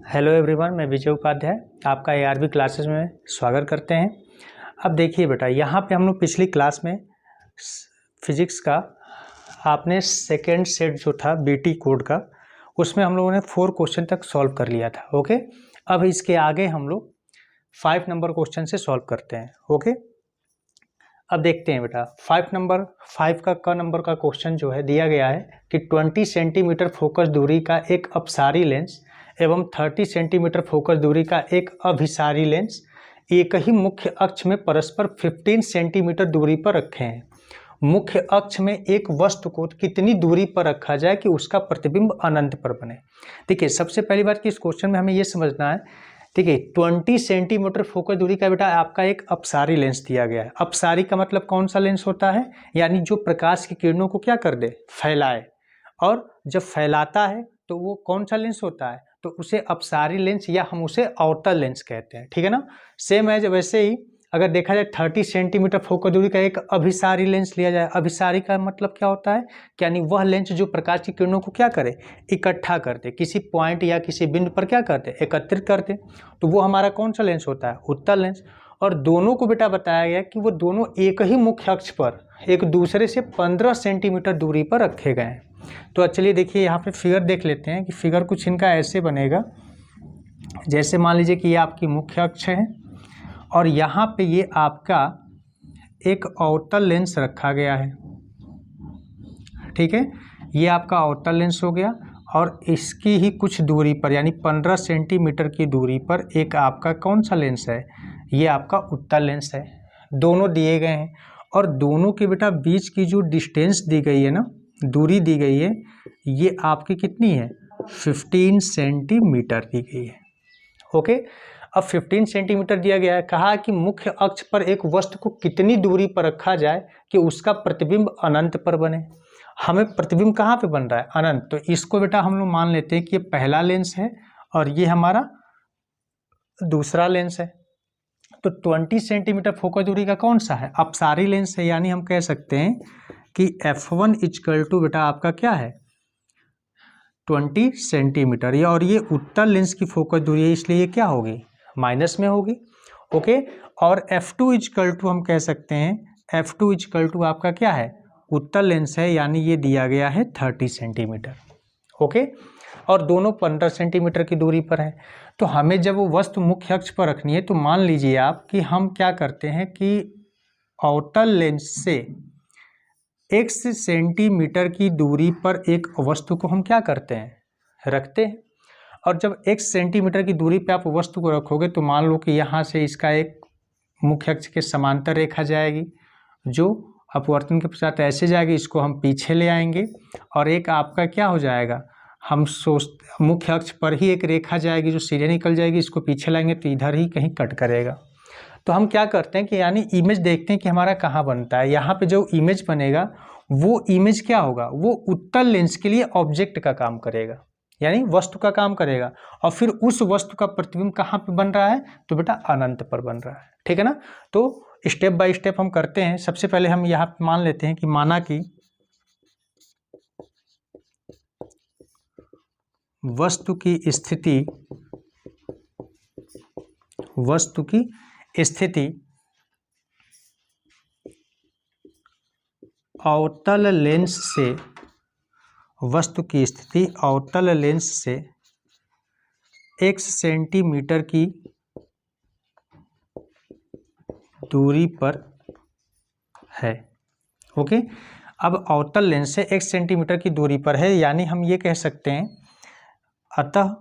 Hello everyone, मैं विजय उपाध्याय आपका ARV classes में स्वागत करते हैं। अब देखिए बेटा, यहाँ पे हम लोग पिछली क्लास में फिजिक्स का आपने सेकेंड सेट जो था BT कोड का, उसमें हम लोगों ने 4 क्वेश्चन तक सॉल्व कर लिया था। ओके, अब इसके आगे हम लोग 5 नंबर क्वेश्चन से सॉल्व करते हैं। ओके, अब देखते हैं बेटा, 5 का क नंबर का क्वेश्चन जो है दिया गया है कि 20 सेंटीमीटर फोकस दूरी का एक अपसारी लेंस एवं 30 सेंटीमीटर फोकस दूरी का एक अभिसारी लेंस एक ही मुख्य अक्ष में परस्पर 15 सेंटीमीटर दूरी पर रखे हैं। मुख्य अक्ष में एक वस्तु को कितनी दूरी पर रखा जाए कि उसका प्रतिबिंब अनंत पर बने। देखिए, सबसे पहली बात कि इस क्वेश्चन में हमें यह समझना है, देखिए 20 सेंटीमीटर फोकस दूरी का बेटा आपका एक अपसारी लेंस दिया गया है। अपसारी का मतलब कौन सा लेंस होता है? यानी जो प्रकाश की किरणों को क्या कर दे, फैलाए, और जब फैलाता है तो वो कौन सा लेंस होता है? तो उसे अपसारी लेंस या हम उसे अवतल लेंस कहते हैं। ठीक है ना। सेम है, वैसे ही अगर देखा जाए 30 सेंटीमीटर फोकस दूरी का एक अभिसारी लेंस लिया जाए। अभिसारी का मतलब क्या होता है? यानी वह लेंस जो प्रकाश की किरणों को क्या करे, इकट्ठा कर दे, किसी पॉइंट या किसी बिंदु पर क्या करते, एकत्रित करते। तो वो हमारा कौन सा लेंस होता है? उत्तल लेंस। और दोनों को बेटा बताया गया कि वो दोनों एक ही मुख्य अक्ष पर एक दूसरे से 15 सेंटीमीटर दूरी पर रखे गए हैं। तो चलिए देखिए, यहाँ पे फिगर देख लेते हैं कि फिगर कुछ इनका ऐसे बनेगा। जैसे मान लीजिए कि ये आपकी मुख्य अक्ष है और यहाँ पे ये आपका एक अवतल लेंस रखा गया है। ठीक है, ये आपका अवतल लेंस हो गया और इसकी ही कुछ दूरी पर यानी 15 सेंटीमीटर की दूरी पर एक आपका कौन सा लेंस है? ये आपका उत्तल लेंस है। दोनों दिए गए हैं और दोनों के बेटा बीच की जो डिस्टेंस दी गई है ना, दूरी दी गई है, ये आपकी कितनी है? 15 सेंटीमीटर दी गई है। ओके, अब 15 सेंटीमीटर दिया गया है। कहा कि मुख्य अक्ष पर एक वस्तु को कितनी दूरी पर रखा जाए कि उसका प्रतिबिंब अनंत पर बने। हमें प्रतिबिंब कहाँ पे बन रहा है? अनंत। तो इसको बेटा हम लोग मान लेते हैं कि ये पहला लेंस है और ये हमारा दूसरा लेंस है। तो 20 सेंटीमीटर फोकस दूरी का कौन सा है? अपसारी लेंस है। यानी हम कह सकते हैं कि F1 इक्वल टू बेटा आपका क्या है? 20 सेंटीमीटर। ये और ये उत्तल लेंस की फोकस दूरी है, इसलिए ये क्या होगी? माइनस में होगी। ओके, और F2 इक्वल टू हम कह सकते हैं, F2 इक्वल टू आपका क्या है? उत्तल लेंस है, यानी ये दिया गया है 30 सेंटीमीटर। ओके, और दोनों 15 सेंटीमीटर की दूरी पर है। तो हमें जब वो वस्तु मुख्य अक्ष पर रखनी है तो मान लीजिए आप कि हम क्या करते हैं कि अवतल लेंस से x सेंटीमीटर की दूरी पर एक वस्तु को हम क्या करते हैं? रखते हैं। और जब x सेंटीमीटर की दूरी पे आप वस्तु को रखोगे तो मान लो कि यहाँ से इसका एक मुख्य अक्ष के समांतर रेखा जाएगी जो अपवर्तन के पश्चात ऐसे जाएगी, इसको हम पीछे ले आएंगे और एक आपका क्या हो जाएगा, हम मुख्य अक्ष पर ही एक रेखा जाएगी जो सीधे निकल जाएगी, इसको पीछे लाएंगे तो इधर ही कहीं कट करेगा। तो हम क्या करते हैं कि यानी इमेज देखते हैं कि हमारा कहाँ बनता है। यहाँ पे जो इमेज बनेगा वो इमेज क्या होगा? वो उत्तल लेंस के लिए ऑब्जेक्ट का काम करेगा, यानी वस्तु का काम करेगा। और फिर उस वस्तु का प्रतिबिंब कहाँ पे बन रहा है? तो बेटा अनंत पर बन रहा है। ठीक है ना। तो स्टेप बाय स्टेप हम करते हैं। सबसे पहले हम यहाँ पे मान लेते हैं कि माना कि वस्तु की स्थिति अवतल लेंस से, वस्तु की स्थिति अवतल लेंस से x सेंटीमीटर की दूरी पर है। ओके, अब अवतल लेंस से x सेंटीमीटर की दूरी पर है, यानी हम ये कह सकते हैं, अतः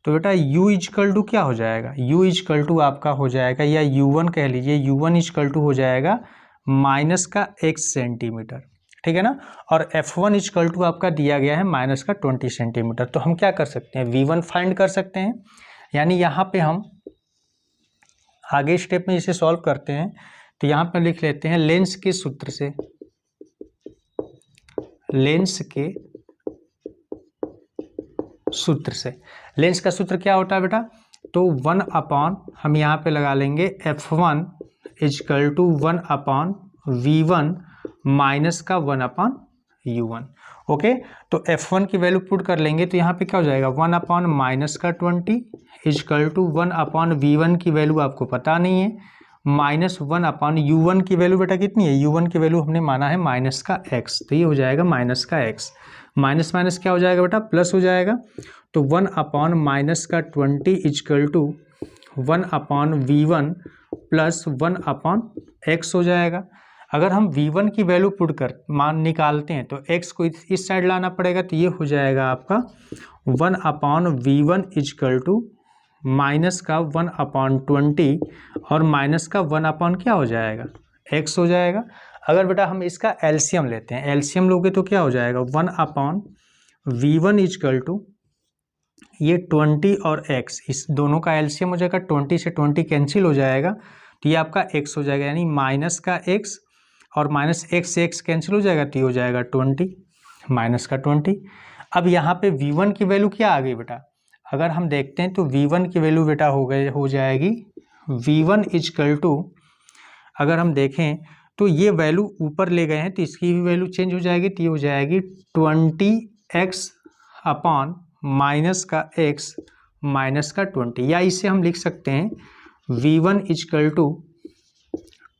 तो बेटा u इक्वल टू क्या हो जाएगा? u इक्वल टू आपका हो जाएगा, या u1 कह लीजिए, u1 इक्वल टू हो जाएगा माइनस का x सेंटीमीटर। ठीक है ना। और F1 इक्वल टू आपका दिया गया है माइनस का 20 सेंटीमीटर। तो हम क्या कर सकते हैं? v1 फाइंड कर सकते हैं। यानी यहाँ पे हम आगे स्टेप में इसे सॉल्व करते हैं तो यहाँ पे लिख लेते हैं लेंस के सूत्र से, लेंस का सूत्र क्या होता है बेटा? तो 1 अपॉन हम यहाँ पे लगा लेंगे F1 equal to 1 upon V1 minus का 1 अपॉन U1। ओके, तो F1 की वैल्यू पुट कर लेंगे तो यहाँ पे क्या हो जाएगा 1 अपॉन माइनस का 20 इजकल टू 1 अपॉन V1 की वैल्यू आपको पता नहीं है, माइनस 1 अपॉन U1 की वैल्यू बेटा कितनी है, U1 की वैल्यू हमने माना है माइनस का x, तो ये हो जाएगा माइनस का x, माइनस माइनस क्या हो जाएगा बेटा प्लस हो जाएगा, तो 1 अपॉन माइनस का 20 equal to 1 upon V1 plus 1 upon x हो जाएगा। अगर हम V1 की वैल्यू पुट कर मान निकालते हैं तो x को इस साइड लाना पड़ेगा, तो ये हो जाएगा आपका 1 upon V1 equal to minus का 1 अपॉन 20 और माइनस का 1 अपॉन क्या हो जाएगा x हो जाएगा। अगर बेटा हम इसका एलसीएम लेते हैं, एलसीएम लोगे तो क्या हो जाएगा 1 अपॉन V1 इजकल टू ये 20 और x, इस दोनों का एलसीएम हो जाएगा, 20 से 20 कैंसिल हो जाएगा, तो ये आपका x हो जाएगा, यानी माइनस का x और माइनस x से x कैंसिल हो जाएगा, तो ये हो जाएगा 20 माइनस का 20। अब यहाँ पे V1 की वैल्यू क्या आ गई बेटा, अगर हम देखते हैं तो V1 की वैल्यू बेटा हो जाएगी V1 इजकल टू, अगर हम देखें तो ये वैल्यू ऊपर ले गए हैं तो इसकी भी वैल्यू चेंज हो जाएगी, तो ये हो जाएगी 20x अपॉन माइनस का x माइनस का 20, या इसे हम लिख सकते हैं V1 equal to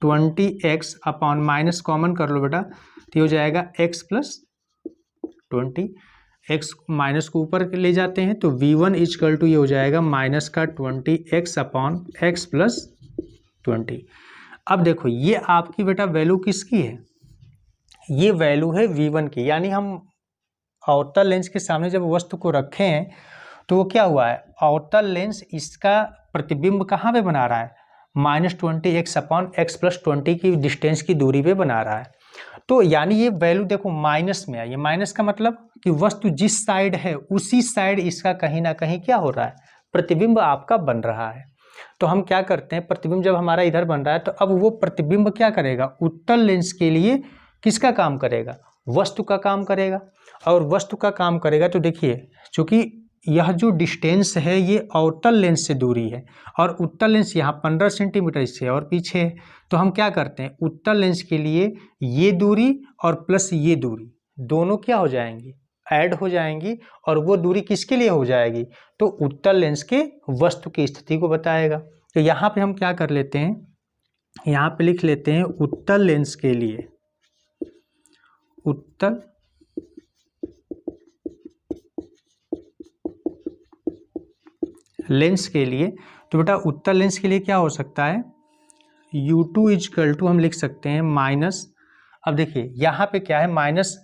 20x upon minus common कर लो बेटा, तो हो जाएगा x प्लस 20, x माइनस को ऊपर ले जाते हैं तो V1 इजकल टू ये हो जाएगा माइनस का 20x अपॉन x प्लस 20। अब देखो ये आपकी बेटा वैल्यू किसकी है, ये वैल्यू है V1 की, यानी हम अवतल लेंस के सामने जब वस्तु को रखे हैं तो वो क्या हुआ है, अवतल लेंस इसका प्रतिबिंब कहाँ पे बना रहा है, -20x अपॉन x प्लस 20 की डिस्टेंस की दूरी पे बना रहा है। तो यानी ये वैल्यू देखो माइनस में आई है, माइनस का मतलब कि वस्तु जिस साइड है उसी साइड इसका कहीं ना कहीं क्या हो रहा है, प्रतिबिंब आपका बन रहा है। तो हम क्या करते हैं, प्रतिबिंब जब हमारा इधर बन रहा है तो अब वो प्रतिबिंब क्या करेगा, उत्तल लेंस के लिए किसका काम करेगा, वस्तु का काम करेगा, और वस्तु का काम करेगा तो देखिए चूंकि यह जो डिस्टेंस है ये अवतल लेंस से दूरी है और उत्तल लेंस यहाँ 15 सेंटीमीटर इससे और पीछे है, तो हम क्या करते हैं उत्तल लेंस के लिए ये दूरी और प्लस ये दूरी दोनों क्या हो जाएंगी, ऐड हो जाएंगी, और वो दूरी किसके लिए हो जाएगी, तो उत्तल लेंस के वस्तु की स्थिति को बताएगा। तो यहाँ पे हम क्या कर लेते हैं, यहाँ पे लिख लेते हैं उत्तल लेंस के लिए, उत्तल लेंस के लिए, तो बेटा उत्तल लेंस के लिए क्या हो सकता है, U2 इजकल टू हम लिख सकते हैं माइनस, अब देखिए यहाँ पे क्या है माइनस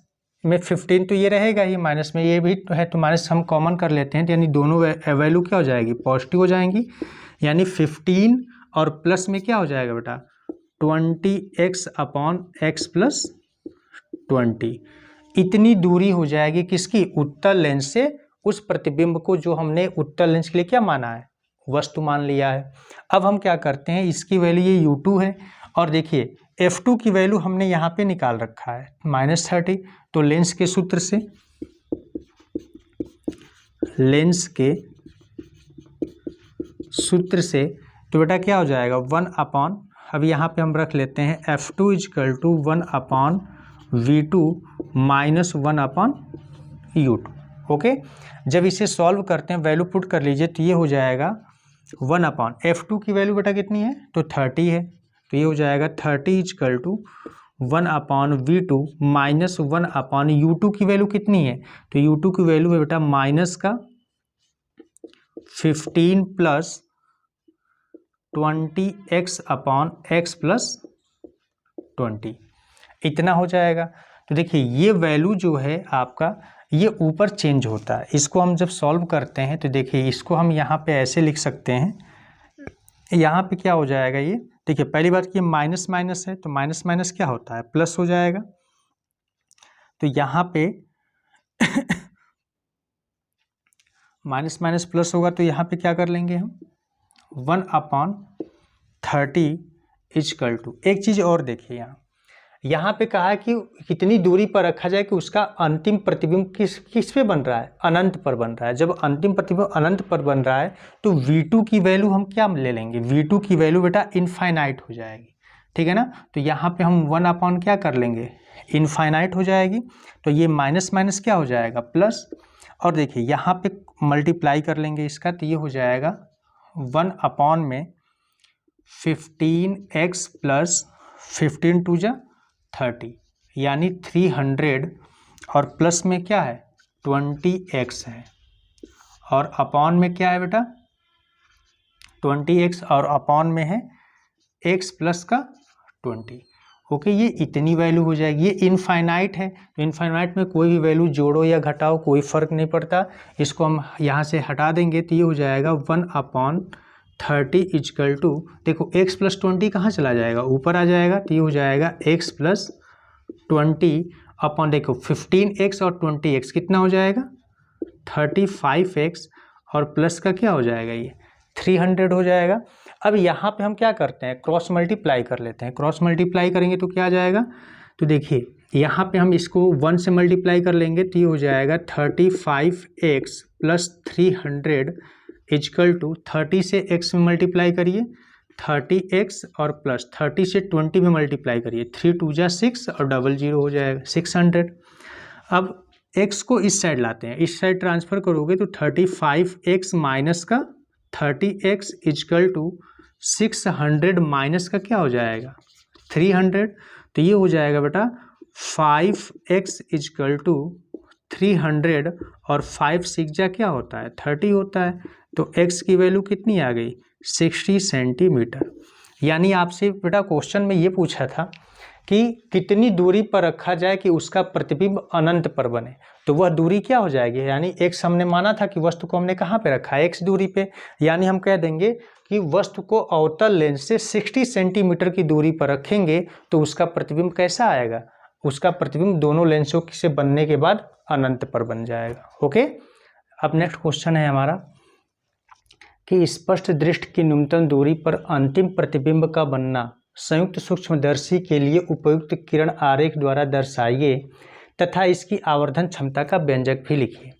में 15 तो ये रहेगा ही, माइनस में ये भी है तो माइनस हम कॉमन कर लेते हैं, तो यानी दोनों वैल्यू क्या हो जाएगी, पॉजिटिव हो जाएंगी, यानी 15 और प्लस में क्या हो जाएगा बेटा 20x अपॉन x प्लस 20, इतनी दूरी हो जाएगी किसकी, उत्तल लेंस से उस प्रतिबिंब को जो हमने उत्तल लेंस के लिए क्या माना है, वस्तु मान लिया है। अब हम क्या करते हैं, इसकी वैल्यू ये U2 है और देखिए F2 की वैल्यू हमने यहाँ पे निकाल रखा है -30, तो लेंस के सूत्र से, लेंस के सूत्र से तो बेटा क्या हो जाएगा 1 अपॉन, अब यहाँ पे हम रख लेते हैं F2 equal to 1 upon V2 minus 1 upon U2। Okay, जब इसे सॉल्व करते हैं वैल्यू पुट कर लीजिए तो ये हो जाएगा 1 अपॉन F2 की वैल्यू बेटा कितनी है, तो 30 है, तो ये हो जाएगा 30 equal to 1 upon V2 minus 1 upon U2 की वैल्यू कितनी है, तो U2 की वैल्यू है बेटा माइनस का 15 plus 20x upon x plus 20, इतना हो जाएगा। तो देखिए ये वैल्यू जो है आपका ये ऊपर चेंज होता है, इसको हम जब सॉल्व करते हैं तो देखिए इसको हम यहाँ पे ऐसे लिख सकते हैं, यहाँ पे क्या हो जाएगा, ये देखिए पहली बात कि माइनस माइनस है तो माइनस माइनस क्या होता है, प्लस हो जाएगा, तो यहाँ पे माइनस माइनस प्लस होगा तो यहाँ पे क्या कर लेंगे हम 1 अपॉन 30 इजकल टू, एक चीज़ और देखिए यहाँ पे कहा है कि कितनी दूरी पर रखा जाए कि उसका अंतिम प्रतिबिंब किस पे बन रहा है, अनंत पर बन रहा है। जब अंतिम प्रतिबिंब अनंत पर बन रहा है तो V2 की वैल्यू हम क्या ले लेंगे, V2 की वैल्यू बेटा इनफाइनाइट हो जाएगी, ठीक है ना। तो यहाँ पे हम 1 अपॉन क्या कर लेंगे, इनफाइनाइट हो जाएगी। तो ये माइनस माइनस क्या हो जाएगा प्लस, और देखिए यहाँ पे मल्टीप्लाई कर लेंगे इसका, तो ये हो जाएगा 1 में 15x प्लस 15 टू जा 30 यानी 300, और प्लस में क्या है 20x है, और अपॉन में क्या है बेटा 20x, और अपॉन में है x प्लस का 20। ओके, ये इतनी वैल्यू हो जाएगी। ये इनफाइनाइट है, तो इनफाइनाइट में कोई भी वैल्यू जोड़ो या घटाओ कोई फ़र्क नहीं पड़ता। इसको हम यहाँ से हटा देंगे तो ये हो जाएगा 1/30 इजकल टू, देखो x प्लस 20 कहाँ चला जाएगा, ऊपर आ जाएगा, तो ये हो जाएगा x प्लस 20 अपॉन, देखो 15x और 20x कितना हो जाएगा 35x, और प्लस का क्या हो जाएगा ये 300 हो जाएगा। अब यहाँ पे हम क्या करते हैं, क्रॉस मल्टीप्लाई कर लेते हैं। क्रॉस मल्टीप्लाई करेंगे तो क्या आ जाएगा, तो देखिए यहाँ पे हम इसको 1 से मल्टीप्लाई कर लेंगे तो ये हो जाएगा 35x प्लस 300 इजकल टू 30 से x में मल्टीप्लाई करिए 30x, और प्लस 30 से 20 में मल्टीप्लाई करिए 3 2 जा 6 और 00 हो जाएगा 600। अब x को इस साइड लाते हैं, इस साइड ट्रांसफ़र करोगे तो 35x माइनस का 30x इजकल टू 600 माइनस का क्या हो जाएगा 300, तो ये हो जाएगा बेटा 5x इजकल टू 300, और 5 6 जा क्या होता है 30 होता है, तो x की वैल्यू कितनी आ गई 60 सेंटीमीटर। यानी आपसे बेटा क्वेश्चन में ये पूछा था कि कितनी दूरी पर रखा जाए कि उसका प्रतिबिंब अनंत पर बने, तो वह दूरी क्या हो जाएगी, यानी x हमने माना था कि वस्तु को हमने कहाँ पे रखा है x दूरी पे, यानी हम कह देंगे कि वस्तु को अवतल लेंस से 60 सेंटीमीटर की दूरी पर रखेंगे तो उसका प्रतिबिंब कैसा आएगा, उसका प्रतिबिंब दोनों लेंसों से बनने के बाद अनंत पर बन जाएगा। ओके, अब नेक्स्ट क्वेश्चन है हमारा कि स्पष्ट दृष्टि की न्यूनतम दूरी पर अंतिम प्रतिबिंब का बनना संयुक्त सूक्ष्मदर्शी के लिए उपयुक्त किरण आरेख द्वारा दर्शाइए तथा इसकी आवर्धन क्षमता का व्यंजक भी लिखिए।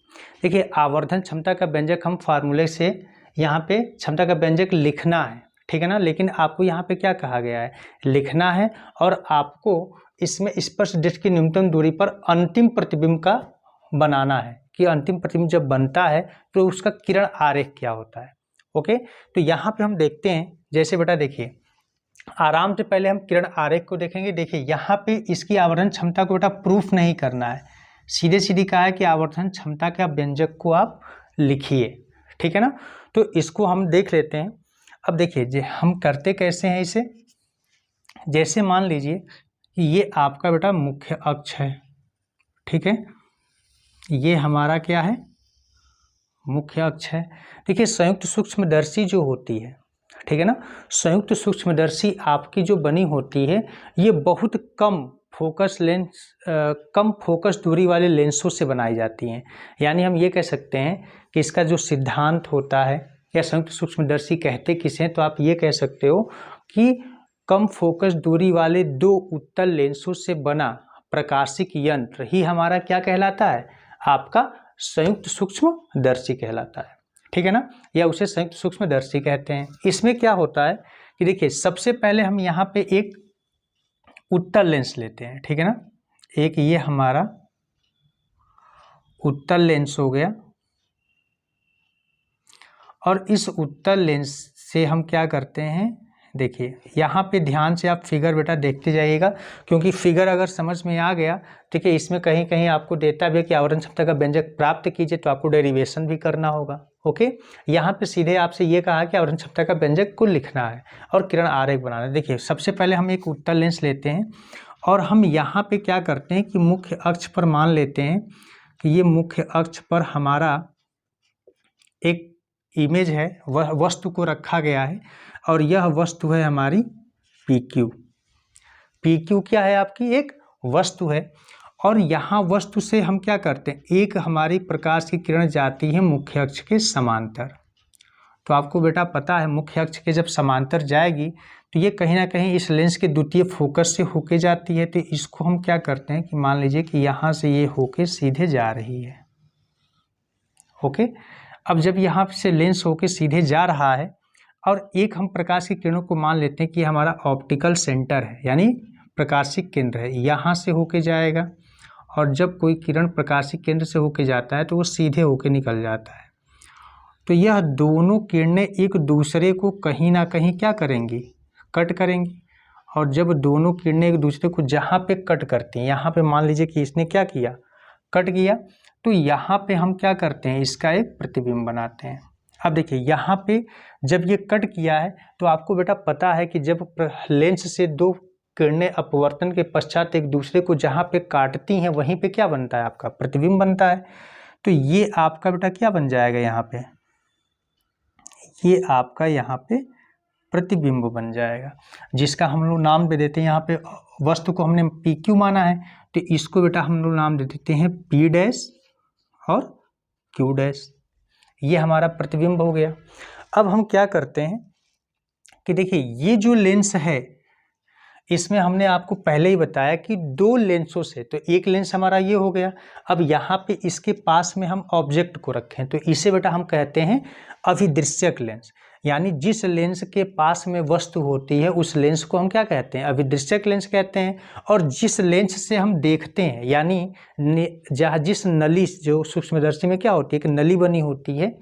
देखिए आवर्धन क्षमता का व्यंजक हम फार्मूले से यहाँ पे क्षमता का व्यंजक लिखना है, ठीक है ना, लेकिन आपको यहाँ पे क्या कहा गया है लिखना है, और आपको इसमें स्पष्ट दृष्टि की न्यूनतम दूरी पर अंतिम प्रतिबिंब का बनाना है कि अंतिम प्रतिबिंब जब बनता है तो उसका किरण आरेख क्या होता है। ओके, तो यहाँ पे हम देखते हैं, जैसे बेटा देखिए आराम से पहले हम किरण आरेख को देखेंगे। देखिए यहाँ पे इसकी आवर्धन क्षमता को बेटा प्रूफ नहीं करना है, सीधे सीधे कहा है कि आवर्धन क्षमता के व्यंजक को आप लिखिए, ठीक है ना। तो इसको हम देख लेते हैं। अब देखिए हम करते कैसे हैं इसे, जैसे मान लीजिए ये आपका बेटा मुख्य अक्ष है, ठीक है, ये हमारा क्या है मुख्य अक्ष है। देखिए संयुक्त सूक्ष्मदर्शी जो होती है, ठीक है ना, संयुक्त सूक्ष्मदर्शी आपकी जो बनी होती है ये बहुत कम फोकस लेंस कम फोकस दूरी वाले लेंसों से बनाई जाती हैं। यानी हम ये कह सकते हैं कि इसका जो सिद्धांत होता है, या संयुक्त सूक्ष्मदर्शी कहते किसे हैं, तो आप ये कह सकते हो कि कम फोकस दूरी वाले 2 उत्तल लेंसों से बना प्रकाशिक यंत्र ही हमारा क्या कहलाता है, आपका संयुक्त सूक्ष्मदर्शी कहलाता है, ठीक है ना, या उसे संयुक्त सूक्ष्मदर्शी कहते हैं। इसमें क्या होता है कि देखिए सबसे पहले हम यहाँ पे एक उत्तल लेंस लेते हैं, ठीक है ना, एक ये हमारा उत्तल लेंस हो गया, और इस उत्तल लेंस से हम क्या करते हैं, देखिए यहाँ पे ध्यान से आप फिगर बेटा देखते जाइएगा, क्योंकि फिगर अगर समझ में आ गया, ठीक है, इसमें कहीं कहीं आपको देता भी है कि आवर्धन क्षमता का व्यंजक प्राप्त कीजिए, तो आपको डेरिवेशन भी करना होगा। ओके, यहाँ पे सीधे आपसे ये कहा कि आवर्धन क्षमता का व्यंजक को लिखना है और किरण आरेख बनाना है। देखिए सबसे पहले हम एक उत्तल लेंस लेते हैं, और हम यहाँ पे क्या करते हैं कि मुख्य अक्ष पर मान लेते हैं कि ये मुख्य अक्ष पर हमारा एक इमेज है, वह वस्तु को रखा गया है, और यह वस्तु है हमारी PQ। PQ क्या है, आपकी एक वस्तु है, और यहाँ वस्तु से हम क्या करते हैं, एक हमारी प्रकाश की किरण जाती है मुख्य अक्ष के समांतर। तो आपको बेटा पता है मुख्य अक्ष के जब समांतर जाएगी तो ये कहीं ना कहीं इस लेंस के द्वितीय फोकस से होके जाती है, तो इसको हम क्या करते हैं कि मान लीजिए कि यहाँ से ये होके सीधे जा रही है। ओके, अब जब यहाँ से लेंस होके सीधे जा रहा है, और एक हम प्रकाश की किरणों को मान लेते हैं कि हमारा ऑप्टिकल सेंटर है, यानी प्रकाशिक केंद्र है यहाँ से होके जाएगा, और जब कोई किरण प्रकाशिक केंद्र से होके जाता है तो वो सीधे होके निकल जाता है। तो यह दोनों किरणें एक दूसरे को कहीं ना कहीं क्या करेंगी, कट करेंगी। और जब दोनों किरणें एक दूसरे को जहाँ पे कट करती हैं, यहाँ पे मान लीजिए कि इसने क्या किया, कट किया, तो यहाँ पे हम क्या करते हैं, इसका एक प्रतिबिंब बनाते हैं। अब देखिए यहाँ पे जब ये कट किया है तो आपको बेटा पता है कि जब लेंस से दो किरणें अपवर्तन के पश्चात एक दूसरे को जहाँ पे काटती हैं वहीं पे क्या बनता है, आपका प्रतिबिंब बनता है। तो ये आपका बेटा क्या बन जाएगा, यहाँ पे ये आपका यहाँ पे प्रतिबिंब बन जाएगा, जिसका हम लोग नाम दे देते हैं, यहाँ पे वस्तु को हमने PQ माना है तो इसको बेटा हम लोग नाम दे देते हैं P' और Q'। ये हमारा प्रतिबिंब हो गया। अब हम क्या करते हैं कि देखिए ये जो लेंस है इसमें हमने आपको पहले ही बताया कि दो लेंसों से, तो एक लेंस हमारा ये हो गया। अब यहाँ पे इसके पास में हम ऑब्जेक्ट को रखें तो इसे बेटा हम कहते हैं अभिदृश्यक लेंस, यानी जिस लेंस के पास में वस्तु होती है उस लेंस को हम क्या कहते हैं, अभिदृश्यक लेंस कहते हैं। और जिस लेंस से हम देखते हैं, यानी जहाँ जिस नली, जो सूक्ष्मदर्शी में क्या होती है कि नली बनी होती है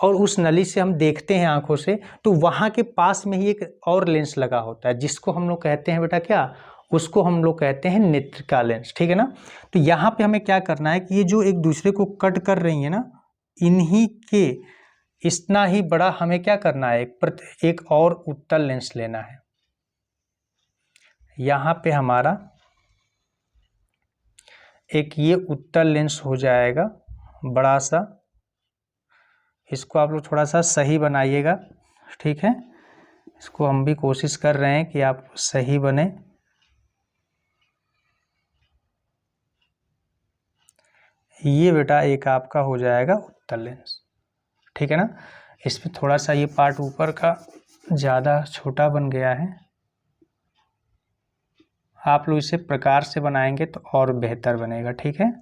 और उस नली से हम देखते हैं आंखों से, तो वहाँ के पास में ही एक और लेंस लगा होता है जिसको हम लोग कहते हैं बेटा क्या, उसको हम लोग कहते हैं नेत्रिका लेंस, ठीक है ना। तो यहाँ पे हमें क्या करना है कि ये जो एक दूसरे को कट कर रही है ना, इन्हीं के इतना ही बड़ा हमें क्या करना है, एक और उत्तल लेंस लेना है। यहाँ पे हमारा एक ये उत्तल लेंस हो जाएगा बड़ा सा, इसको आप लोग थोड़ा सा सही बनाइएगा, ठीक है। इसको हम भी कोशिश कर रहे हैं कि आप सही बने। ये बेटा एक आपका हो जाएगा उत्तल लेंस, ठीक है ना। इसमें थोड़ा सा ये पार्ट ऊपर का ज़्यादा छोटा बन गया है, आप लोग इसे प्रकार से बनाएंगे तो और बेहतर बनेगा, ठीक है।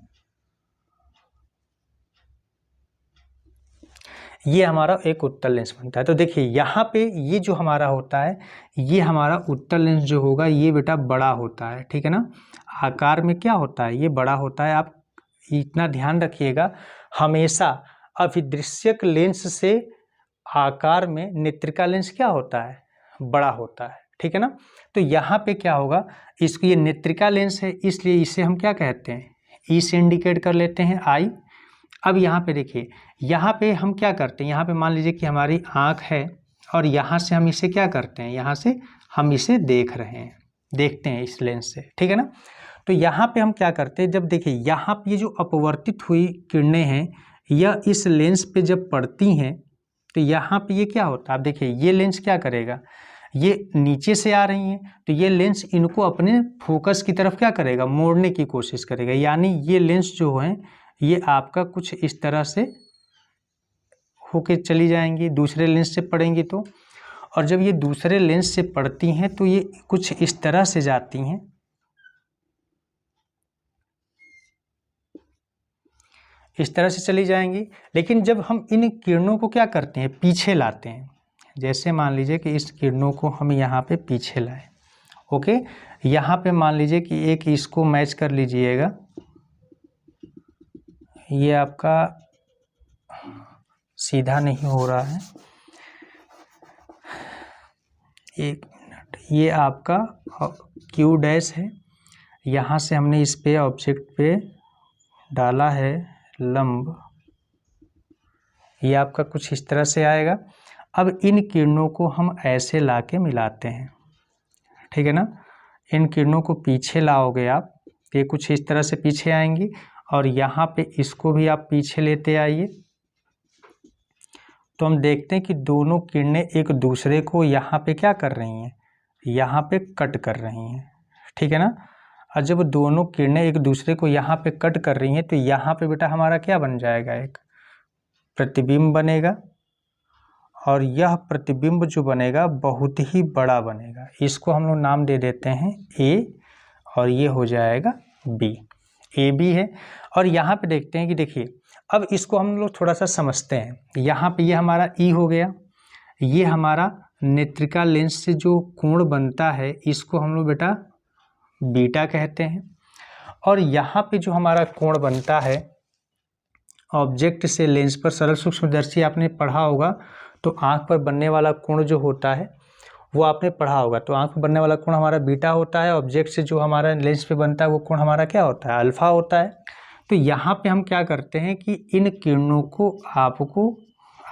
ये हमारा एक उत्तल लेंस बनता है। तो देखिए यहाँ पे ये जो हमारा होता है, ये हमारा उत्तल लेंस जो होगा ये बेटा बड़ा होता है, ठीक है ना। आकार में क्या होता है, ये बड़ा होता है। आप इतना ध्यान रखिएगा, हमेशा अभिदृश्यक लेंस से आकार में नेत्रिका लेंस क्या होता है, बड़ा होता है, ठीक है ना। तो यहाँ पे क्या होगा, इसको ये नेत्रिका लेंस है इसलिए इसे हम क्या कहते हैं, ई से इंडिकेट कर लेते हैं, आई। अब यहाँ पे देखिए, यहाँ पे हम क्या करते हैं, यहाँ पे मान लीजिए कि हमारी आँख है और यहाँ से हम इसे क्या करते हैं, यहाँ से हम इसे देख रहे हैं, देखते हैं इस लेंस से, ठीक है ना। तो यहाँ पे हम क्या करते हैं, जब देखिए यहाँ पे ये जो अपवर्तित हुई किरणें हैं यह इस लेंस पे जब पड़ती हैं तो यहाँ पे ये क्या होता है, आप देखिए ये लेंस क्या करेगा, ये नीचे से आ रही हैं तो ये लेंस इनको अपने फोकस की तरफ क्या करेगा, मोड़ने की कोशिश करेगा। यानी ये लेंस जो है ये आपका कुछ इस तरह से होके चली जाएंगी, दूसरे लेंस से पड़ेंगी तो, और जब ये दूसरे लेंस से पड़ती हैं तो ये कुछ इस तरह से जाती हैं, इस तरह से चली जाएंगी। लेकिन जब हम इन किरणों को क्या करते हैं, पीछे लाते हैं, जैसे मान लीजिए कि इस किरणों को हम यहाँ पे पीछे लाए, ओके। यहाँ पे मान लीजिए कि एक इसको मैच कर लीजिएगा, ये आपका सीधा नहीं हो रहा है, एक मिनट, ये आपका Q' है, यहाँ से हमने इस पे ऑब्जेक्ट पे डाला है लंब, ये आपका कुछ इस तरह से आएगा। अब इन किरणों को हम ऐसे लाके मिलाते हैं, ठीक है ना। इन किरणों को पीछे लाओगे आप, ये कुछ इस तरह से पीछे आएंगी, और यहाँ पे इसको भी आप पीछे लेते आइए, तो हम देखते हैं कि दोनों किरणें एक दूसरे को यहाँ पे क्या कर रही हैं, यहाँ पे कट कर रही हैं, ठीक है ना। और जब दोनों किरणें एक दूसरे को यहाँ पे कट कर रही हैं तो यहाँ पे बेटा हमारा क्या बन जाएगा, एक प्रतिबिंब बनेगा, और यह प्रतिबिंब जो बनेगा बहुत ही बड़ा बनेगा। इसको हम लोग नाम दे देते हैं A, और ये हो जाएगा B, AB है। और यहाँ पे देखते हैं कि देखिए अब इसको हम लोग थोड़ा सा समझते हैं। यहाँ पे ये हमारा E हो गया, ये हमारा नेत्रिका लेंस से जो कोण बनता है इसको हम लोग बेटा बीटा कहते हैं। और यहाँ पे जो हमारा कोण बनता है ऑब्जेक्ट से लेंस पर, सरल सूक्ष्मदर्शी आपने पढ़ा होगा, तो आँख पर बनने वाला कोण जो होता है वो आपने पढ़ा होगा। तो आँख पर बनने वाला कोण हमारा बीटा होता है, ऑब्जेक्ट से जो हमारा लेंस पे बनता है वो कोण हमारा क्या होता है, अल्फा होता है। तो यहाँ पे हम क्या करते हैं कि इन किरणों को आपको,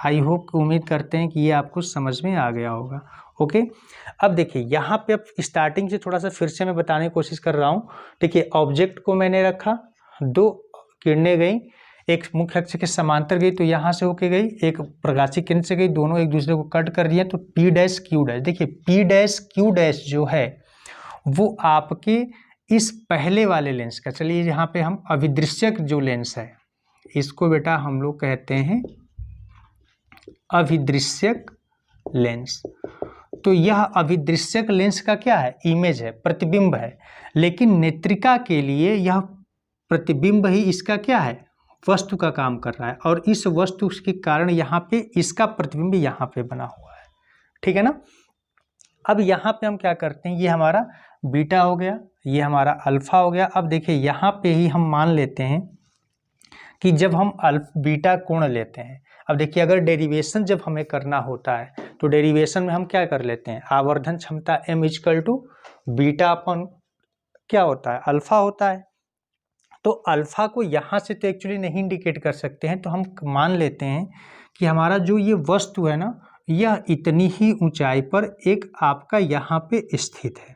आई होप, उम्मीद करते हैं कि ये आपको समझ में आ गया होगा। ओके, अब देखिए यहाँ पे अब स्टार्टिंग से थोड़ा सा फिर से मैं बताने की कोशिश कर रहा हूँ। देखिए ऑब्जेक्ट को मैंने रखा, दो किरणें गई, एक मुख्य अक्ष के समांतर गई तो यहाँ से होके गई, एक प्रकाशीय केंद्र से गई, दोनों एक दूसरे को कट कर दिया, तो P डैश Q डैश। देखिए P डैश Q डैश जो है वो आपके इस पहले वाले लेंस का, चलिए यहाँ पे हम अभिदृश्यक जो लेंस है इसको बेटा हम लोग कहते हैं अभिदृश्यक लेंस। तो यह अभिदृश्यक लेंस का क्या है, इमेज है, प्रतिबिंब है। लेकिन नेत्रिका के लिए यह प्रतिबिंब ही इसका क्या है, वस्तु का काम कर रहा है, और इस वस्तु के कारण यहाँ पे इसका प्रतिबिंब यहाँ पे बना हुआ है। ठीक है ना। अब यहाँ पे हम क्या करते हैं, ये हमारा बीटा हो गया, ये हमारा अल्फा हो गया। अब देखिए यहाँ पे ही हम मान लेते हैं कि जब हम बीटा कोण लेते हैं, अब देखिए अगर डेरिवेशन जब हमें करना होता है तो डेरिवेशन में हम क्या कर लेते हैं, आवर्धन क्षमता m इक्वल टू बीटा अपन क्या होता है, अल्फा होता है। तो अल्फा को यहाँ से तो एक्चुअली नहीं इंडिकेट कर सकते हैं, तो हम मान लेते हैं कि हमारा जो ये वस्तु है ना, यह इतनी ही ऊंचाई पर एक आपका यहाँ पे स्थित है।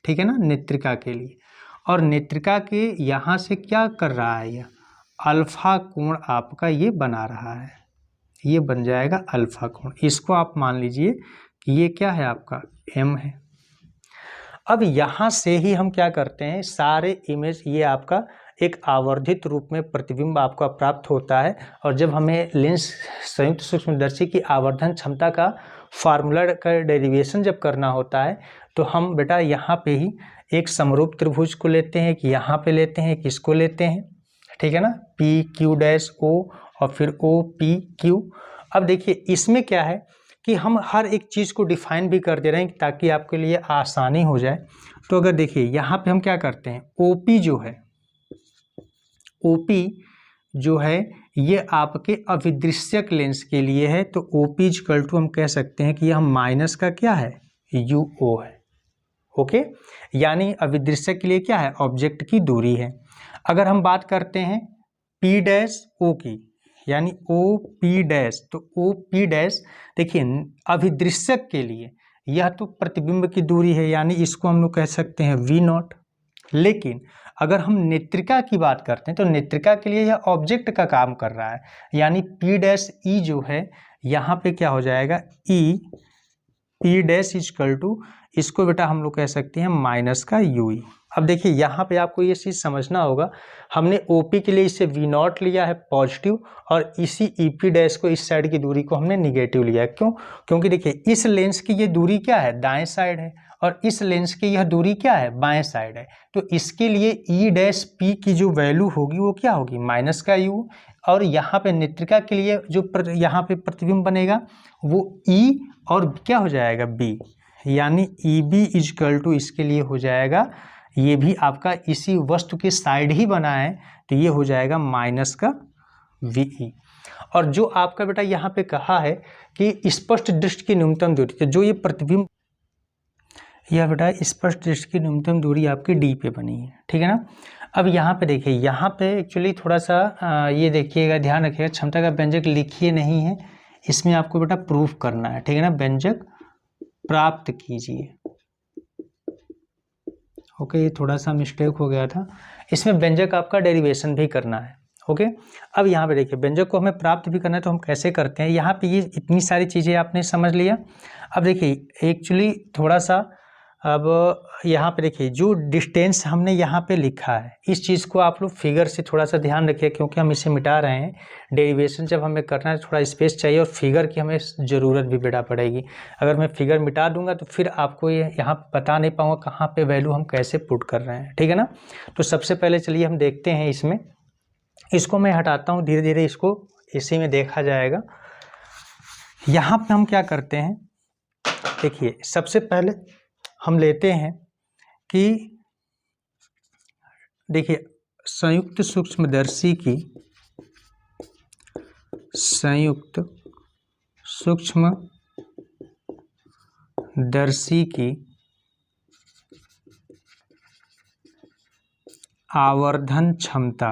ठीक है ना, नेत्रिका के लिए। और नेत्रिका के यहाँ से क्या कर रहा है, यह अल्फा कोण आपका ये बना रहा है, ये बन जाएगा अल्फा कोण। इसको आप मान लीजिए कि ये क्या है, आपका m है। अब यहाँ से ही हम क्या करते हैं, सारे इमेज, ये आपका एक आवर्धित रूप में प्रतिबिंब आपका प्राप्त होता है। और जब हमें लेंस संयुक्त सूक्ष्मदर्शी की आवर्धन क्षमता का फार्मूला का डेरिवेशन जब करना होता है तो हम बेटा यहाँ पे ही एक समरूप त्रिभुज को लेते हैं, कि यहाँ पे लेते हैं, किसको लेते हैं, ठीक है ना, पी क्यू डैश ओ और फिर ओ पी क्यू। अब देखिए इसमें क्या है कि हम हर एक चीज़ को डिफाइन भी कर दे रहे हैं ताकि आपके लिए आसानी हो जाए। तो अगर देखिए यहाँ पे हम क्या करते हैं, ओपी जो है, ओपी जो है ये आपके अभिदृश्यक लेंस के लिए है। तो ओपी इक्वल टू हम कह सकते हैं कि यह माइनस का क्या है, यूओ है। ओके, यानी अभिदृश्यक के लिए क्या है, ऑब्जेक्ट की दूरी है। अगर हम बात करते हैं पी डैश ओ की, यानी ओ पी डैश, तो ओ पी डैश देखिए अभिदृश्यक के लिए यह तो प्रतिबिंब की दूरी है, यानी इसको हम लोग कह सकते हैं वी नॉट। लेकिन अगर हम नेत्रिका की बात करते हैं तो नेत्रिका के लिए यह ऑब्जेक्ट का काम कर रहा है, यानी पी डैश ई जो है यहाँ पे क्या हो जाएगा, E P dash equal to, इसको बेटा हम लोग कह सकते हैं माइनस का यू ई। अब देखिए यहाँ पे आपको ये चीज़ समझना होगा, हमने ओपी के लिए इसे वी नॉट लिया है पॉजिटिव, और इसी ई पी डैश को, इस साइड की दूरी को हमने निगेटिव लिया है। क्यों, क्योंकि देखिए इस लेंस की ये दूरी क्या है, दाएं साइड है, और इस लेंस की यह दूरी क्या है, बाएं साइड है। तो इसके लिए ई डैश पी की जो वैल्यू होगी वो क्या होगी, माइनस का यू। और यहाँ पे नेत्रिका के लिए जो यहाँ पे प्रतिबिंब बनेगा वो ई और क्या हो जाएगा, बी, यानी ई बी इजकल टू इसके लिए हो जाएगा, ये भी आपका इसी वस्तु के साइड ही बना है, तो ये हो जाएगा माइनस का वी ई। और जो आपका बेटा यहाँ पे कहा है कि स्पष्ट दृष्टि की न्यूनतम दूरी, तो जो ये प्रतिबिंब, यह बेटा स्पष्ट दृष्टि की न्यूनतम दूरी आपकी डी पे बनी है। ठीक है ना। अब यहाँ पे देखिए, यहाँ पे एक्चुअली थोड़ा सा ये देखिएगा, ध्यान रखिएगा, क्षमता का व्यंजक लिखिए नहीं है, इसमें आपको बेटा प्रूफ करना है। ठीक है ना, व्यंजक प्राप्त कीजिए। ओके, ये थोड़ा सा मिस्टेक हो गया था, इसमें व्यंजक आपका डेरिवेशन भी करना है। ओके, अब यहाँ पे देखिए व्यंजक को हमें प्राप्त भी करना है, तो हम कैसे करते हैं, यहाँ पे ये इतनी सारी चीज़ें आपने समझ लिया। अब देखिए एक्चुअली थोड़ा सा, अब यहाँ पे देखिए जो डिस्टेंस हमने यहाँ पे लिखा है, इस चीज़ को आप लोग फिगर से थोड़ा सा ध्यान रखिए, क्योंकि हम इसे मिटा रहे हैं। डेरिवेशन जब हमें करना है थोड़ा स्पेस चाहिए, और फिगर की हमें ज़रूरत भी बेटा पड़ेगी। अगर मैं फिगर मिटा दूंगा तो फिर आपको ये यहाँ बता नहीं पाऊँगा कहाँ पे वैल्यू हम कैसे पुट कर रहे हैं। ठीक है ना। तो सबसे पहले चलिए हम देखते हैं, इसमें इसको मैं हटाता हूँ, धीरे धीरे इसको इसी में देखा जाएगा। यहाँ पे हम क्या करते हैं, देखिए सबसे पहले हम लेते हैं कि देखिए संयुक्त सूक्ष्मदर्शी की आवर्धन क्षमता,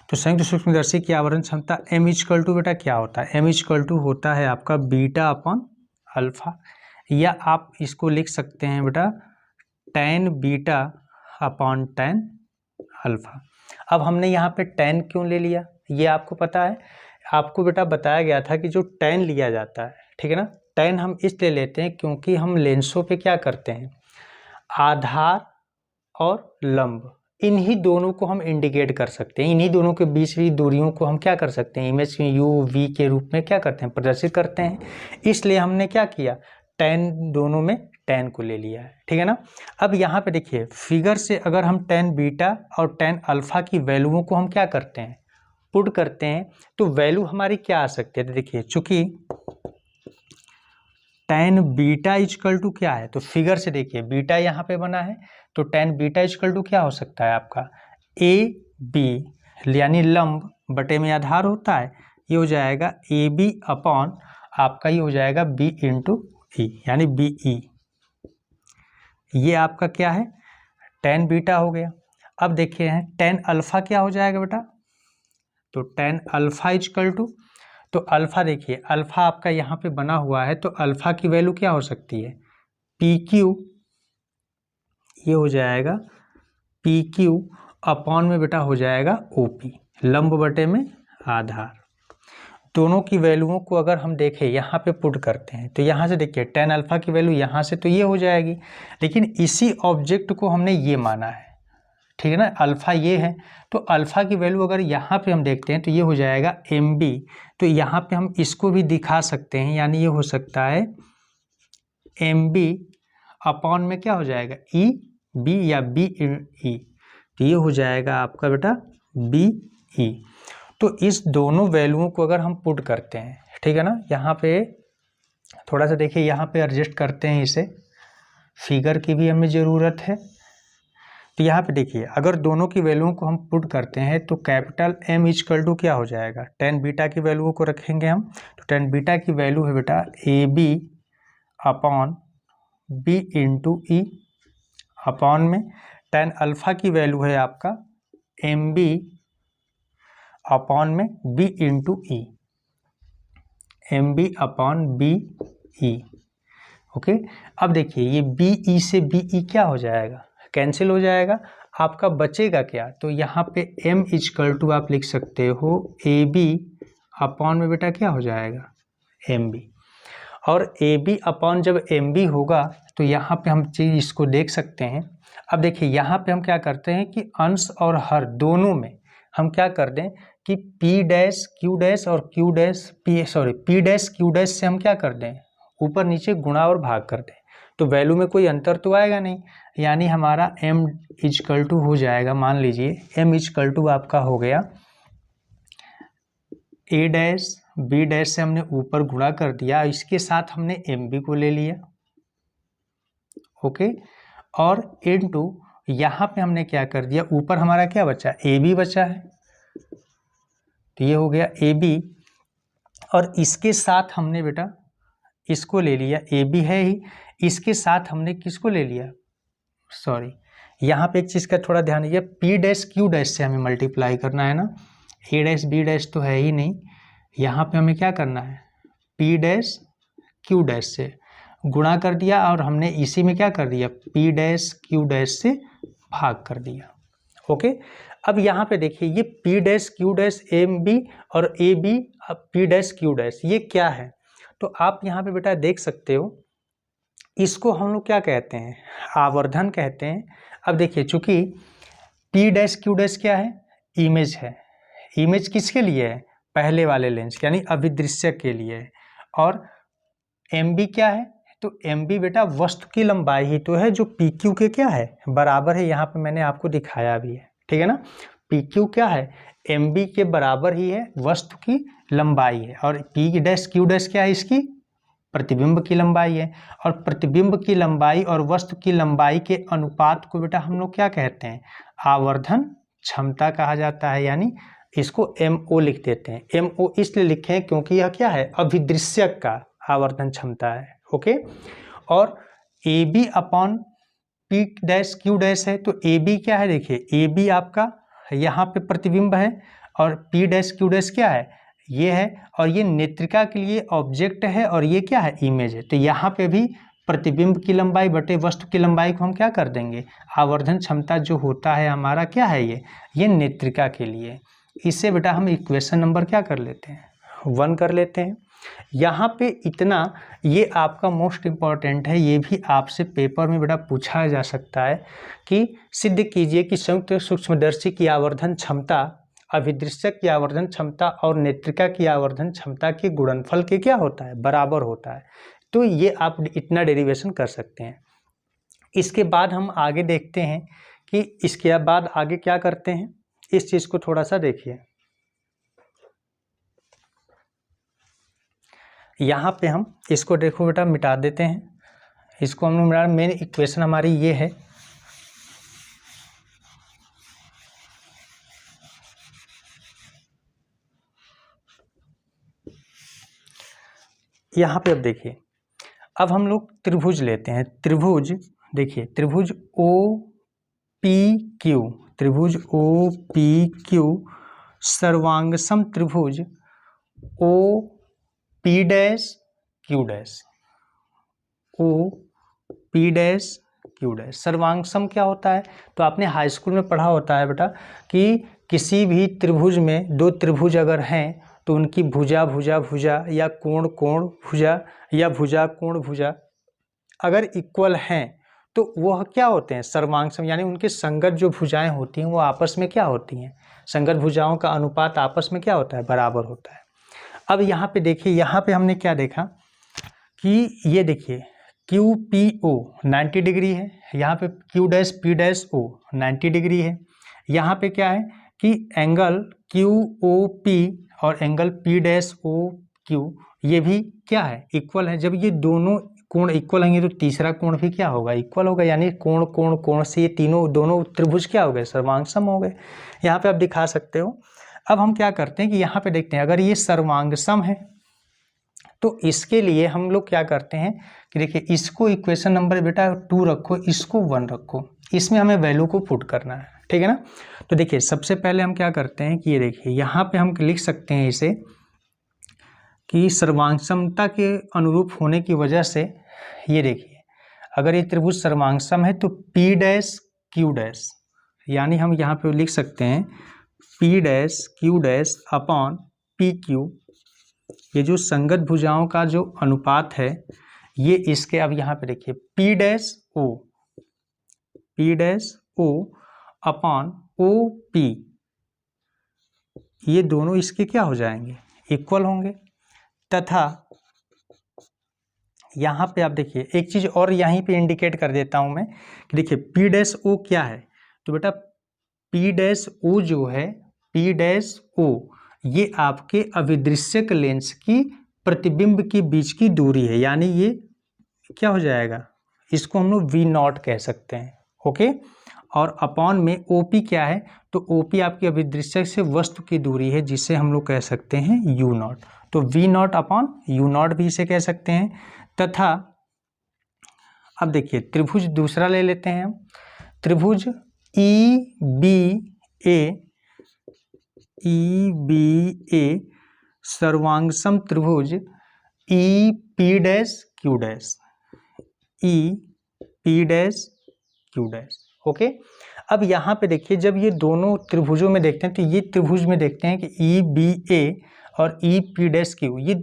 तो संयुक्त सूक्ष्मदर्शी की आवर्धन क्षमता m इक्वल टू बेटा क्या होता है, m इक्वल टू होता है आपका बीटा अपॉन अल्फा, या आप इसको लिख सकते हैं बेटा tan beta upon tan alpha. अब हमने यहाँ पे tan क्यों ले लिया, ये आपको पता है, आपको बेटा बताया गया था कि जो tan लिया जाता है, ठीक है ना, tan हम इसलिए लेते हैं क्योंकि हम लेंसों पे क्या करते हैं, आधार और लंब, इन्हीं दोनों को हम इंडिकेट कर सकते हैं, इन्हीं दोनों के बीच की दूरियों को हम क्या कर सकते हैं, इमेज यू वी के रूप में क्या करते हैं, प्रदर्शित करते हैं। इसलिए हमने क्या किया, tan दोनों में tan को ले लिया है, ठीक है ना। अब यहाँ पे देखिए फिगर से अगर हम tan बीटा और tan अल्फा की वैल्यूओं को हम क्या करते हैं, पुट करते हैं, तो वैल्यू हमारी क्या आ सकती है, तो देखिए चूंकि tan बीटा इक्वल टू क्या है, तो फिगर से देखिए बीटा यहाँ पे बना है, तो tan बीटा इक्वल टू क्या हो सकता है आपका ए बी, यानी लंब बटे में आधार होता है, ये हो जाएगा ए बी अपॉन आपका ये हो जाएगा बी इंटू ई, यानी बी ई, ये आपका क्या है tan बीटा हो गया। अब देखिए हैं tan अल्फा क्या हो जाएगा बेटा, तो tan अल्फा इक्वल टू, तो अल्फा देखिए अल्फा आपका यहाँ पे बना हुआ है, तो अल्फा की वैल्यू क्या हो सकती है, पी क्यू, ये हो जाएगा पी क्यू अपॉन में बेटा हो जाएगा ओ पी, लंब बटे में आधार। दोनों की वैल्यूओं को अगर हम देखें यहाँ पे पुट करते हैं, तो यहाँ से देखिए tan अल्फा की वैल्यू यहाँ से तो ये हो जाएगी, लेकिन इसी ऑब्जेक्ट को हमने ये माना है, ठीक है ना, अल्फा ये है, तो अल्फा की वैल्यू अगर यहाँ पे हम देखते हैं तो ये हो जाएगा एम बी, तो यहाँ पे हम इसको भी दिखा सकते हैं, यानी ये हो सकता है एम बी अपॉन में क्या हो जाएगा ई बी या बी ई, तो ये हो जाएगा आपका बेटा बी ई। तो इस दोनों वैल्यूओं को अगर हम पुट करते हैं, ठीक है ना, यहाँ पे थोड़ा सा देखिए यहाँ पे एडजस्ट करते हैं इसे, फिगर की भी हमें ज़रूरत है, तो यहाँ पे देखिए अगर दोनों की वैल्यूओं को हम पुट करते हैं तो कैपिटल M इक्वल टू क्या हो जाएगा, tan बीटा की वैल्यूओं को रखेंगे हम, तो tan बीटा की वैल्यू है बेटा A B upon B into E, upon में tan अल्फा की वैल्यू है आपका एम बी अपॉन में B into E, M B upon B E, okay. अब देखिए ये बी ई से बी ई क्या हो जाएगा, कैंसिल हो जाएगा, आपका बचेगा क्या, तो यहाँ पे m इक्वल टू आप लिख सकते हो ए बी अपॉन में बेटा क्या हो जाएगा एम बी, और ए बी अपॉन जब एम बी होगा तो यहाँ पे हम चीज़ इसको देख सकते हैं। अब देखिए यहाँ पे हम क्या करते हैं कि अंश और हर दोनों में हम क्या कर दें कि p डैश q डैश और q dash p dash q dash से हम क्या कर दें, ऊपर नीचे गुणा और भाग कर दें, तो वैल्यू में कोई अंतर तो आएगा नहीं, यानी हमारा m इक्वल टू हो जाएगा, मान लीजिए m इक्वल टू आपका हो गया a डैश b डैश से हमने ऊपर गुणा कर दिया, इसके साथ हमने mb को ले लिया, ओके, और इनटू यहाँ पे हमने क्या कर दिया, ऊपर हमारा क्या बचा ab बचा है, तो ये हो गया ab, और इसके साथ हमने बेटा इसको ले लिया, ab है ही, इसके साथ हमने किसको ले लिया, सॉरी यहाँ पे एक चीज़ का थोड़ा ध्यान दीजिए, p डैश q डैश से हमें मल्टीप्लाई करना है ना, a डैश b डैश तो है ही नहीं, यहाँ पे हमें क्या करना है p डैश q डैश से गुणा कर दिया, और हमने इसी में क्या कर दिया p डैश q डैश से भाग कर दिया, ओके। अब यहाँ पे देखिए ये p dash q dash M B और A B p dash q dash ये क्या है, तो आप यहाँ पे बेटा देख सकते हो, इसको हम लोग क्या कहते हैं, आवर्धन कहते हैं। अब देखिए चूंकि p डैश q डैश क्या है, इमेज है, इमेज किसके लिए है, पहले वाले लेंस यानी अभिदृश्य के लिए है, और mb क्या है, तो mb बेटा वस्तु की लंबाई ही तो है जो pq के क्या है बराबर है, यहाँ पे मैंने आपको दिखाया भी है, ठीक है ना, pq क्या है mb के बराबर ही है, वस्तु की लंबाई है, और p डैश q डैश क्या है इसकी प्रतिबिंब की लंबाई है, और प्रतिबिंब की लंबाई और वस्तु की लंबाई के अनुपात को बेटा हम लोग क्या कहते हैं, आवर्धन क्षमता कहा जाता है, यानी इसको MO लिख देते हैं। MO इसलिए लिखे हैं क्योंकि यह क्या है, अभिदृश्यक का आवर्धन क्षमता है। ओके, और AB upon P dash Q dash है, तो AB क्या है, देखिए AB आपका यहाँ पे प्रतिबिंब है और P डैश Q डैश क्या है, ये है, और ये नेत्रिका के लिए ऑब्जेक्ट है और ये क्या है, इमेज है। तो यहाँ पे भी प्रतिबिंब की लंबाई बटे वस्तु की लंबाई को हम क्या कर देंगे, आवर्धन क्षमता जो होता है हमारा क्या है, ये नेत्रिका के लिए। इससे बेटा हम इक्वेशन नंबर क्या कर लेते हैं, 1 कर लेते हैं। यहाँ पे इतना ये आपका मोस्ट इम्पॉर्टेंट है, ये भी आपसे पेपर में बेटा पूछा जा सकता है कि सिद्ध कीजिए कि संयुक्त सूक्ष्मदर्शी की आवर्धन क्षमता अभिदृश्यक की आवर्धन क्षमता और नेत्रिका की आवर्धन क्षमता के गुणनफल के क्या होता है, बराबर होता है। तो ये आप इतना डेरिवेशन कर सकते हैं। इसके बाद हम आगे देखते हैं कि इसके बाद आगे क्या करते हैं, इस चीज़ को थोड़ा सा देखिए। यहाँ पे हम इसको देखो बेटा मिटा देते हैं, इसको हम लोग मेन इक्वेशन हमारी ये है। यहाँ पे अब देखिए, अब हम लोग त्रिभुज लेते हैं। त्रिभुज देखिए, त्रिभुज OPQ, त्रिभुज OPQ सर्वांगसम त्रिभुज OP dash Q dash, OP dash Q dash सर्वांगसम क्या होता है, तो आपने हाई स्कूल में पढ़ा होता है बेटा कि किसी भी त्रिभुज में दो त्रिभुज अगर हैं तो उनकी भुजा भुजा भुजा या कोण कोण भुजा या भुजा कोण भुजा अगर इक्वल हैं तो वह क्या होते हैं, सर्वांगसम, यानी उनके संगत जो भुजाएं होती हैं वो आपस में क्या होती हैं, संगत भुजाओं का अनुपात आपस में क्या होता है, बराबर होता है। अब यहाँ पे देखिए, यहाँ पे हमने क्या देखा कि ये देखिए QPO 90 डिग्री है, यहाँ पे Q dash P dash O 90 degree है। यहाँ पे क्या है कि एंगल QOP और एंगल P डैश OQ ये भी क्या है, इक्वल है। जब ये दोनों कोण इक्वल होंगे तो तीसरा कोण भी क्या होगा, इक्वल होगा, यानी कोण कोण कोण से ये दोनों त्रिभुज क्या हो गए, सर्वांगसम हो गए। यहाँ पे आप दिखा सकते हो। अब हम क्या करते हैं कि यहाँ पे देखते हैं, अगर ये सर्वांगसम है तो इसके लिए हम लोग क्या करते हैं कि देखिए, इसको इक्वेशन नंबर बेटा 2 रखो, इसको 1 रखो, इसमें हमें वैल्यू को पुट करना है, ठीक है ना। तो देखिए, सबसे पहले हम क्या करते हैं कि ये देखिए, यहाँ पे हम लिख सकते हैं इसे कि सर्वांगसमता के अनुरूप होने की वजह से ये देखिए, अगर ये त्रिभुज सर्वांगसम है तो P डैश Q डैश, यानी हम यहाँ पे लिख सकते हैं P dash Q dash upon PQ, ये जो संगत भुजाओं का जो अनुपात है ये इसके, अब यहाँ पे देखिए P dash O upon OP, ये दोनों इसके क्या हो जाएंगे, इक्वल होंगे। तथा यहाँ पे आप देखिए एक चीज़ और यहीं पे इंडिकेट कर देता हूँ मैं कि देखिए P डैश O क्या है, तो बेटा P डैश O जो है, P डैश O ये आपके अभिदृश्यक लेंस की प्रतिबिंब के बीच की दूरी है, यानी ये क्या हो जाएगा, इसको हम लोग V0 कह सकते हैं। ओके, और अपॉन में OP क्या है, तो OP आपकी अभिदृश्यक से वस्तु की दूरी है, जिसे हम लोग कह सकते हैं U0। तो V0 अपॉन U0 भी इसे कह सकते हैं। तथा अब देखिए त्रिभुज दूसरा ले लेते हैं हम, त्रिभुज EBA सर्वांगसम त्रिभुज EP dash Q dash, EP dash Q dash. Okay, अब यहाँ पे देखिए, जब ये दोनों त्रिभुजों में देखते हैं तो ये त्रिभुज में देखते हैं कि EBA और EP डैश Q ये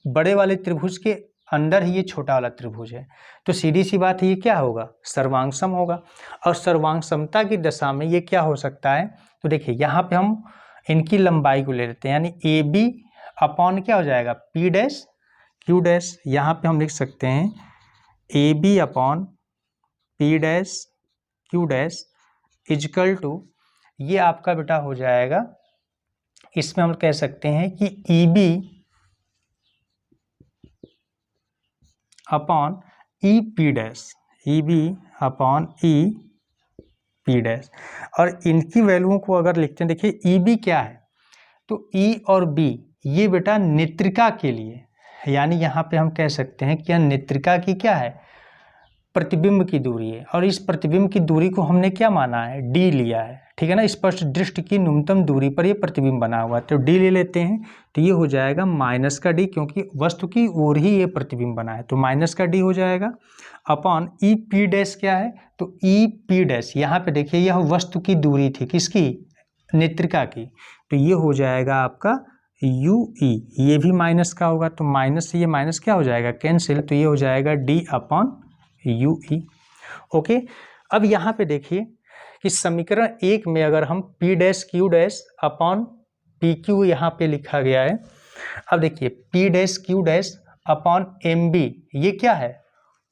बड़े वाले त्रिभुज के अंदर ही ये छोटा वाला त्रिभुज है, तो सीधी सी बात है ये क्या होगा, सर्वांगसम होगा। और सर्वांगसमता की दशा में ये क्या हो सकता है, तो देखिए यहाँ पे हम इनकी लंबाई को ले लेते हैं, यानी AB अपॉन क्या हो जाएगा, P डैश Q डैश। यहाँ पे हम लिख सकते हैं AB upon P dash Q dash equal to, ये आपका बेटा हो जाएगा, इसमें हम कह सकते हैं कि EB upon E P dash, E B upon E P dash. और इनकी वैल्यूओं को अगर लिखते हैं, देखिए ई बी क्या है, तो ई और बी ये बेटा नेत्रिका के लिए, यानी यहाँ पे हम कह सकते हैं कि यह नेत्रिका की क्या है, प्रतिबिंब की दूरी है। और इस प्रतिबिंब की दूरी को हमने क्या माना है, डी लिया है, ठीक है ना। स्पष्ट दृष्टि की न्यूनतम दूरी पर ये प्रतिबिंब बना हुआ है, तो डी ले लेते हैं, तो ये हो जाएगा माइनस का डी, क्योंकि वस्तु की ओर ही ये प्रतिबिंब बना है, तो माइनस का डी हो जाएगा। अपॉन ई पी डैश क्या है, तो ई पी डैश यहाँ पे देखिए यह वस्तु की दूरी थी, किसकी, नेत्रिका की, तो ये हो जाएगा आपका यू ई, ये भी माइनस का होगा, तो माइनस से ये माइनस क्या हो जाएगा, कैंसिल, तो ये हो जाएगा D upon U E. Okay, अब यहाँ पे देखिए कि समीकरण 1 में अगर हम P dash Q dash upon P Q यहाँ पे लिखा गया है। अब देखिए P dash Q dash upon M B, ये क्या है,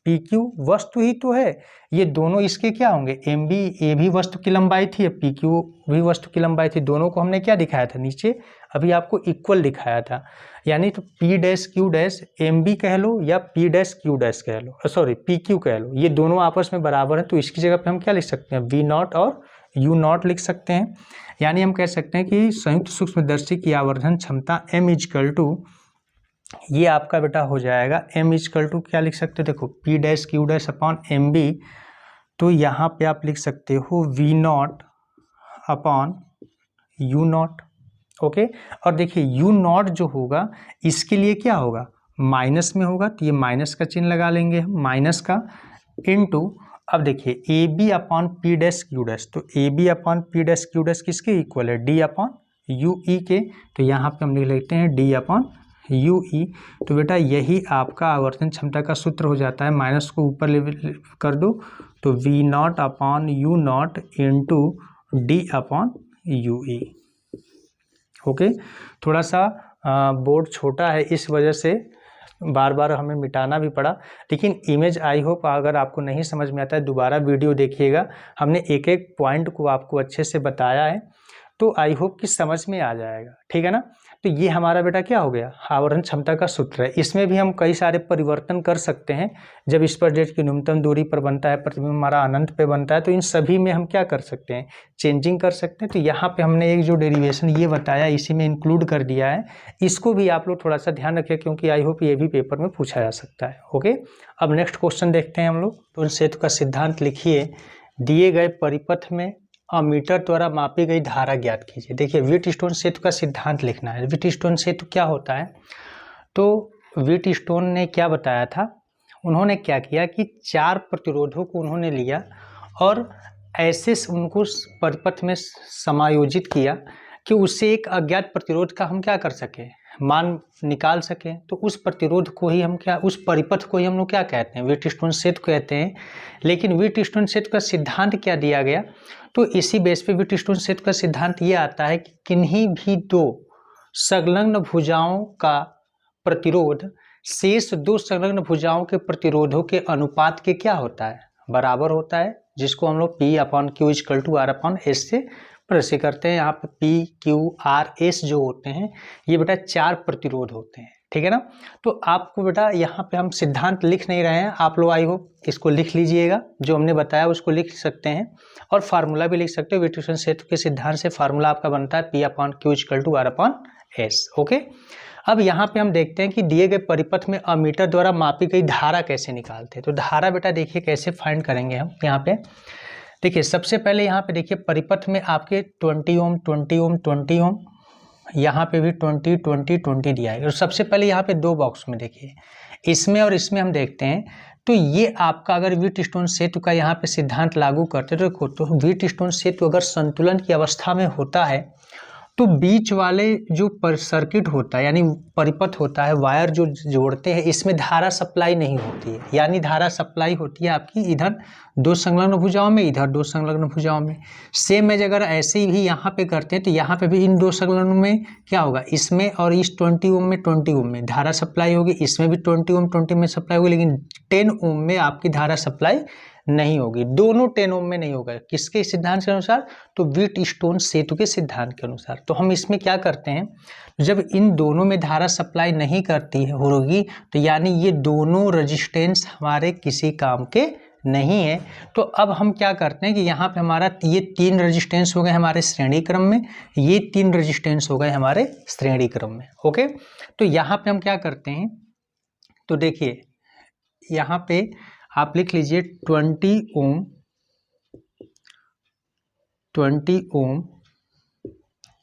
पी क्यू वस्तु ही तो है, ये दोनों इसके क्या होंगे, एम बी, ए भी वस्तु की लंबाई थी, पी क्यू भी वस्तु की लंबाई थी, दोनों को हमने क्या दिखाया था नीचे, अभी आपको इक्वल दिखाया था, यानी तो P dash Q dash M B कह लो या पी डैश क्यू डैश कह लो, सॉरी पी क्यू कह लो, ये दोनों आपस में बराबर है, तो इसकी जगह पे हम क्या लिख सकते हैं, वी नॉट और यू नॉट लिख सकते हैं। यानी हम कह सकते हैं कि संयुक्त सूक्ष्मदर्शी की आवर्धन क्षमता एम इजकल टू, ये आपका बेटा हो जाएगा एम इजकल टू क्या लिख सकते हो, देखो P dash Q dash upon M B, तो यहाँ पे आप लिख सकते हो V naught upon U naught. Okay, और देखिए यू नॉट जो होगा इसके लिए क्या होगा, माइनस में होगा, तो ये माइनस का चिन्ह लगा लेंगे हम, माइनस का, इनटू, अब देखिए A B upon P dash Q dash, तो A B upon P dash Q dash किसके इक्वल है, डी अपॉन यू ई के, तो यहाँ पे हम लिख लेते हैं डी अपॉन यू ई। तो बेटा यही आपका आवर्तन क्षमता का सूत्र हो जाता है, माइनस को ऊपर लेवल कर दो, तो V naught upon U naught into D upon U E. Okay, थोड़ा सा बोर्ड छोटा है, इस वजह से बार बार हमें मिटाना भी पड़ा, लेकिन इमेज आई होप अगर आपको नहीं समझ में आता है दोबारा वीडियो देखिएगा, हमने एक एक पॉइंट को आपको अच्छे से बताया है, तो आई होप कि समझ में आ जाएगा, ठीक है ना। तो ये हमारा बेटा क्या हो गया, आवर्धन क्षमता का सूत्र है। इसमें भी हम कई सारे परिवर्तन कर सकते हैं, जब स्पर्श प्लेट की न्यूनतम दूरी पर बनता है, प्रतिबिंब हमारा अनंत पे बनता है, तो इन सभी में हम क्या कर सकते हैं, चेंजिंग कर सकते हैं। तो यहाँ पे हमने एक जो डेरिवेशन ये बताया इसी में इंक्लूड कर दिया है, इसको भी आप लोग थोड़ा सा ध्यान रखें, क्योंकि आई होप ये भी पेपर में पूछा जा सकता है। ओके, अब नेक्स्ट क्वेश्चन देखते हैं हम लोग। तो सेतु का सिद्धांत लिखिए, दिए गए परिपथ में अमीटर द्वारा मापी गई धारा ज्ञात कीजिए। देखिए व्हीटस्टोन सेतु का सिद्धांत लिखना है। व्हीटस्टोन सेतु क्या होता है, तो व्हीटस्टोन ने क्या बताया था, उन्होंने क्या किया कि 4 प्रतिरोधों को उन्होंने लिया और ऐसे उनको परिपथ में समायोजित किया कि उससे एक अज्ञात प्रतिरोध का हम क्या कर सकें, मान निकाल सकें। तो उस प्रतिरोध को ही हम क्या, उस परिपथ को ही हम लोग क्या कहते हैं, व्हीटस्टोन सेतु कहते हैं। लेकिन व्हीटस्टोन सेतु का सिद्धांत क्या दिया गया, तो इसी बेस पे व्हीटस्टोन सेतु का सिद्धांत ये आता है कि किन्हीं भी 2 संलग्न भुजाओं का प्रतिरोध शेष 2 संलग्न भुजाओं के प्रतिरोधों के अनुपात के क्या होता है, बराबर होता है, जिसको हम लोग P upon Q equal to R upon S से प्रदर्शित करते हैं। यहाँ पे P Q R S जो होते हैं ये बेटा 4 प्रतिरोध होते हैं, ठीक है ना। तो आपको बेटा यहाँ पे हम सिद्धांत लिख नहीं रहे हैं, आप लोग आई होप इसको लिख लीजिएगा, जो हमने बताया उसको लिख सकते हैं और फार्मूला भी लिख सकते हो। व्हीटस्टोन सेतु के सिद्धांत से फार्मूला आपका बनता है P upon Q equal to R upon S। Okay, अब यहाँ पे हम देखते हैं कि दिए गए परिपथ में अमीटर द्वारा मापी गई धारा कैसे निकालते हैं। तो धारा बेटा देखिए कैसे फाइंड करेंगे हम। यहाँ पे देखिए सबसे पहले यहाँ पे देखिए परिपथ में आपके 20 ओम 20 ओम 20 ओम, यहाँ पे भी 20 20 20 दिया है। और सबसे पहले यहाँ पे 2 बॉक्स में देखिए, इसमें और इसमें हम देखते हैं, तो ये आपका अगर व्हीटस्टोन सेतु का यहाँ पे सिद्धांत लागू करते तो व्हीटस्टोन सेतु अगर संतुलन की अवस्था में होता है तो बीच वाले जो सर्किट होता है यानी परिपथ होता है, वायर जो जोड़ते हैं, इसमें धारा सप्लाई नहीं होती है, यानी धारा सप्लाई होती है आपकी इधर 2 संलग्न भुजाओं में, इधर 2 संलग्न भुजाओं में। सेम है अगर ऐसे ही यहाँ पे करते हैं तो यहाँ पे भी इन 2 संलग्न में क्या होगा, इसमें और इस 20 ओम में 20 ओम में धारा सप्लाई होगी, इसमें भी 20 ओम 20 में सप्लाई होगी, लेकिन 10 ओम में आपकी धारा सप्लाई नहीं होगी, दोनों 10 ओम में नहीं होगा। किसके सिद्धांत के अनुसार? तो व्हीटस्टोन सेतु के सिद्धांत के अनुसार। तो हम इसमें क्या करते हैं, जब इन दोनों में धारा सप्लाई नहीं करती होगी तो यानी ये दोनों रेजिस्टेंस हमारे किसी काम के नहीं है। तो अब हम क्या करते हैं कि यहाँ पे हमारा ये 3 रेजिस्टेंस हो गए हमारे श्रेणी क्रम में, ये 3 रेजिस्टेंस हो गए हमारे श्रेणी क्रम में। ओके, तो यहाँ पे हम क्या करते हैं, तो देखिए यहाँ पे आप लिख लीजिए 20 ओम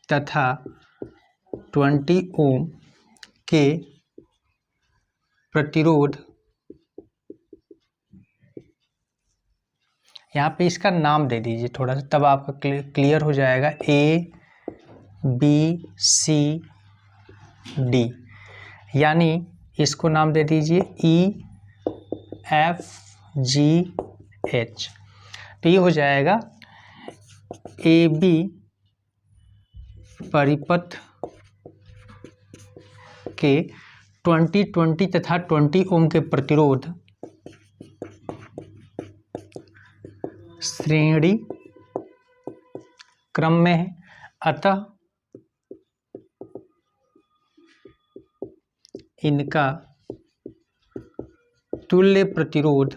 तथा 20 ओम के प्रतिरोध, यहाँ पे इसका नाम दे दीजिए थोड़ा सा, तब आपका क्लियर हो जाएगा। A B C D, यानी इसको नाम दे दीजिए E F G H। तो ये हो जाएगा AB परिपथ के 20 तथा 20 ओम के प्रतिरोध श्रेणी क्रम में है, अतः इनका तुल्य प्रतिरोध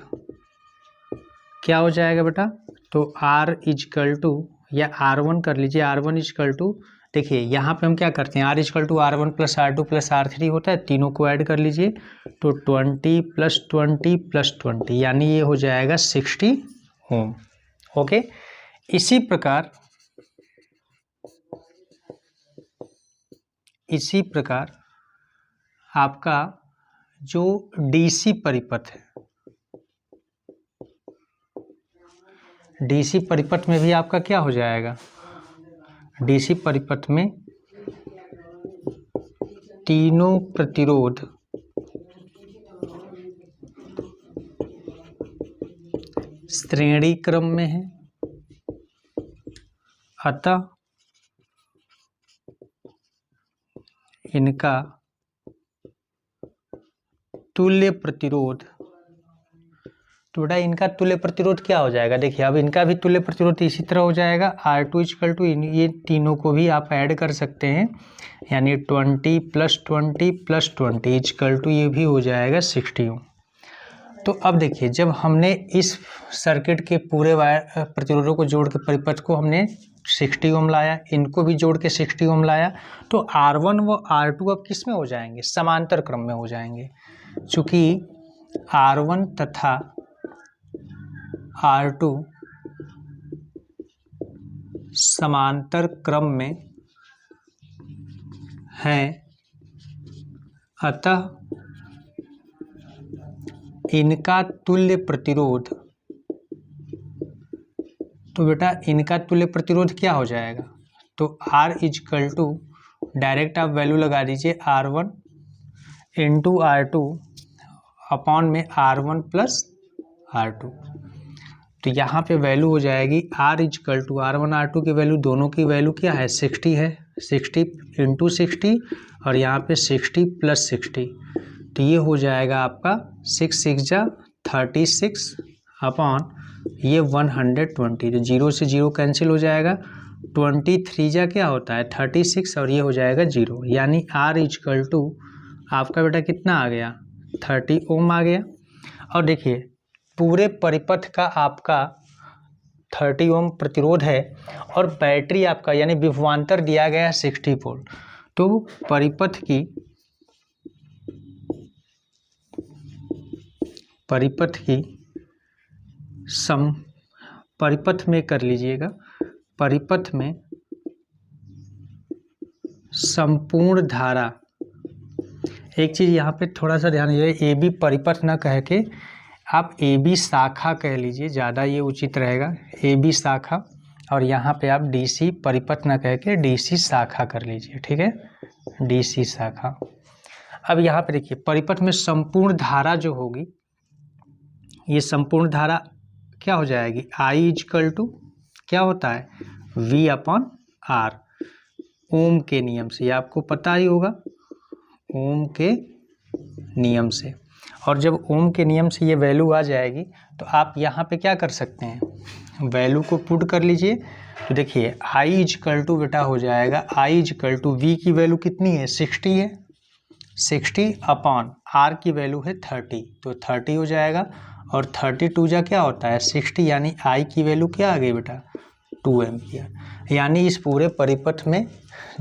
क्या हो जाएगा बेटा? तो R इजकल टू, या R1 कर लीजिए, R1 इजकल टू, देखिए यहाँ पे हम क्या करते हैं, R equal to R1 plus R2 plus R3 होता है, तीनों को ऐड कर लीजिए तो 20 प्लस 20 प्लस 20, यानी ये हो जाएगा 60 ओम। ओके, इसी प्रकार आपका जो डीसी परिपथ है, डीसी परिपथ में भी आपका क्या हो जाएगा, डीसी परिपथ में तीनों प्रतिरोध श्रेणी क्रम में है, अतः इनका तुल्य प्रतिरोध, तो बेटा इनका तुल्य प्रतिरोध क्या हो जाएगा? देखिए अब इनका भी तुल्य प्रतिरोध इसी तरह हो जाएगा, R2 इक्वल टू, ये तीनों को भी आप ऐड कर सकते हैं, यानी 20 प्लस 20 प्लस 20 इक्वल टू, ये भी हो जाएगा 60 ओम। तो अब देखिए जब हमने इस सर्किट के पूरे वायर प्रतिरोधों को जोड़ के परिपथ को हमने 60 ओम लाया, इनको भी जोड़ के 60 ओम लाया, तो R1 व R2 अब किस में हो जाएंगे? समांतर क्रम में हो जाएंगे। चूँकि R1 तथा R2 समांतर क्रम में हैं, अतः इनका तुल्य प्रतिरोध, तो बेटा इनका तुल्य प्रतिरोध क्या हो जाएगा? तो R इजकल टू, डायरेक्ट आप वैल्यू लगा दीजिए R1 इंटू R2 अपॉन में R1 प्लस R2। तो यहाँ पे वैल्यू हो जाएगी R equal to R1 R2 की वैल्यू, दोनों की वैल्यू क्या है? 60 है, 60 इंटू 60 और यहाँ पे 60 प्लस 60, तो ये हो जाएगा आपका 6 6 जा 36 अपॉन ये 120, तो 0 से 0 कैंसिल हो जाएगा, 23 जा क्या होता है 36 और ये हो जाएगा 0, यानी R इजकल टू आपका बेटा कितना आ गया? 30 ओम आ गया। और देखिए पूरे परिपथ का आपका 30 ओम प्रतिरोध है और बैटरी आपका यानी विभवांतर दिया गया है 60 वोल्ट। तो परिपथ की परिपथ में कर लीजिएगा, परिपथ में संपूर्ण धारा, एक चीज़ यहाँ पे थोड़ा सा ध्यान दीजिए, ए बी परिपथ ना कह के आप ए बी शाखा कह लीजिए, ज़्यादा ये उचित रहेगा, ए बी शाखा, और यहाँ पे आप डी सी परिपथ ना कह के डी सी शाखा कर लीजिए, ठीक है, डी सी शाखा। अब यहाँ पे देखिए परिपथ में संपूर्ण धारा जो होगी, ये संपूर्ण धारा क्या हो जाएगी? आई इजकल टू क्या होता है? V अपॉन R, ओम के नियम से, ये आपको पता ही होगा, ओम के नियम से। और जब ओम के नियम से ये वैल्यू आ जाएगी तो आप यहाँ पे क्या कर सकते हैं, वैल्यू को पुट कर लीजिए। तो देखिए आई इजकल टू बेटा हो जाएगा, आई इजकल टू वी की वैल्यू कितनी है 60 है, 60 अपॉन आर की वैल्यू है 30, तो 30 हो जाएगा। और 32 जा क्या होता है 60, यानी आई की वैल्यू क्या आ गई बेटा 2 एम्पियर। यानी इस पूरे परिपथ में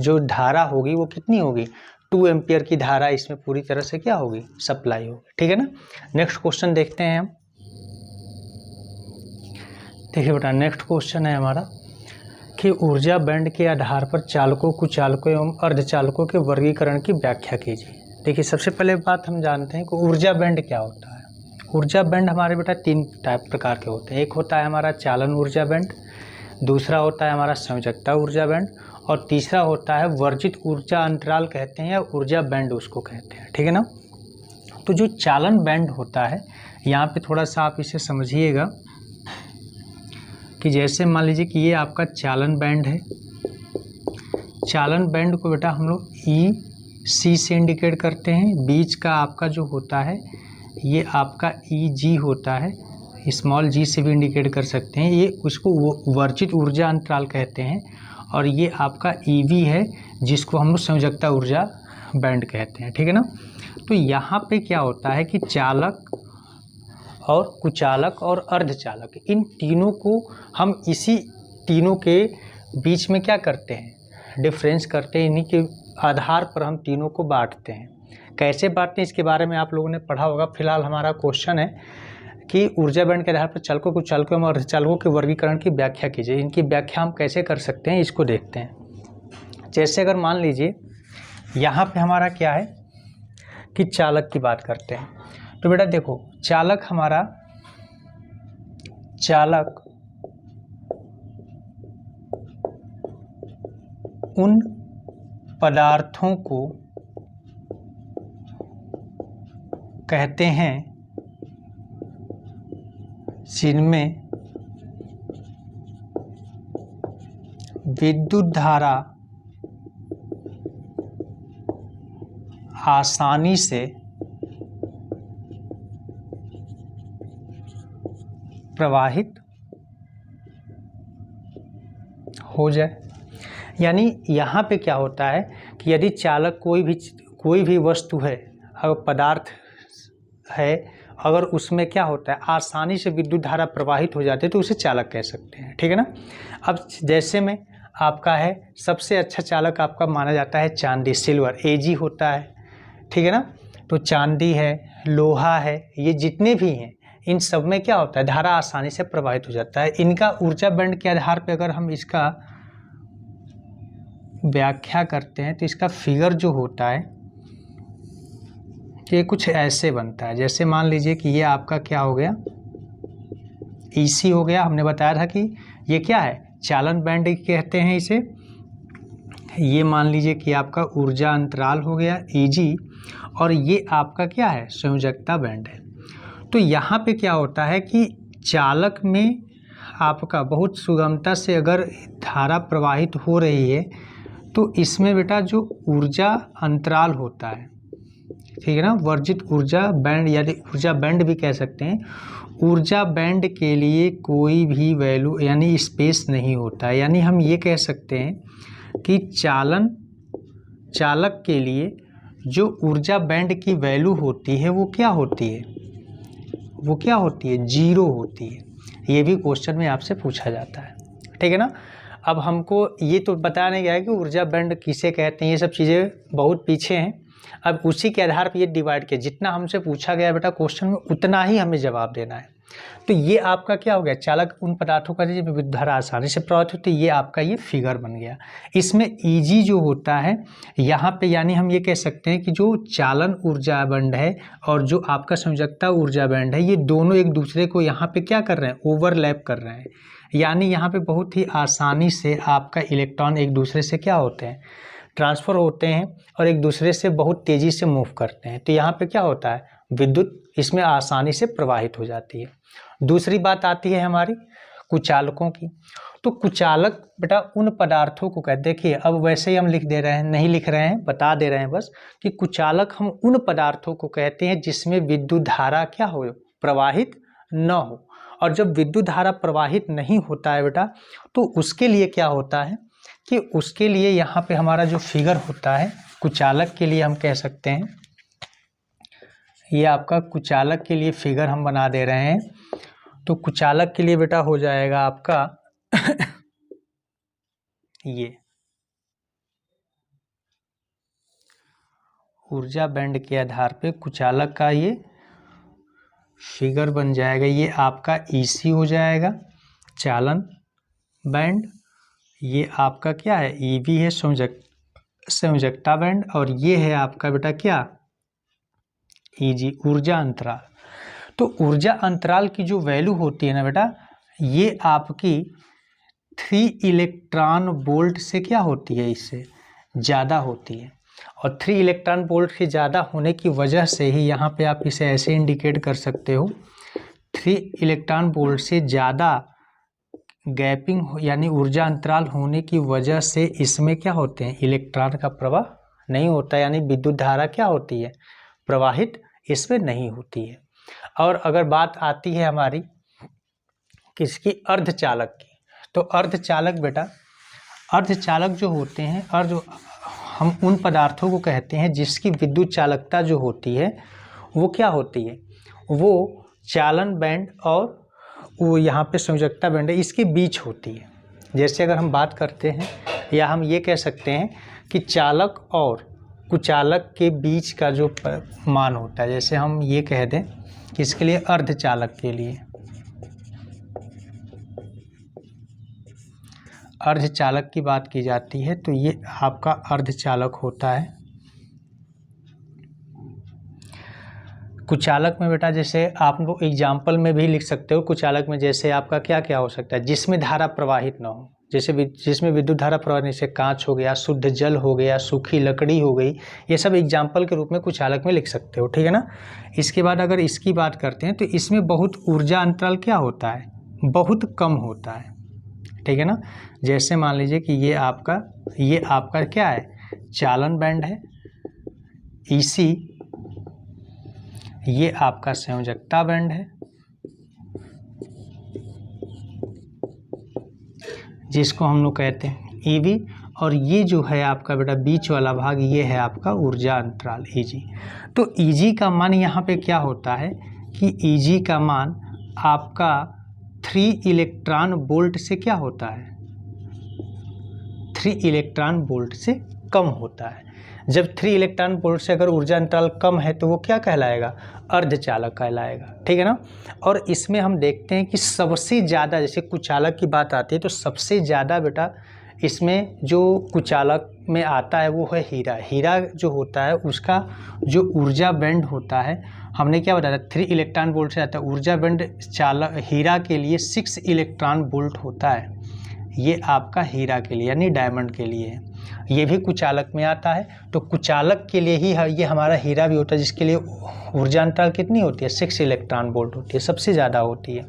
जो धारा होगी वो कितनी होगी 2 एम्पियर की धारा इसमें पूरी तरह से क्या होगी सप्लाई होगी। ठीक है ना। नेक्स्ट क्वेश्चन देखते हैं हम। देखिए बेटा नेक्स्ट क्वेश्चन है हमारा कि ऊर्जा बैंड के आधार पर चालकों, कुचालकों एवं अर्धचालकों के वर्गीकरण की व्याख्या कीजिए। देखिए सबसे पहले बात हम जानते हैं कि ऊर्जा बैंड क्या होता है। ऊर्जा बैंड हमारे बेटा 3 प्रकार के होते हैं। एक होता है हमारा चालन ऊर्जा बैंड, दूसरा होता है हमारा संयोजकता ऊर्जा बैंड, और तीसरा होता है वर्जित ऊर्जा अंतराल कहते हैं या ऊर्जा बैंड उसको कहते हैं। ठीक है ना। तो जो चालन बैंड होता है यहाँ पे थोड़ा सा आप इसे समझिएगा कि जैसे मान लीजिए कि ये आपका चालन बैंड है। चालन बैंड को बेटा हम लोग ई सी से इंडिकेट करते हैं। बीच का आपका जो होता है ये आपका ई जी होता है, स्मॉल जी से भी इंडिकेट कर सकते हैं। ये उसको वर्जित ऊर्जा अंतराल कहते हैं। और ये आपका ई वी है जिसको हम लोग संयोजकता ऊर्जा बैंड कहते हैं। ठीक है ना। तो यहाँ पे क्या होता है कि चालक और कुचालक और अर्धचालक इन तीनों को हम इसी तीनों के बीच में क्या करते हैं डिफरेंस करते हैं। इन्हीं के आधार पर हम तीनों को बांटते हैं। कैसे बांटते हैं इसके बारे में आप लोगों ने पढ़ा होगा। फिलहाल हमारा क्वेश्चन है कि ऊर्जा बैंड के आधार पर चालकों, कुचालकों एवं अर्धचालकों के वर्गीकरण की व्याख्या कीजिए। इनकी व्याख्या हम कैसे कर सकते हैं इसको देखते हैं। जैसे अगर मान लीजिए यहाँ पे हमारा क्या है कि चालक की बात करते हैं। तो बेटा देखो चालक हमारा, चालक उन पदार्थों को कहते हैं जिनमें विद्युत धारा आसानी से प्रवाहित हो जाए। यानी यहाँ पे क्या होता है कि यदि चालक कोई भी वस्तु है, अगर पदार्थ है, अगर उसमें क्या होता है आसानी से विद्युत धारा प्रवाहित हो जाती है तो उसे चालक कह सकते हैं। ठीक है ना। अब जैसे में आपका है सबसे अच्छा चालक आपका माना जाता है चांदी, सिल्वर, एजी होता है। ठीक है ना। तो चांदी है, लोहा है, ये जितने भी हैं इन सब में क्या होता है धारा आसानी से प्रवाहित हो जाता है। इनका ऊर्जा बैंड के आधार पर अगर हम इसका व्याख्या करते हैं तो इसका फिगर जो होता है ये कुछ ऐसे बनता है। जैसे मान लीजिए कि ये आपका क्या हो गया ईसी हो गया। हमने बताया था कि ये क्या है चालन बैंड कहते हैं इसे। ये मान लीजिए कि आपका ऊर्जा अंतराल हो गया ईजी, और ये आपका क्या है संयोजकता बैंड है। तो यहाँ पे क्या होता है कि चालक में आपका बहुत सुगमता से अगर धारा प्रवाहित हो रही है तो इसमें बेटा जो ऊर्जा अंतराल होता है, ठीक है ना, वर्जित ऊर्जा बैंड यानी ऊर्जा बैंड भी कह सकते हैं। ऊर्जा बैंड के लिए कोई भी वैल्यू यानी स्पेस नहीं होता है। यानी हम ये कह सकते हैं कि चालक के लिए जो ऊर्जा बैंड की वैल्यू होती है वो क्या होती है, वो क्या होती है 0 होती है। ये भी क्वेश्चन में आपसे पूछा जाता है। ठीक है ना। अब हमको ये तो बताया गया है कि ऊर्जा बैंड किसे कहते हैं, ये सब चीज़ें बहुत पीछे हैं। अब उसी के आधार पर ये डिवाइड किया, जितना हमसे पूछा गया बेटा क्वेश्चन में उतना ही हमें जवाब देना है। तो ये आपका क्या हो गया चालक उन पदार्थों का जिसमें विद्युत धारा आसानी से प्रवाहित होती है। ये आपका ये फिगर बन गया। इसमें ईजी जो होता है यहाँ पे, यानी हम ये कह सकते हैं कि जो चालन ऊर्जा बैंड है और जो आपका संयोजकता ऊर्जा बैंड है ये दोनों एक दूसरे को यहाँ पे क्या कर रहे हैं ओवरलैप कर रहे हैं। यानी यहाँ पे बहुत ही आसानी से आपका इलेक्ट्रॉन एक दूसरे से क्या होते हैं ट्रांसफ़र होते हैं और एक दूसरे से बहुत तेज़ी से मूव करते हैं। तो यहाँ पे क्या होता है विद्युत इसमें आसानी से प्रवाहित हो जाती है। दूसरी बात आती है हमारी कुचालकों की। तो कुचालक बेटा उन पदार्थों को कहते, देखिए अब वैसे ही हम लिख दे रहे हैं, नहीं लिख रहे हैं, बता दे रहे हैं बस कि कुचालक हम उन पदार्थों को कहते हैं जिसमें विद्युत धारा क्या हो, प्रवाहित न हो। और जब विद्युत धारा प्रवाहित नहीं होता है बेटा, तो उसके लिए क्या होता है कि उसके लिए यहाँ पे हमारा जो फिगर होता है कुचालक के लिए हम कह सकते हैं, ये आपका कुचालक के लिए फिगर हम बना दे रहे हैं। तो कुचालक के लिए बेटा हो जाएगा आपका ये ऊर्जा बैंड के आधार पे कुचालक का ये फिगर बन जाएगा। ये आपका ईसी हो जाएगा, चालन बैंड। ये आपका क्या है, ईवी है, संयोजकता बैंड। और ये है आपका बेटा क्या, ईजी, ऊर्जा अंतराल। तो ऊर्जा अंतराल की जो वैल्यू होती है ना बेटा, ये आपकी 3 इलेक्ट्रॉन वोल्ट से क्या होती है, इससे ज़्यादा होती है। और 3 इलेक्ट्रॉन वोल्ट से ज़्यादा होने की वजह से ही यहाँ पे आप इसे ऐसे इंडिकेट कर सकते हो, 3 इलेक्ट्रॉन वोल्ट से ज़्यादा गैपिंग यानी ऊर्जा अंतराल होने की वजह से इसमें क्या होते हैं, इलेक्ट्रॉन का प्रवाह नहीं होता, यानी विद्युत धारा क्या होती है, प्रवाहित इसमें नहीं होती है। और अगर बात आती है हमारी किसकी, अर्धचालक की, तो अर्धचालक बेटा, अर्धचालक जो होते हैं, हम उन पदार्थों को कहते हैं जिसकी विद्युत चालकता जो होती है वो क्या होती है, वो चालन बैंड और वो यहाँ पे संयोजकता बैंड है, इसके बीच होती है। जैसे अगर हम बात करते हैं, या हम ये कह सकते हैं कि चालक और कुचालक के बीच का जो मान होता है, जैसे हम ये कह दें कि इसके लिए अर्धचालक के लिए, अर्धचालक की बात की जाती है, तो ये आपका अर्धचालक होता है। कुचालक में बेटा जैसे आप लोग एग्जाम्पल में भी लिख सकते हो, कुचालक में जैसे आपका क्या क्या हो सकता है, जिसमें धारा प्रवाहित ना हो, जैसे जिसमें विद्युत धारा प्रवाहित, जैसे कांच हो गया, शुद्ध जल हो गया, सूखी लकड़ी हो गई, ये सब एग्जाम्पल के रूप में कुचालक में लिख सकते हो, ठीक है ना। इसके बाद अगर इसकी बात करते हैं तो इसमें बहुत ऊर्जा अंतराल क्या होता है, बहुत कम होता है, ठीक है ना। जैसे मान लीजिए कि ये आपका क्या है, चालन बैंड है, ईसी, ये आपका संयोजकता बैंड है, जिसको हम लोग कहते हैं ईवी, और ये जो है आपका बेटा बीच वाला भाग, ये है आपका ऊर्जा अंतराल ईजी। तो ईजी का मान यहाँ पे क्या होता है कि ईजी का मान आपका 3 इलेक्ट्रॉन वोल्ट से क्या होता है, 3 इलेक्ट्रॉन वोल्ट से कम होता है। जब 3 इलेक्ट्रॉन वोल्ट से अगर ऊर्जा अंतराल कम है तो वो क्या कहलाएगा, अर्धचालक कहलाएगा, ठीक है ना। और इसमें हम देखते हैं कि सबसे ज़्यादा, जैसे कुचालक की बात आती है तो सबसे ज़्यादा बेटा इसमें जो कुचालक में आता है वो है हीरा। हीरा जो होता है उसका जो ऊर्जा बैंड होता है, हमने क्या बताया, 3 इलेक्ट्रॉन वोल्ट से आता है। ऊर्जा बैंड हीरा के लिए 6 इलेक्ट्रॉन वोल्ट होता है, ये आपका हीरा के लिए यानी डायमंड के लिए है। ये भी कुचालक में आता है, तो कुचालक के लिए ही ये हमारा हीरा भी होता है, जिसके लिए ऊर्जा अंतराल कितनी होती है, 6 इलेक्ट्रॉन वोल्ट होती है, सबसे ज़्यादा होती है।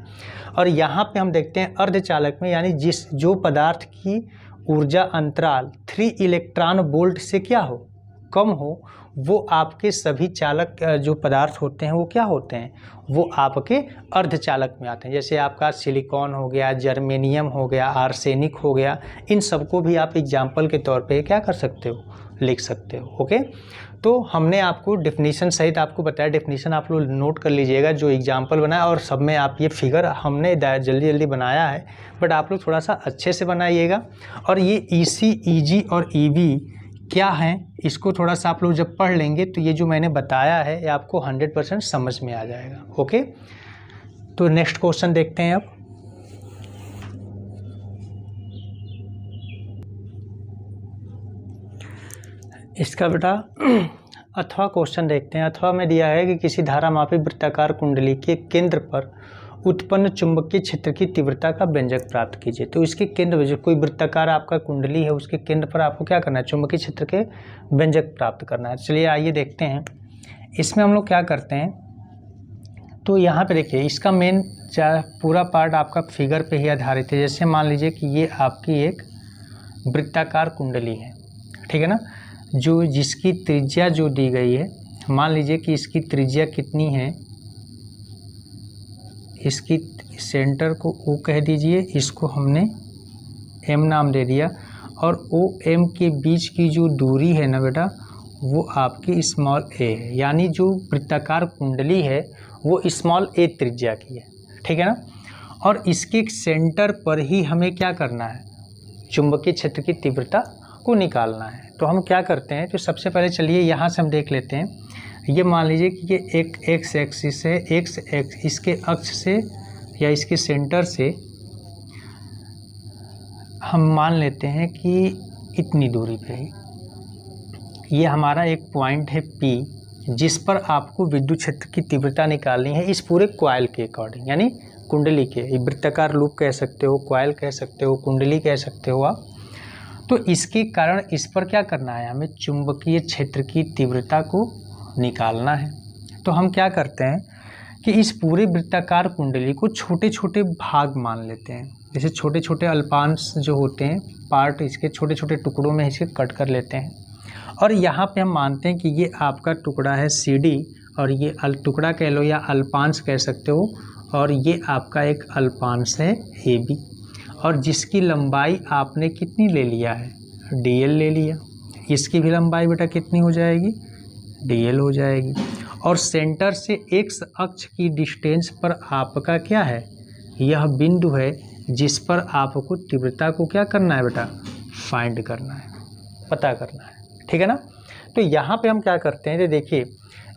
और यहाँ पे हम देखते हैं अर्धचालक में, यानी जो पदार्थ की ऊर्जा अंतराल 3 इलेक्ट्रॉन वोल्ट से क्या हो, कम हो, वो आपके सभी चालक जो पदार्थ होते हैं वो क्या होते हैं, वो आपके अर्धचालक में आते हैं। जैसे आपका सिलिकॉन हो गया, जर्मेनियम हो गया, आर्सेनिक हो गया, इन सबको भी आप एग्जाम्पल के तौर पे क्या कर सकते हो, लिख सकते हो, ओके। तो हमने आपको डेफिनीशन सहित आपको बताया, डेफिनीशन आप लोग नोट कर लीजिएगा जो एग्जाम्पल बनाया, और सब में आप ये फिगर हमने जल्दी जल्दी बनाया है, बट आप लोग थोड़ा सा अच्छे से बनाइएगा। और ये ईसी, ईजी और ईवी क्या हैं, इसको थोड़ा सा आप लोग जब पढ़ लेंगे तो ये जो मैंने बताया है ये आपको 100% समझ में आ जाएगा, ओके। तो नेक्स्ट क्वेश्चन देखते हैं अब। इसका बेटा अथवा क्वेश्चन देखते हैं। अथवा में दिया है कि किसी धारामापी वृत्ताकार कुंडली के केंद्र पर उत्पन्न चुंबकीय क्षेत्र की तीव्रता का व्यंजक प्राप्त कीजिए। तो इसके केंद्र में जो कोई वृत्ताकार आपका कुंडली है उसके केंद्र पर आपको क्या करना है, चुंबकीय क्षेत्र के व्यंजक प्राप्त करना है। चलिए आइए देखते हैं। इसमें हम लोग क्या करते हैं, तो यहाँ पे देखिए इसका मेन पूरा पार्ट आपका फिगर पे ही आधारित है। जैसे मान लीजिए कि ये आपकी एक वृत्ताकार कुंडली है, ठीक है ना, जो जिसकी त्रिज्या जो दी गई है, मान लीजिए कि इसकी त्रिज्या कितनी है, इसकी सेंटर को O कह दीजिए, इसको हमने M नाम दे दिया, और O M के बीच की जो दूरी है ना बेटा, वो आपकी स्मॉल a है। यानी जो वृत्ताकार कुंडली है वो स्मॉल a त्रिज्या की है, ठीक है ना। और इसके सेंटर पर ही हमें क्या करना है, चुंबकीय क्षेत्र की तीव्रता को निकालना है। तो हम क्या करते हैं, तो सबसे पहले चलिए यहाँ से हम देख लेते हैं। ये मान लीजिए कि ये एक एक्स एक्सिस है, इसके अक्ष से या इसके सेंटर से हम मान लेते हैं कि इतनी दूरी पे ही ये हमारा एक पॉइंट है P, जिस पर आपको विद्युत क्षेत्र की तीव्रता निकालनी है इस पूरे कॉइल के अकॉर्डिंग, यानी कुंडली के। वृत्ताकार लूप कह सकते हो, कॉइल कह सकते हो, कुंडली कह सकते हो आप। तो इसके कारण इस पर क्या करना है, हमें चुंबकीय क्षेत्र की तीव्रता को निकालना है। तो हम क्या करते हैं कि इस पूरे वृत्ताकार कुंडली को छोटे छोटे भाग मान लेते हैं। जैसे छोटे छोटे अल्पांश जो होते हैं, पार्ट इसके छोटे छोटे टुकड़ों में इसे कट कर लेते हैं। और यहाँ पे हम मानते हैं कि ये आपका टुकड़ा है CD, और ये टुकड़ा कह लो या अल्पांश कह सकते हो, और ये आपका एक अल्पांश है AB, और जिसकी लंबाई आपने कितनी ले लिया है, DL ले लिया। इसकी भी लंबाई बेटा कितनी हो जाएगी, DL हो जाएगी। और सेंटर से x अक्ष की डिस्टेंस पर आपका क्या है, यह बिंदु है जिस पर आपको तीव्रता को क्या करना है बेटा, फाइंड करना है, पता करना है, ठीक है ना। तो यहाँ पे हम क्या करते हैं, तो देखिए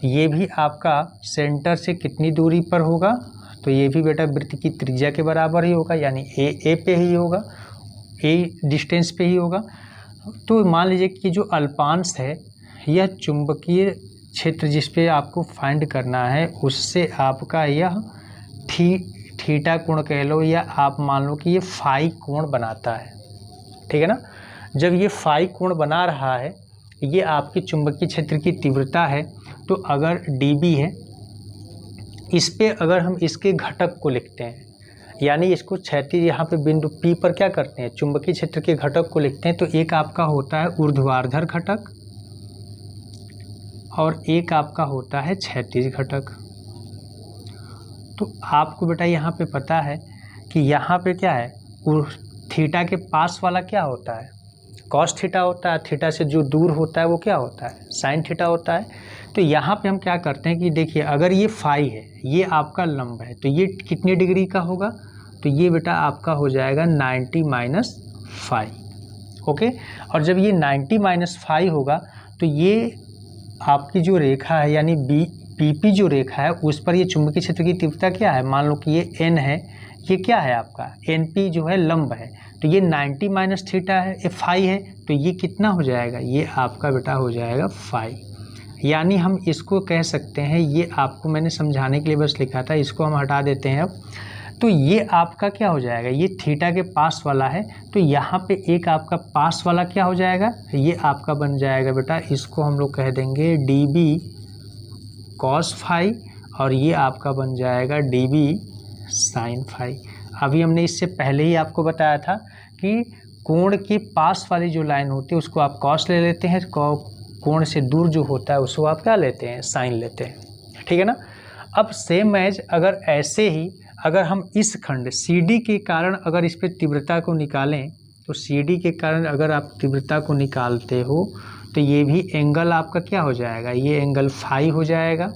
ये भी आपका सेंटर से कितनी दूरी पर होगा, तो ये भी बेटा वृत्त की त्रिज्या के बराबर ही होगा, यानी A पे ही होगा, A डिस्टेंस पे ही होगा। तो मान लीजिए कि जो अल्पांश है, यह चुंबकीय क्षेत्र जिस पे आपको फाइंड करना है, उससे आपका यह थीटा कोण कह लो, या आप मान लो कि ये फाई कोण बनाता है, ठीक है ना। जब ये फाई कोण बना रहा है, ये आपकी चुंबकीय क्षेत्र की तीव्रता है। तो अगर dB है, इस पे अगर हम इसके घटक को लिखते हैं, यानी इसको क्षैतिज यहाँ पे बिंदु P पर क्या करते हैं, चुंबकीय क्षेत्र के घटक को लिखते हैं। तो एक आपका होता है ऊर्ध्वाधर घटक और एक आपका होता है क्षैतिज घटक। तो आपको बेटा यहाँ पे पता है कि यहाँ पे क्या है, थीटा के पास वाला क्या होता है, कॉस थीटा होता है। थीटा से जो दूर होता है वो क्या होता है, साइन थीटा होता है। तो यहाँ पे हम क्या करते हैं कि देखिए अगर ये फाई है, ये आपका लंब है, तो ये कितने डिग्री का होगा, तो ये बेटा आपका हो जाएगा 90 माइनस फाई, ओके। और जब ये 90 माइनस फाई होगा, तो ये आपकी जो रेखा है, यानी BP जो रेखा है, उस पर ये चुंबकीय क्षेत्र की तीव्रता क्या है, मान लो कि ये N है, ये क्या है आपका NP जो है लंब है, तो ये 90 माइनस थीटा है, ये फाई है, तो ये कितना हो जाएगा, ये आपका बेटा हो जाएगा फाई। यानी हम इसको कह सकते हैं, ये आपको मैंने समझाने के लिए बस लिखा था, इसको हम हटा देते हैं अब। तो ये आपका क्या हो जाएगा, ये थीटा के पास वाला है, तो यहाँ पे एक आपका पास वाला क्या हो जाएगा, ये आपका बन जाएगा बेटा, इसको हम लोग कह देंगे DB कॉस फाई, और ये आपका बन जाएगा DB साइन फाई। अभी हमने इससे पहले ही आपको बताया था कि कोण के पास वाली जो लाइन होती है उसको आप कॉस ले लेते हैं, कोण से दूर जो होता है उसको आप क्या लेते हैं, साइन लेते हैं, ठीक है ना। अब सेम एज अगर ऐसे ही अगर हम इस खंड CD के कारण अगर इस पर तीव्रता को निकालें, तो CD के कारण अगर आप तीव्रता को निकालते हो, तो ये भी एंगल आपका क्या हो जाएगा, ये एंगल फाई हो जाएगा।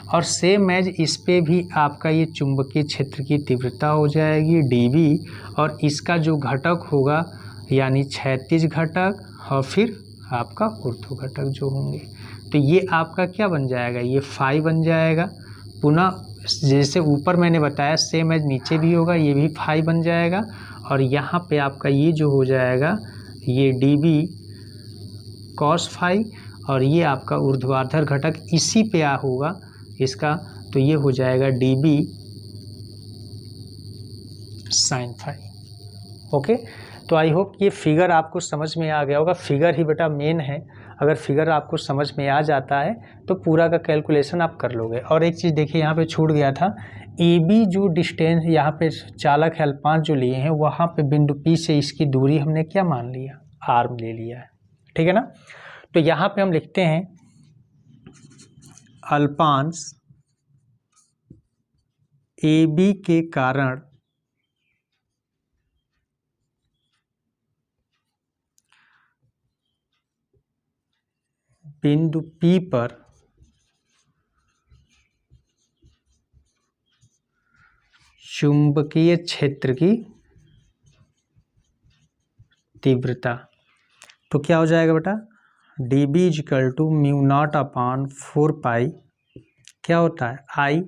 और सेम एज इस पे भी आपका ये चुंबकीय क्षेत्र की तीव्रता हो जाएगी DB, और इसका जो घटक होगा यानी क्षैतिज घटक और फिर आपका ऊर्ध्व घटक जो होंगे, तो ये आपका क्या बन जाएगा, ये फाई बन जाएगा। पुनः जैसे ऊपर मैंने बताया सेम एज नीचे भी होगा, ये भी फाई बन जाएगा। और यहाँ पे आपका ये जो हो जाएगा, ये DB कॉस फाई, और ये आपका ऊर्ध्वाधर घटक इसी पे होगा इसका, तो ये हो जाएगा DB साइन फाई, ओके। तो आई होप ये फिगर आपको समझ में आ गया होगा। फिगर ही बेटा मेन है अगर फिगर आपको समझ में आ जाता है तो पूरा का कैलकुलेशन आप कर लोगे। और एक चीज़ देखिए यहाँ पे छूट गया था, ए बी जो डिस्टेंस यहाँ पे चालक है अल्पांश जो लिए हैं, वहाँ पे बिंदु पी से इसकी दूरी हमने क्या मान लिया, आर ले लिया है, ठीक है ना। तो यहाँ पे हम लिखते हैं अल्पांश ए बी के कारण बिंदु P पर चुंबकीय क्षेत्र की तीव्रता। तो क्या हो जाएगा बेटा, D B equal to mu naught upon 4 pi क्या होता है आई,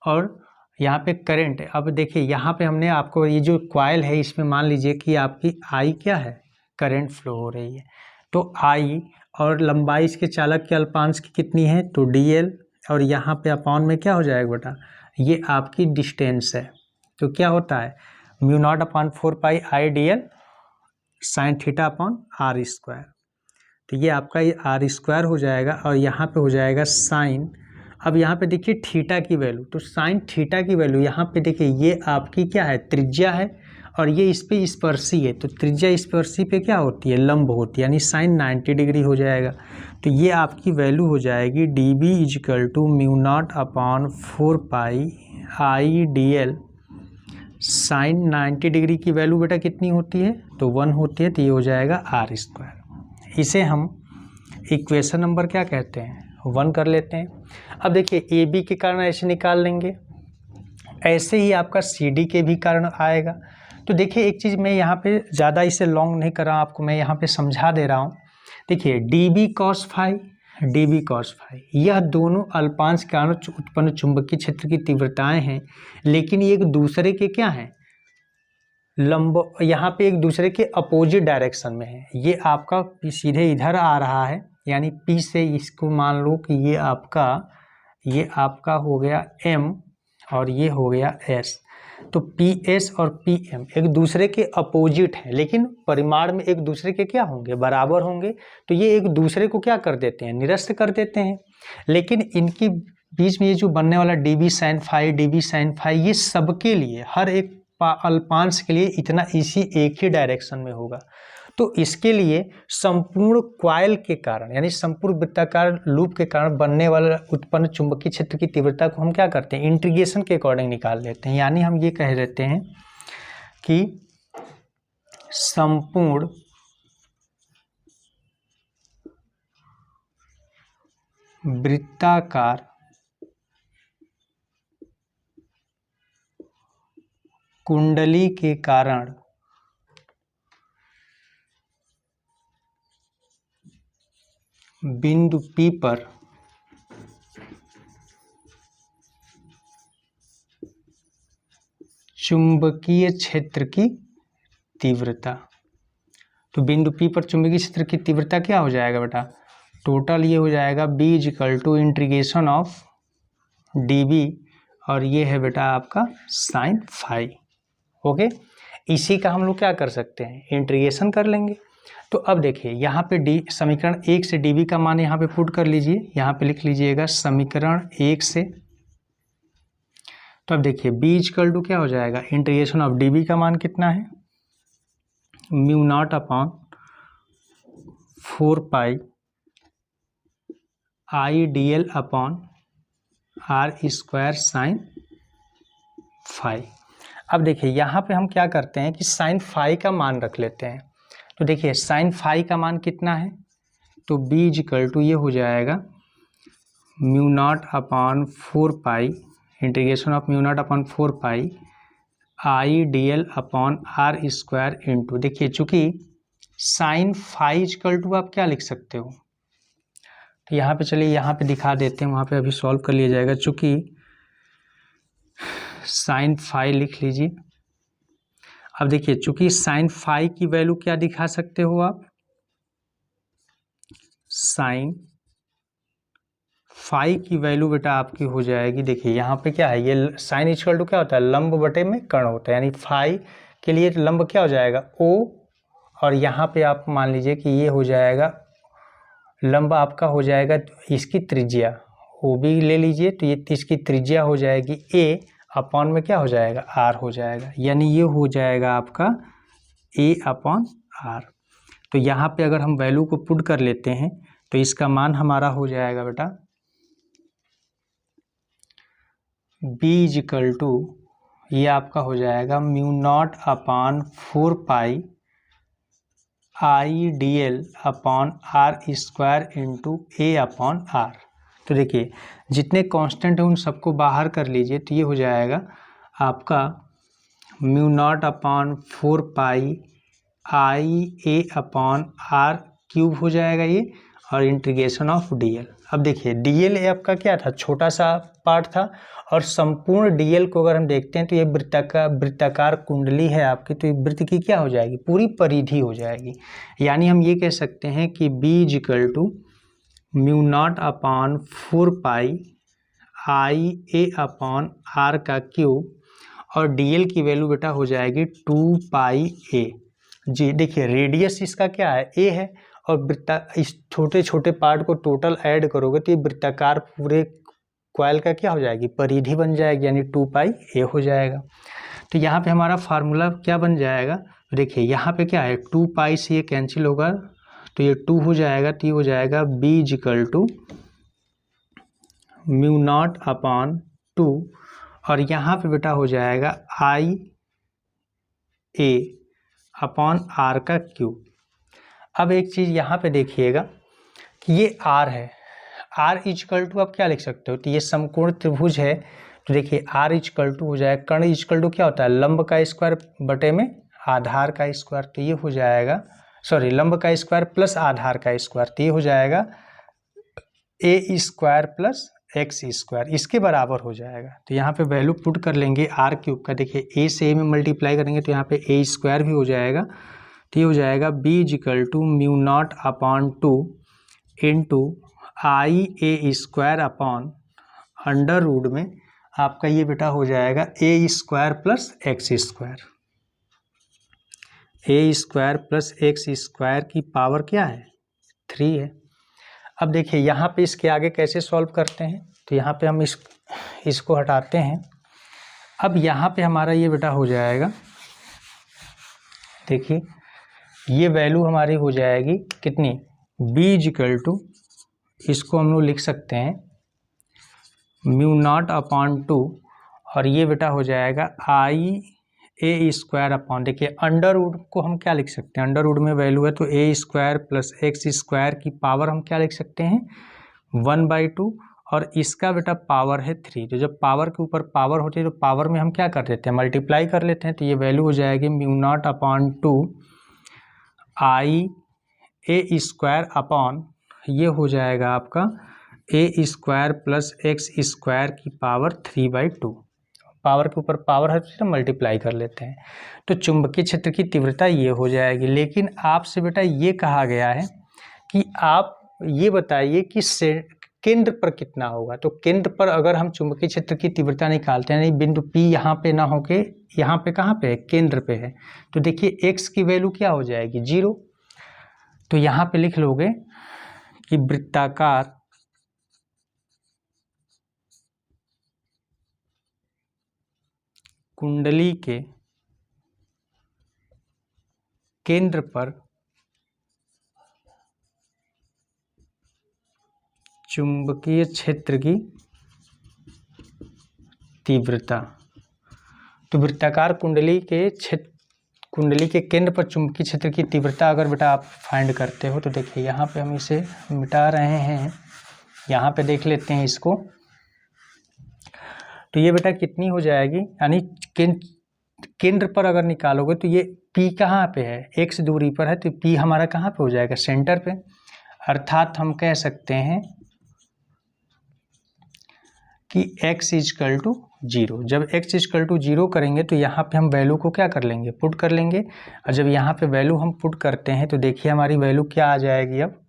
और यहाँ पे करंट है। अब देखिए यहाँ पे हमने आपको ये जो कॉइल है इसमें मान लीजिए कि आपकी आई क्या है, करंट फ्लो हो रही है। तो आई और लंबाई इसके चालक के अल्पांश की कितनी है, तो डी एल, और यहाँ पे अपॉन में क्या हो जाएगा बेटा, ये आपकी डिस्टेंस है। तो क्या होता है, mu naught upon 4 pi I D L sine theta upon R square. तो ये आपका ये आर स्क्वायर हो जाएगा, और यहाँ पे हो जाएगा साइन। अब यहाँ पे देखिए थीटा की वैल्यू, तो साइन थीटा की वैल्यू यहाँ पे देखिए ये आपकी क्या है, त्रिज्या है, और ये इस पे स्पर्शी है। तो त्रिज्या स्पर्शी पे क्या होती है, लंब होती है, यानी साइन 90 डिग्री हो जाएगा। तो ये आपकी वैल्यू हो जाएगी D B equal to mu naught upon 4 pi I D L sine 90 degree की वैल्यू बेटा कितनी होती है, तो 1 होती है। तो ये हो जाएगा आर स्क्वायर। इसे हम इक्वेशन नंबर क्या कहते हैं, 1 कर लेते हैं। अब देखिए ए बी के कारण ऐसे निकाल लेंगे, ऐसे ही आपका सी डी के भी कारण आएगा। तो देखिए एक चीज़ मैं यहाँ पे ज़्यादा इसे लॉन्ग नहीं कर रहा हूँ, आपको मैं यहाँ पे समझा दे रहा हूँ। देखिए D B cos phi, D B cos phi, यह दोनों अल्पांश के कारण उत्पन्न चुंबकीय क्षेत्र की तीव्रताएं हैं, लेकिन ये एक दूसरे के क्या हैं, लंब, यहाँ पे एक दूसरे के अपोजिट डायरेक्शन में है। ये आपका सीधे इधर आ रहा है, यानी P से इसको मान लो कि ये आपका हो गया M और ये हो गया S। तो PS और PM एक दूसरे के अपोजिट हैं, लेकिन परिमाण में एक दूसरे के क्या होंगे, बराबर होंगे। तो ये एक दूसरे को क्या कर देते हैं, निरस्त कर देते हैं। लेकिन इनकी बीच में ये जो बनने वाला dB sin phi, dB sin phi, ये सबके लिए हर एक अल्पांश के लिए इतना इसी एक ही डायरेक्शन में होगा। तो इसके लिए संपूर्ण कॉइल के कारण, यानी संपूर्ण वृत्ताकार लूप के कारण बनने वाला उत्पन्न चुंबकीय क्षेत्र की तीव्रता को हम क्या करते हैं, इंटीग्रेशन के अकॉर्डिंग निकाल लेते हैं। यानी हम ये कह देते हैं कि संपूर्ण वृत्ताकार कुंडली के कारण बिंदु P पर चुंबकीय क्षेत्र की तीव्रता। तो बिंदु P पर चुंबकीय क्षेत्र की तीव्रता क्या हो जाएगा बेटा, टोटल ये हो जाएगा B equal to integration of dB, और ये है बेटा आपका साइन फाई। ओके, इसी का हम लोग क्या कर सकते हैं, इंटीग्रेशन कर लेंगे। तो अब देखिए यहाँ पे समीकरण 1 से dB का मान यहाँ पे पुट कर लीजिए, यहाँ पे लिख लीजिएगा समीकरण 1 से। तो अब देखिए B इक्वल टू क्या हो जाएगा, इंटीग्रेशन ऑफ dB का मान कितना है, mu naught upon 4 pi I D L upon R square sine phi. अब देखिए यहाँ पे हम क्या करते हैं कि साइन फाई का मान रख लेते हैं। तो देखिए साइन फाई का मान कितना है, तो B इक्वल टू ये हो जाएगा mu naught upon 4 pi integration of mu naught upon 4 pi I D L upon R square into, देखिए चूंकि साइन फाई इक्वल टू आप क्या लिख सकते हो, तो यहाँ पे चलिए यहाँ पे दिखा देते हैं, वहाँ पे अभी सॉल्व कर लिया जाएगा। चूंकि साइन फाई लिख लीजिए। अब देखिए चूंकि साइन फाई की वैल्यू क्या दिखा सकते हो आप, साइन फाई की वैल्यू बेटा आपकी हो जाएगी, देखिए यहाँ पे क्या है, ये साइन इक्वल टू क्या होता है, लंब बटे में कर्ण होता है, यानी फाई के लिए लंब क्या हो जाएगा O, और यहाँ पे आप मान लीजिए कि ये हो जाएगा लंब आपका हो जाएगा इसकी त्रिज्या, वो भी ले लीजिए, तो ये इसकी त्रिज्या हो जाएगी a अपॉन में क्या हो जाएगा r हो जाएगा, यानी ये हो जाएगा आपका a अपॉन r। तो यहाँ पे अगर हम वैल्यू को पुट कर लेते हैं तो इसका मान हमारा हो जाएगा बेटा b इजिकल टू, ये आपका हो जाएगा mu naught upon 4 pi I D L upon R square into A upon R. तो देखिए जितने कांस्टेंट हैं उन सबको बाहर कर लीजिए, तो ये हो जाएगा आपका mu naught upon 4 pi I A upon R cube हो जाएगा ये, और इंटीग्रेशन ऑफ डीएल। अब देखिए डीएल आपका क्या था, छोटा सा पार्ट था, और संपूर्ण डीएल को अगर हम देखते हैं तो ये वृत्ताकार कुंडली है आपकी, तो ये वृत्त की क्या हो जाएगी, पूरी परिधि हो जाएगी। यानी हम ये कह सकते हैं कि b equal to mu naught upon 4 pi I A upon R का क्यूब, और डीएल की वैल्यू बेटा हो जाएगी 2 पाई ए। जी देखिए रेडियस इसका क्या है a है, और इस छोटे छोटे पार्ट को टोटल ऐड करोगे तो ये वृत्ताकार पूरे कॉइल का क्या हो जाएगी, परिधि बन जाएगी, यानी 2 पाई ए हो जाएगा। तो यहाँ पे हमारा फार्मूला क्या बन जाएगा, देखिए यहाँ पे क्या है 2 पाई से ये कैंसिल होगा, तो ये 2 हो जाएगा, तो ये हो जाएगा b equal to mu naught upon 2, और यहाँ पे बेटा हो जाएगा आई ए अपॉन आर का क्यूब। अब एक चीज़ यहाँ पे देखिएगा कि ये r है, r इजकल टू आप क्या लिख सकते हो, तो ये समकोण त्रिभुज है, तो देखिए r इजकल टू हो जाएगा, कर्ण इजकल टू क्या होता है, लंब का स्क्वायर बटे में आधार का स्क्वायर, तो ये हो जाएगा सॉरी लंब का स्क्वायर प्लस आधार का स्क्वायर, तो ये हो जाएगा a square plus X square, इसके बराबर हो जाएगा। तो यहाँ पे वैल्यू पुट कर लेंगे r क्यूब का, देखिए a से a में मल्टीप्लाई करेंगे तो यहाँ पे a स्क्वायर भी हो जाएगा, तो ये हो जाएगा b equal to mu naught upon 2 into I A square upon under root में आपका ये बेटा हो जाएगा a square plus X square, a square plus X square की पावर क्या है 3 है। अब देखिए यहाँ पे इसके आगे कैसे सॉल्व करते हैं, तो यहाँ पे हम इसको हटाते हैं। अब यहाँ पे हमारा ये बेटा हो जाएगा, देखिए ये वैल्यू हमारी हो जाएगी कितनी, b इजिकल टू, इसको हम लोग लिख सकते हैं म्यू नॉट अपॉन 2, और ये बेटा हो जाएगा आई ए स्क्वायर अपॉन, देखिए अंडर रूट को हम क्या लिख सकते हैं, अंडर रूट में वैल्यू है तो a square plus X square की पावर हम क्या लिख सकते हैं 1/2, और इसका बेटा पावर है 3। तो जब पावर के ऊपर पावर होती है तो पावर में हम क्या कर देते हैं, मल्टीप्लाई कर लेते हैं, तो ये वैल्यू हो जाएगी mu naught upon 2 I A square upon, ये हो जाएगा आपका a square plus X square की पावर 3/2, पावर के ऊपर पावर है तो मल्टीप्लाई कर लेते हैं, तो चुंबकीय क्षेत्र की तीव्रता ये हो जाएगी। लेकिन आपसे बेटा ये कहा गया है कि आप ये बताइए कि केंद्र पर कितना होगा, तो केंद्र पर अगर हम चुंबकीय क्षेत्र की तीव्रता निकालते हैं, यानी बिंदु P यहाँ पे ना होके यहाँ पे कहाँ पे है, केंद्र पे है, तो देखिए x की वैल्यू क्या हो जाएगी 0, तो यहाँ पे लिख लोगे कि वृत्ताकार कुंडली के केंद्र पर चुंबकीय क्षेत्र की तीव्रता, तो वृत्ताकार कुंडली के केंद्र पर चुंबकीय क्षेत्र की तीव्रता अगर बेटा आप फाइंड करते हो, तो देखिए यहाँ पे हम इसे मिटा रहे हैं, यहाँ पे देख लेते हैं इसको, तो ये बेटा कितनी हो जाएगी, यानी केंद्र पर अगर निकालोगे तो ये P कहाँ पे है, x दूरी पर है, तो P हमारा कहाँ पे हो जाएगा, सेंटर पे, अर्थात हम कह सकते हैं कि x इजकल टू 0। जब x इजकल टू 0 करेंगे तो यहाँ पे हम वैल्यू को क्या कर लेंगे, पुट कर लेंगे, और जब यहाँ पे वैल्यू हम पुट करते हैं तो देखिए हमारी वैल्यू क्या आ जाएगी अब,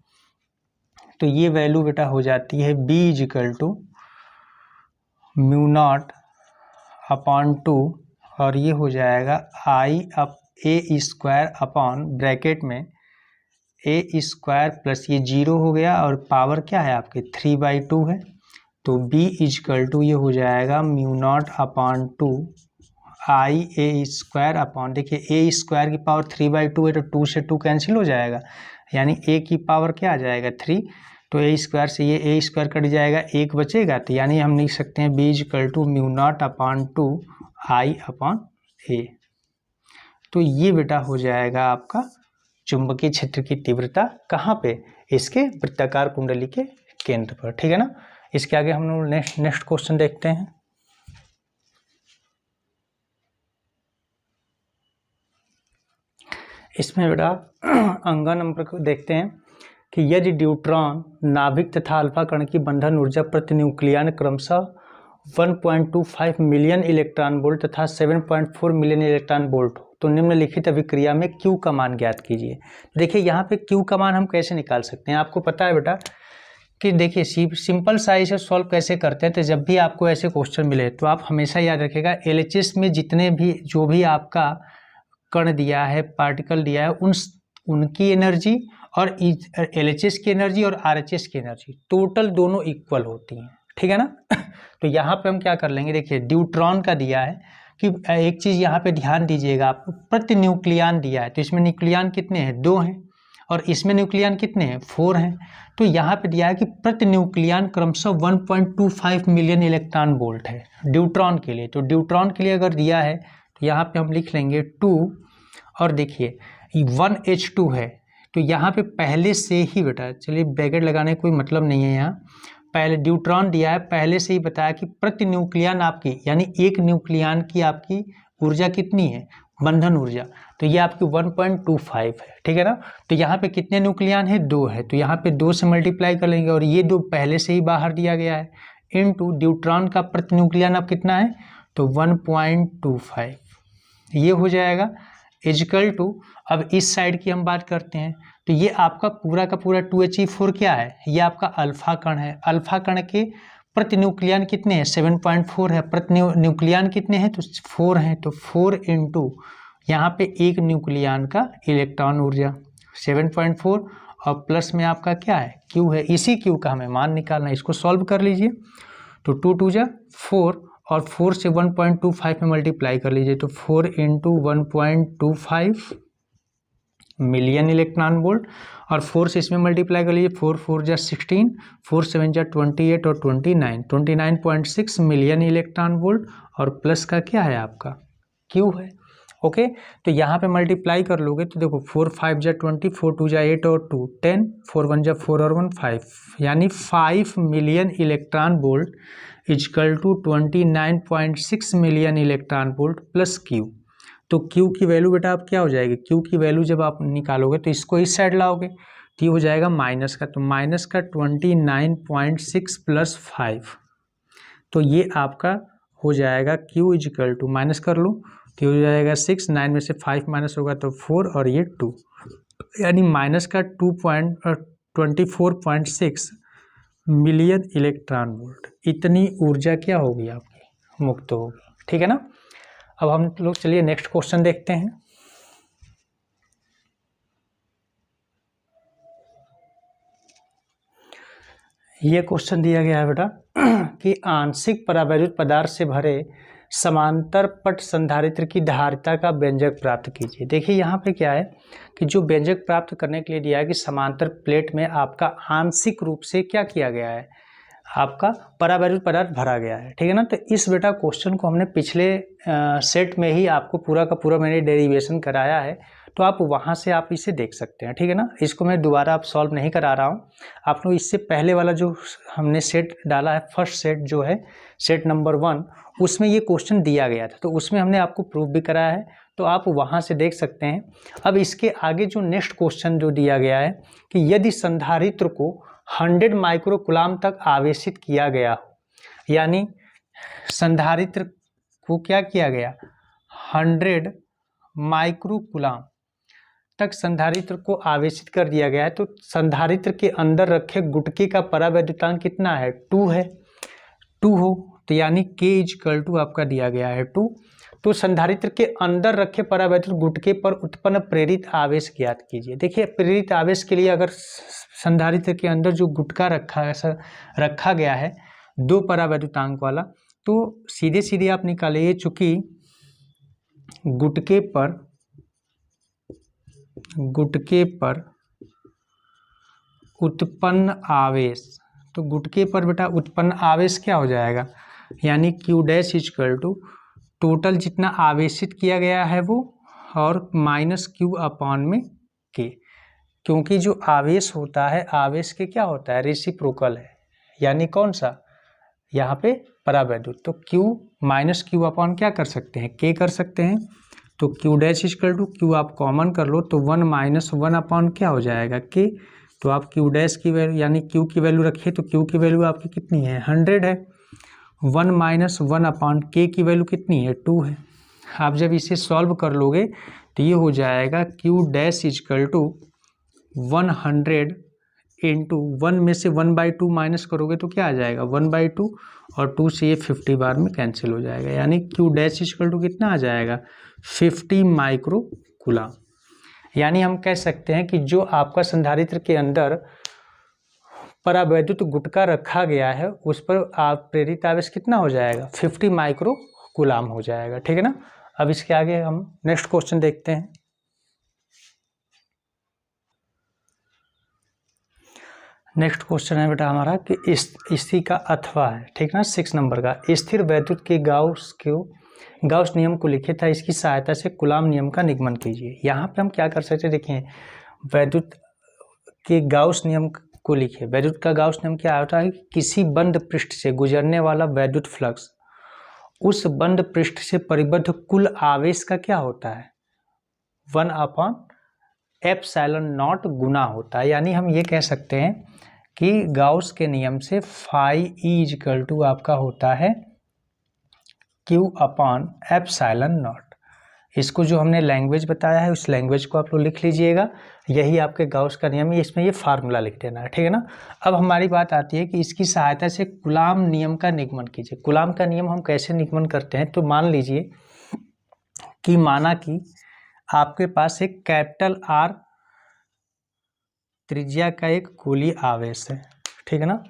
तो ये वैल्यू बेटा हो जाती है b equal to mu naught upon 2, और ये हो जाएगा I up A square upon bracket में ए स्क्वायर प्लस ये 0 हो गया और पावर क्या है आपके 3/2 है, तो B इजकल टू ये हो जाएगा μ0/2 आई ए स्क्वायर अपॉन, देखिए ए स्क्वायर की पावर 3/2 है तो 2 से 2 कैंसिल हो जाएगा, यानी ए की पावर क्या आ जाएगा 3, तो ए स्क्वायर से ये ए स्क्वायर कट जाएगा, एक बचेगा, तो यानी हम लिख सकते हैं B equal to μ0/2 I upon A. तो ये बेटा हो जाएगा आपका चुंबकीय क्षेत्र की तीव्रता कहाँ पे, इसके वृत्ताकार कुंडली के केंद्र पर, ठीक है ना। इसके आगे हम लोग नेक्स्ट क्वेश्चन देखते हैं। इसमें बेटा अंगा नंबर को देखते हैं कि यदि ड्यूट्रॉन नाभिक तथा अल्फा कण की बंधन ऊर्जा प्रति न्यूक्लियन क्रमशः 1.25 मिलियन इलेक्ट्रॉन वोल्ट तथा 7.4 मिलियन इलेक्ट्रॉन वोल्ट हो तो निम्नलिखित अभिक्रिया में Q का मान ज्ञात कीजिए। देखिए यहाँ पे Q का मान हम कैसे निकाल सकते हैं, आपको पता है बेटा कि देखिए सिंपल सा इसे सॉल्व कैसे करते हैं। तो जब भी आपको ऐसे क्वेश्चन मिले तो आप हमेशा याद रखिएगा LHS में जितने भी जो भी आपका कण दिया है, पार्टिकल दिया है, उनकी एनर्जी और LHS की एनर्जी और RHS की एनर्जी टोटल दोनों इक्वल होती हैं, ठीक है ना। तो यहाँ पे हम क्या कर लेंगे, देखिए ड्यूट्रॉन का दिया है कि एक चीज़ यहाँ पे ध्यान दीजिएगा, आपको प्रति न्यूक्लियन दिया है, तो इसमें न्यूक्लियन कितने हैं 2 हैं और इसमें न्यूक्लियन कितने हैं 4 हैं। तो यहाँ पे दिया है कि प्रति न्यूक्लियन क्रमशः 1.25 मिलियन इलेक्ट्रॉन वोल्ट है ड्यूट्रॉन के लिए। तो ड्यूट्रॉन के लिए अगर दिया है तो यहाँ पे हम लिख लेंगे 2 और देखिए 1H2 है, तो यहाँ पे पहले से ही बेटा, चलिए ब्रैकेट लगाने का कोई मतलब नहीं है, यहाँ पहले ड्यूट्रॉन दिया है, पहले से ही बताया कि प्रति न्यूक्लियन आपकी यानी एक न्यूक्लियन की आपकी ऊर्जा कितनी है, बंधन ऊर्जा, तो ये आपकी 1.25 है, ठीक है ना। तो यहाँ पे कितने न्यूक्लियन है 2 है, तो यहाँ पे 2 से मल्टीप्लाई कर लेंगे और ये 2 पहले से ही बाहर दिया गया है, इनटू ड्यूट्रॉन का प्रति न्यूक्लियन अब कितना है तो 1.25 ये हो जाएगा इजकल टू, अब इस साइड की हम बात करते हैं तो ये आपका पूरा का पूरा 2He4 क्या है, ये आपका अल्फा कण है, अल्फा कण के प्रति न्यूक्लियन कितने हैं 7.4 है, प्रति न्यूक्लियन कितने हैं तो 4 हैं, तो 4 इंटू यहाँ पे एक न्यूक्लियन का इलेक्ट्रॉन ऊर्जा 7.4 और प्लस में आपका क्या है Q है, इसी Q का हमें मान निकालना है, इसको सॉल्व कर लीजिए। तो 2 2 जा 4 और 4 से 1.25 में मल्टीप्लाई कर लीजिए, तो 4 इंटू 1.25 मिलियन इलेक्ट्रॉन वोल्ट और 4 से इसमें मल्टीप्लाई कर लीजिए, 4 4 जा 16, 4 7 जा 28 और 29.6 मिलियन इलेक्ट्रॉन वोल्ट और प्लस का क्या है आपका Q है। ओके, तो यहाँ पे मल्टीप्लाई कर लोगे तो देखो 4 5 जा 20, 4 2 जा 8 और 2 10, 4 1 जा 4 और 1 5, यानी 5 million electron volt equal to 29.6 million electron volt plus Q। तो Q की वैल्यू बेटा आप क्या हो जाएगी, Q की वैल्यू जब आप निकालोगे तो इसको इस साइड लाओगे तो ये हो जाएगा माइनस का, तो माइनस का 29.6 प्लस 5, तो ये आपका हो जाएगा Q इजकल टू, माइनस कर लो तो हो जाएगा 6, 9 में से 5 माइनस होगा तो 4 और ये 2, यानी माइनस का 24.6 मिलियन इलेक्ट्रॉन वोल्ट, इतनी ऊर्जा क्या होगी आपकी मुक्त होगी, ठीक है ना। अब हम लोग चलिए नेक्स्ट क्वेश्चन देखते हैं। ये क्वेश्चन दिया गया है बेटा कि आंशिक परावैद्युत पदार्थ से भरे समांतर पट संधारित्र की धारिता का व्यंजक प्राप्त कीजिए। देखिए यहाँ पे क्या है कि जो व्यंजक प्राप्त करने के लिए दिया है कि समांतर प्लेट में आपका आंशिक रूप से क्या किया गया है, आपका परावैद्युत पदार्थ भरा गया है, ठीक है ना। तो इस बेटा क्वेश्चन को हमने पिछले सेट में ही आपको पूरा का पूरा मैंने डेरिवेशन कराया है, तो आप वहाँ से आप इसे देख सकते हैं, ठीक है ना। इसको मैं दोबारा आप सॉल्व नहीं करा रहा हूँ, आप लोग इससे पहले वाला जो हमने सेट डाला है, फर्स्ट सेट जो है सेट नंबर 1, उसमें ये क्वेश्चन दिया गया था, तो उसमें हमने आपको प्रूफ भी कराया है, तो आप वहाँ से देख सकते हैं। अब इसके आगे जो नेक्स्ट क्वेश्चन जो दिया गया है कि यदि संधारित्र को 100 माइक्रोकुलाम तक आवेशित किया गया हो, यानी संधारित्र को क्या किया गया 100 माइक्रोकुलाम तक संधारित्र को आवेशित कर दिया गया है, तो संधारित्र के अंदर रखे गुटके का परावैद्युतांक कितना है 2 है, 2 हो तो यानी के इजकल टू आपका दिया गया है 2। तो संधारित्र के अंदर रखे परावैद्युत गुटके पर उत्पन्न प्रेरित आवेश ज्ञात कीजिए। देखिए प्रेरित आवेश के लिए अगर संधारित्र के अंदर जो गुटका रखा गया है 2 परावैद्युतांक वाला, तो सीधे सीधे आप निकालिए, चूंकि गुटके पर उत्पन्न आवेश, तो गुटके पर बेटा उत्पन्न आवेश क्या हो जाएगा, यानी Q dash equal to total जितना आवेशित किया गया है वो और माइनस Q अपॉन में K, क्योंकि जो आवेश होता है आवेश के क्या होता है, रेसिप्रोकल है, यानी कौन सा यहाँ पे परावैद्युत। तो Q माइनस Q अपॉन क्या कर सकते हैं, K कर सकते हैं। तो Q dash equal to Q आप कॉमन कर लो तो 1 माइनस 1 अपॉन क्या हो जाएगा, K। तो आप Q डैश की वैल्यू यानी Q की वैल्यू रखिए, तो Q की वैल्यू आपकी कितनी है, 100 है। 1 माइनस 1 अपॉन K की वैल्यू कितनी है, 2 है। आप जब इसे सॉल्व कर लोगे तो ये हो जाएगा Q dash equal to 100 into 1 में से 1/2 माइनस करोगे तो क्या आ जाएगा, 1/2, और 2 से ये 50 बार में कैंसिल हो जाएगा, यानी Q डैश इजकल टू कितना आ जाएगा, 50 माइक्रो कूलम। यानी हम कह सकते हैं कि जो आपका संधारित्र के अंदर परावैद्युत गुटका रखा गया है उस पर आप प्रेरित आवेश कितना हो जाएगा, 50 माइक्रो कूलम हो जाएगा, ठीक है ना। अब इसके आगे हम नेक्स्ट क्वेश्चन देखते हैं। नेक्स्ट क्वेश्चन है बेटा हमारा कि इसी का अथवा है, ठीक ना, 6 नंबर का। स्थिर वैद्युत के गाउस नियम को लिखे था, इसकी सहायता से कूलम नियम का निगमन कीजिए। यहाँ पे हम क्या कर सकते हैं, देखिए वैद्युत के गाउस नियम को लिखे। वैद्युत का गाउस नियम क्या होता है, किसी बंद पृष्ठ से गुजरने वाला वैद्युत फ्लक्स उस बंद पृष्ठ से परिबद्ध कुल आवेश का क्या होता है, 1/ε0 गुना होता है। यानी हम ये कह सकते हैं कि गाउस के नियम से फाई ई इजकल टू आपका होता है Q/ε0। इसको जो हमने लैंग्वेज बताया है उस लैंग्वेज को आप लोग लिख लीजिएगा, यही आपके गाउस का नियम है, इसमें ये फार्मूला लिख देना है, ठीक है ना। अब हमारी बात आती है कि इसकी सहायता से कूलम नियम का निगमन कीजिए। कूलम का नियम हम कैसे निगमन करते हैं, तो मान लीजिए कि माना कि आपके पास एक कैपिटल R त्रिज्या का एक गोलीय आवेश है, ठीक है ना,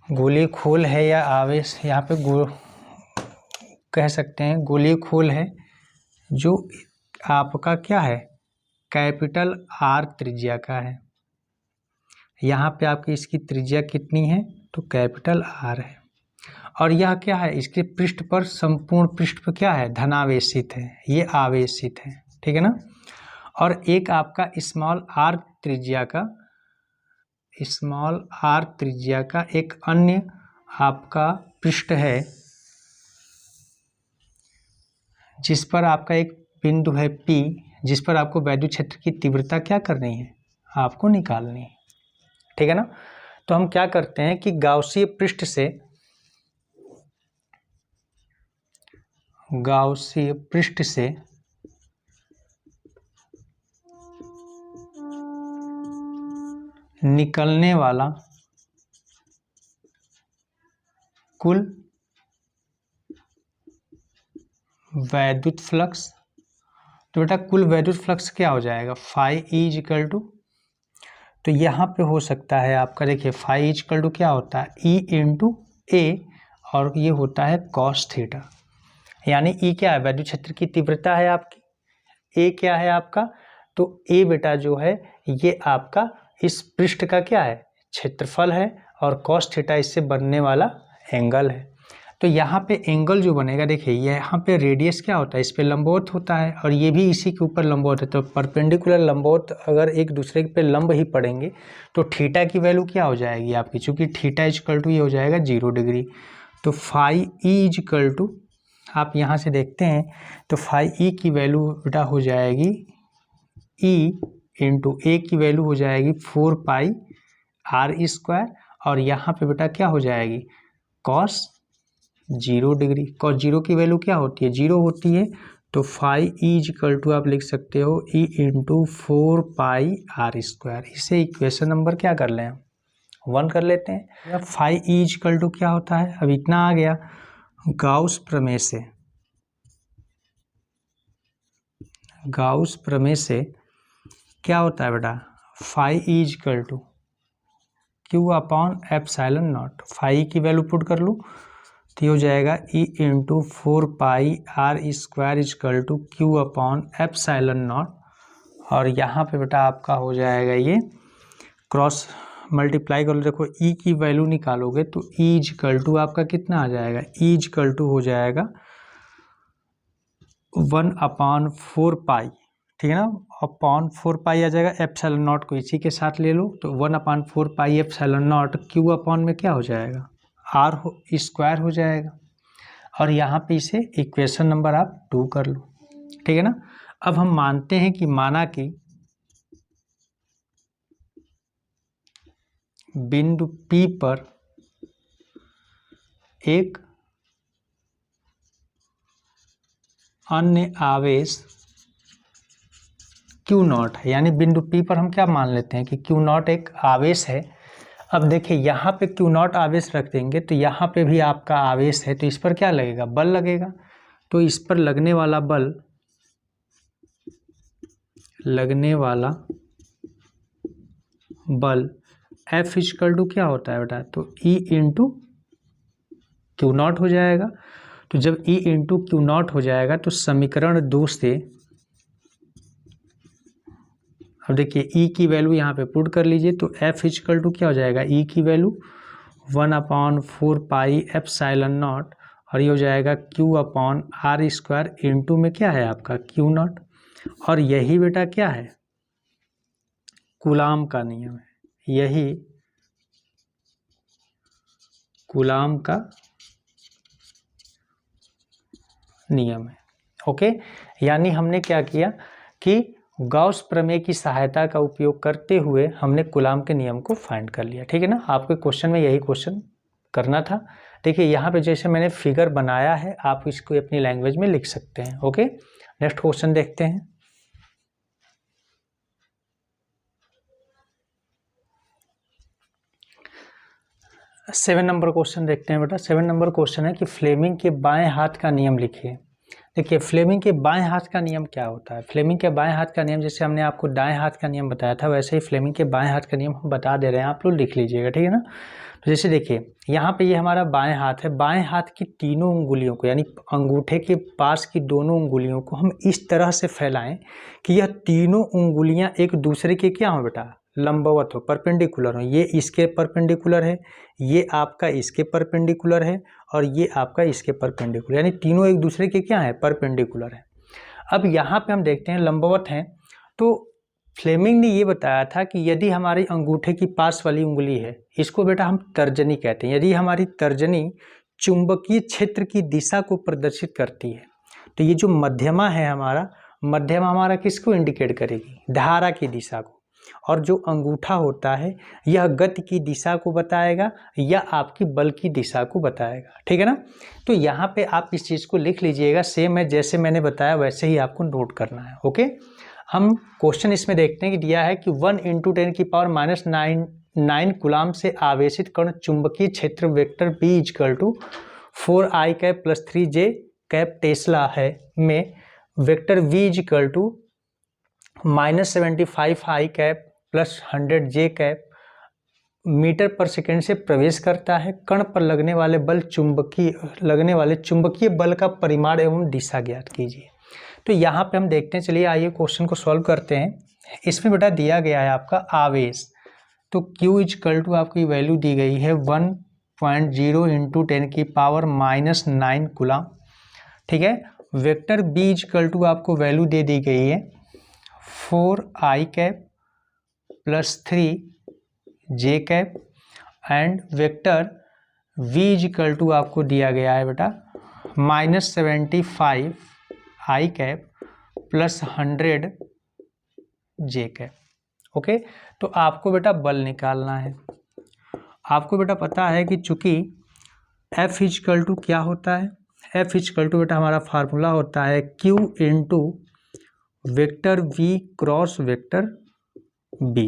गोलीय खोल है या आवेश, यहाँ पे कह सकते हैं गोलीय खोल है, जो आपका क्या है, कैपिटल R त्रिज्या का है। यहाँ पे आपकी इसकी त्रिज्या कितनी है, तो कैपिटल R है, और यह क्या है, इसके पृष्ठ पर संपूर्ण पृष्ठ पर क्या है, धनावेशित है, ये आवेशित है, ठीक है ना। और एक आपका स्मॉल r त्रिज्या का एक अन्य आपका पृष्ठ है जिस पर आपका एक बिंदु है P, जिस पर आपको वैद्युत क्षेत्र की तीव्रता क्या करनी है, आपको निकालनी है, ठीक है ना। तो हम क्या करते हैं कि गाउसीय पृष्ठ से निकलने वाला कुल वैद्युत फ्लक्स, तो बेटा कुल वैद्युत फ्लक्स क्या हो जाएगा, फाई ई इजकल टू, तो यहाँ पे हो सकता है आपका, देखिए फाई इजकल टू क्या होता है, ई इंटू ए, और ये होता है कॉस थीटा। यानी ई क्या है, वैद्युत क्षेत्र की तीव्रता है आपकी, ए क्या है आपका, तो ए बेटा जो है ये आपका इस पृष्ठ का क्या है, क्षेत्रफल है, और कॉस थीटा इससे बनने वाला एंगल है। तो यहाँ पे एंगल जो बनेगा, देखिए यहाँ पे रेडियस क्या होता है, इस पे लंबवत होता है, और ये भी इसी के ऊपर लंबवत है। तो परपेंडिकुलर लंबवत अगर एक दूसरे पे लंब ही पड़ेंगे तो थीटा की वैल्यू क्या हो जाएगी आपकी, चूंकि थीटा इजकल टू ये हो जाएगा 0 डिग्री। तो फाई ई इजकल टू आप यहाँ से देखते हैं तो फाई ई की वैल्यू बेटा हो जाएगी ई इंटू ए की वैल्यू हो जाएगी 4πr², और यहाँ पे बेटा क्या हो जाएगी, कॉस 0 डिग्री। कॉस 0 की वैल्यू क्या होती है, 0 होती है। तो फाई ई इजकल टू आप लिख सकते हो ई इंटू 4πr²। इसे इक्वेशन नंबर क्या कर लें, 1 कर लेते हैं। या फाई ई इक्वल टू क्या होता है, अब इतना आ गया, गाउस प्रमेय से क्या होता है बेटा, phi E equal to Q upon epsilon naught. Phi की वैल्यू पुट कर लूँ तो ये हो जाएगा E into 4 pi R square equal to Q upon epsilon naught. और यहाँ पे बेटा आपका हो जाएगा ये क्रॉस मल्टीप्लाई कर लो, देखो ई की वैल्यू निकालोगे तो ई इक्वल टू आपका कितना आ जाएगा, ई इक्वल टू हो जाएगा 1/4 पाई, ठीक है ना, अपॉन 4 पाई आ जाएगा, एप्सिलॉन नॉट को इसी के साथ ले लो तो 1/4 pi epsilon not Q upon में क्या हो जाएगा, आर स्क्वायर हो जाएगा। और यहाँ पे इसे इक्वेशन नंबर आप 2 कर लो, ठीक है ना। अब हम मानते हैं कि माना कि बिंदु P पर एक अन्य आवेश Q नॉट है, यानी बिंदु P पर हम क्या मान लेते हैं कि Q नॉट एक आवेश है। अब देखिए यहाँ पे Q नॉट आवेश रख देंगे तो यहाँ पे भी आपका आवेश है, तो इस पर क्या लगेगा, बल लगेगा। तो इस पर लगने वाला बल F इक्वल टू क्या होता है बेटा, तो E इंटू क्यू नॉट हो जाएगा। तो जब E इंटू क्यू नॉट हो जाएगा तो समीकरण 2 से, अब देखिए E की वैल्यू यहाँ पे पुट कर लीजिए तो F इक्वल टू क्या हो जाएगा, E की वैल्यू 1/4 पाई एप्सिलॉन नॉट, और ये हो जाएगा Q upon R square into में क्या है आपका क्यू नॉट। और यही बेटा क्या है, कूलाम का नियम है, यही कूलाम का नियम है। ओके, यानी हमने क्या किया कि गाउस प्रमेय की सहायता का उपयोग करते हुए हमने कूलाम के नियम को फाइंड कर लिया, ठीक है ना। आपके क्वेश्चन में यही क्वेश्चन करना था। देखिए यहाँ पे जैसे मैंने फिगर बनाया है, आप इसको अपनी लैंग्वेज में लिख सकते हैं। ओके, नेक्स्ट क्वेश्चन देखते हैं। सेवन नंबर क्वेश्चन देखते हैं बेटा। 7 नंबर क्वेश्चन है कि फ्लेमिंग के बाएं हाथ का नियम लिखिए। देखिए फ्लेमिंग के बाएं हाथ का नियम क्या होता है। फ्लेमिंग के बाएं हाथ का नियम, जैसे हमने आपको दाएं हाथ का नियम बताया था, वैसे ही फ्लेमिंग के बाएं हाथ का नियम हम बता दे रहे हैं, आप लोग लिख लीजिएगा, ठीक है ना। तो जैसे देखिए यहाँ पे ये हमारा बाएं हाथ है, बाएं हाथ की तीनों उंगलियों को, यानी अंगूठे के पास की दोनों उंगलियों को हम इस तरह से फैलाएं कि यह तीनों उंगलियां एक दूसरे के क्या हो बेटा, लंबवत हो, परपेंडिकुलर हो। ये इसके परपेंडिकुलर है, ये आपका इसके परपेंडिकुलर है, और ये आपका इसके परपेंडिकुलर, यानी तीनों एक दूसरे के क्या है, परपेंडिकुलर है। अब यहाँ पे हम देखते हैं लंबवत हैं, तो फ्लेमिंग ने ये बताया था कि यदि हमारी अंगूठे की पास वाली उंगली है, इसको बेटा हम तर्जनी कहते हैं, यदि हमारी तर्जनी चुंबकीय क्षेत्र की दिशा को प्रदर्शित करती है, तो ये जो मध्यमा है मध्यमा हमारा किसको इंडिकेट करेगी, धारा की दिशा को। और जो अंगूठा होता है यह गति की दिशा को बताएगा या आपकी बल की दिशा को बताएगा, ठीक है ना। तो यहाँ पे आप इस चीज़ को लिख लीजिएगा, सेम है जैसे मैंने बताया वैसे ही आपको नोट करना है। ओके, हम क्वेश्चन इसमें देखते हैं कि दिया है कि 1 × 10⁻⁹ कूलाम से आवेशित कण चुंबकीय क्षेत्र vector B equal to 4i cap plus 3j cap tesla है में vector V equal to -75i cap plus 100j cap metre पर सेकेंड से प्रवेश करता है। कण पर लगने वाले चुंबकीय बल का परिमाण एवं दिशा ज्ञात कीजिए। तो यहाँ पे हम देखते हैं, चलिए आइए क्वेश्चन को सॉल्व करते हैं। इसमें बेटा दिया गया है आपका आवेश, तो Q इक्वल टू आपकी वैल्यू दी गई है 1.0 × 10⁻⁹ कूलाम, ठीक है। वेक्टर B इक्वल टू आपको वैल्यू दे दी गई है 4i cap plus 3j cap, and vector V equal to आपको दिया गया है बेटा -75i cap plus 100j cap. Okay, तो आपको बेटा बल निकालना है। आपको बेटा पता है कि चूंकि F इक्वल टू क्या होता है, F इक्वल टू बेटा हमारा फार्मूला होता है Q into vector V cross vector B।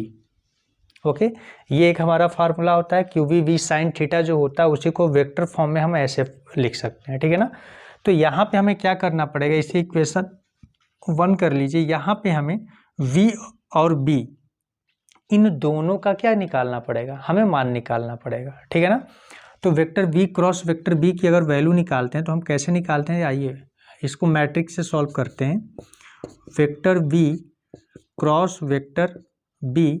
Okay, ये एक हमारा फार्मूला होता है क्यू वी साइन थीटा जो होता है उसी को वेक्टर फॉर्म में हम ऐसे लिख सकते हैं, ठीक है ना। तो यहाँ पे हमें क्या करना पड़ेगा, इसे इक्वेशन 1 कर लीजिए। यहाँ पे हमें v और b इन दोनों का क्या निकालना पड़ेगा, हमें मान निकालना पड़ेगा, ठीक है ना। तो vector v cross vector b की अगर वैल्यू निकालते हैं तो हम कैसे निकालते हैं, आइए इसको मैट्रिक्स से सॉल्व करते हैं। Vector v cross vector b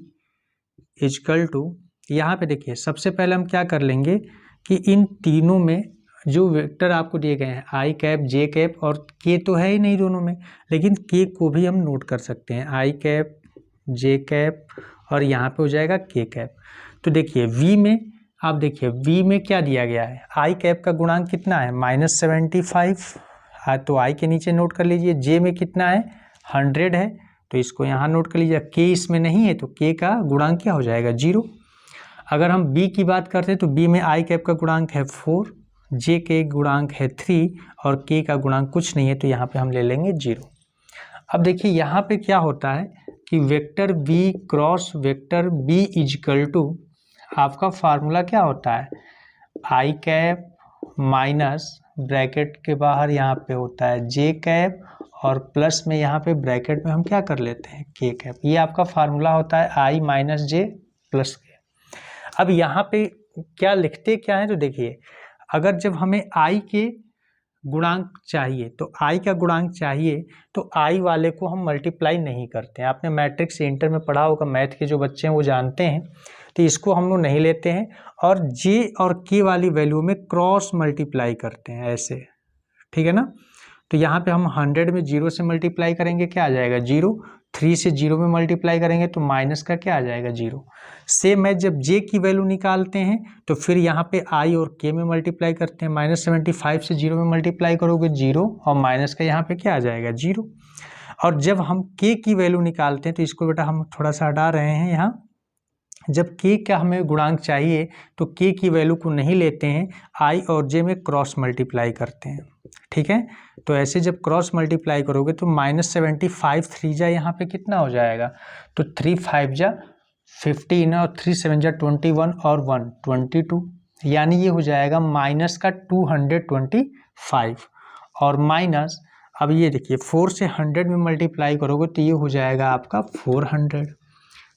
equal to, यहाँ पे देखिए सबसे पहले हम क्या कर लेंगे कि इन तीनों में जो वेक्टर आपको दिए गए हैं आई कैप जे कैप और के तो है ही नहीं दोनों में, लेकिन के को भी हम नोट कर सकते हैं, आई कैप जे कैप और यहाँ पे हो जाएगा के कैप। तो देखिए v में, आप देखिए v में क्या दिया गया है, आई कैप का गुणांक कितना है -75, तो आई के नीचे नोट कर लीजिए। जे में कितना है 100 है, तो इसको यहाँ नोट कर लीजिए। के इसमें नहीं है तो के का गुणांक क्या हो जाएगा 0। अगर हम बी की बात करते हैं तो बी में आई कैप का गुणांक है 4, जे के गुणांक है 3 और के का गुणांक कुछ नहीं है, तो यहाँ पे हम ले लेंगे 0। अब देखिए यहाँ पे क्या होता है कि vector B cross vector B equal to, आपका फार्मूला क्या होता है, आई कैप माइनस ब्रैकेट के बाहर यहाँ पे होता है जे कैप और प्लस में यहाँ पे ब्रैकेट में हम क्या कर लेते हैं के कैप। ये आपका फार्मूला होता है आई माइनस जे प्लस के। अब यहाँ पे क्या लिखते क्या है, तो देखिए अगर जब हमें आई के गुणांक चाहिए तो आई का गुणांक चाहिए तो आई वाले को हम मल्टीप्लाई नहीं करते हैं। आपने मैट्रिक्स से इंटर में पढ़ा होगा, मैथ के जो बच्चे हैं वो जानते हैं, तो इसको हम लोग नहीं लेते हैं और जे और के वाली वैल्यू में क्रॉस मल्टीप्लाई करते हैं ऐसे, ठीक है ना। तो यहाँ पे हम 100 में 0 से मल्टीप्लाई करेंगे क्या आ जाएगा 0, 3 से 0 में मल्टीप्लाई करेंगे तो माइनस का क्या आ जाएगा 0। सेम है जब जे की वैल्यू निकालते हैं तो फिर यहाँ पे आई और के में मल्टीप्लाई करते हैं, -75 से 0 में मल्टीप्लाई करोगे 0 और माइनस का यहाँ पे क्या आ जाएगा 0। और जब हम के की वैल्यू निकालते हैं तो इसको बेटा हम थोड़ा सा हटा रहे हैं यहाँ, जब के का हमें गुणांक चाहिए तो के की वैल्यू को नहीं लेते हैं, आई और जे में क्रॉस मल्टीप्लाई करते हैं, ठीक है। तो ऐसे जब क्रॉस मल्टीप्लाई करोगे तो -75 3 जा यहाँ पे कितना हो जाएगा, तो 3 5 जा 15 और 3 7 जा 21 और 1 22, यानी ये हो जाएगा माइनस का 225 और माइनस, अब ये देखिए 4 से 100 में मल्टीप्लाई करोगे तो ये हो जाएगा आपका 400।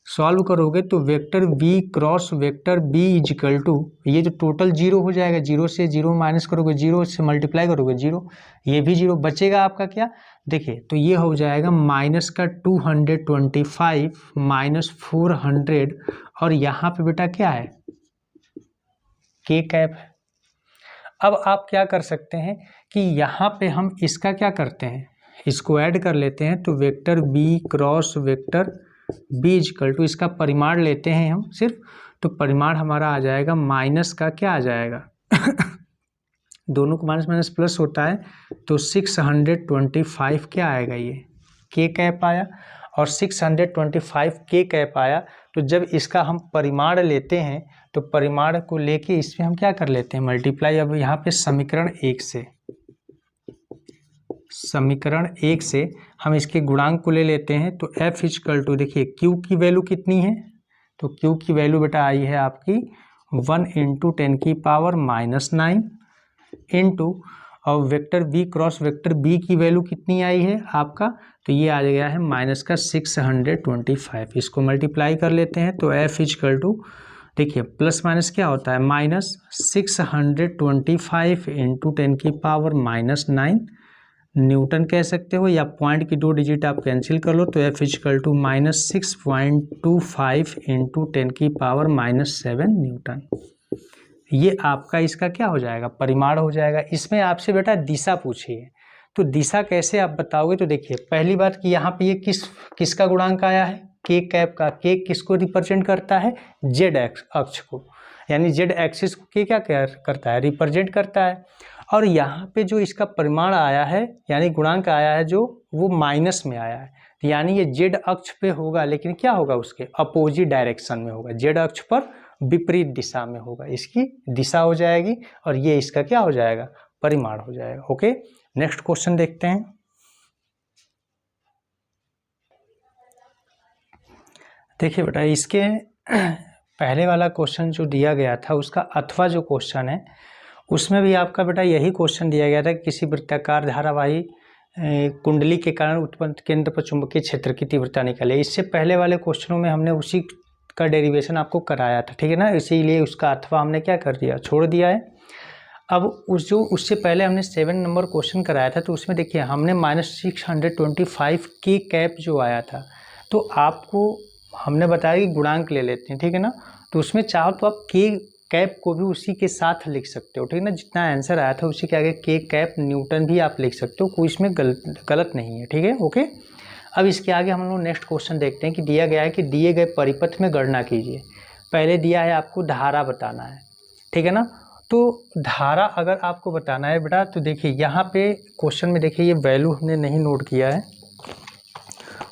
सॉल्व करोगे तो vector b cross vector b equal to, ये जो टोटल 0 हो जाएगा, 0 से 0 माइनस करोगे 0 से मल्टीप्लाई करोगे 0, ये भी 0 बचेगा आपका क्या, देखिए तो ये हो जाएगा माइनस का 225 माइनस 400 और यहाँ पे बेटा क्या है के कैप है। अब आप क्या कर सकते हैं कि यहाँ पे हम इसका क्या करते हैं, इसको ऐड कर लेते हैं। तो vector b cross vector B equal to, इसका परिमाण लेते हैं हम सिर्फ, तो परिमाण हमारा आ जाएगा माइनस का क्या आ जाएगा दोनों को माइनस माइनस प्लस होता है तो 625 क्या आएगा, ये के कैप आया और 625 के कैप आया। तो जब इसका हम परिमाण लेते हैं तो परिमाण को लेके इसमें हम क्या कर लेते हैं मल्टीप्लाई। अब यहाँ पे समीकरण 1 से हम इसके गुणांक को ले लेते हैं, तो f इजकल टू, देखिए q की वैल्यू कितनी है, तो q की वैल्यू बेटा आई है आपकी 1 × 10⁻⁹ इंटू, और vector b cross vector b की वैल्यू कितनी आई है आपका, तो ये आ गया है माइनस का 625। इसको मल्टीप्लाई कर लेते हैं तो f इजकल टू, देखिए प्लस माइनस क्या होता है माइनस 625 × 10⁻⁹ न्यूटन कह सकते हो, या पॉइंट की 2 डिजिट आप कैंसिल कर लो तो f इजकल टू -6.25 × 10⁻⁷ न्यूटन। ये आपका इसका क्या हो जाएगा परिमाण हो जाएगा। इसमें आपसे बेटा दिशा पूछी है, तो दिशा कैसे आप बताओगे, तो देखिए पहली बात कि यहाँ पे ये किसका गुणांक आया है के कैप का, के किसको रिप्रेजेंट करता है जेड अक्ष को, यानी जेड एक्सिस को के क्या करता है रिप्रेजेंट करता है। और यहाँ पे जो इसका परिमाण आया है यानी गुणांक आया है जो वो माइनस में आया है, यानी ये जेड अक्ष पे होगा, लेकिन क्या होगा उसके अपोजिट डायरेक्शन में होगा, जेड अक्ष पर विपरीत दिशा में होगा, इसकी दिशा हो जाएगी और ये इसका क्या हो जाएगा परिमाण हो जाएगा। ओके, नेक्स्ट क्वेश्चन देखते हैं। देखिए बेटा इसके पहले वाला क्वेश्चन जो दिया गया था उसका अथवा जो क्वेश्चन है उसमें भी आपका बेटा यही क्वेश्चन दिया गया था कि किसी वृत्ताकार धारावाही कुंडली के कारण उत्पन्न केंद्र पर चुंबकीय क्षेत्र की तीव्रता निकाले। इससे पहले वाले क्वेश्चनों में हमने उसी का डेरिवेशन आपको कराया था, ठीक है ना, इसीलिए उसका अथवा हमने क्या कर दिया, छोड़ दिया है। अब उससे पहले हमने 7 नंबर क्वेश्चन कराया था, तो उसमें देखिए हमने -625 के कैप जो आया था, तो आपको हमने बताया कि गुणांक ले लेते हैं, ठीक है ना। तो उसमें चाहो तो आप के कैप को भी उसी के साथ लिख सकते हो, ठीक है ना। जितना आंसर आया था उसी के आगे के कैप न्यूटन भी आप लिख सकते हो, कोई इसमें गलत नहीं है, ठीक है, ओके। अब इसके आगे हम लोग नेक्स्ट क्वेश्चन देखते हैं कि दिया गया है कि दिए गए परिपथ में गणना कीजिए। पहले दिया है आपको धारा बताना है, ठीक है ना। तो धारा अगर आपको बताना है बेटा, तो देखिए यहाँ पे क्वेश्चन में देखिए ये वैल्यू हमने नहीं नोट किया है।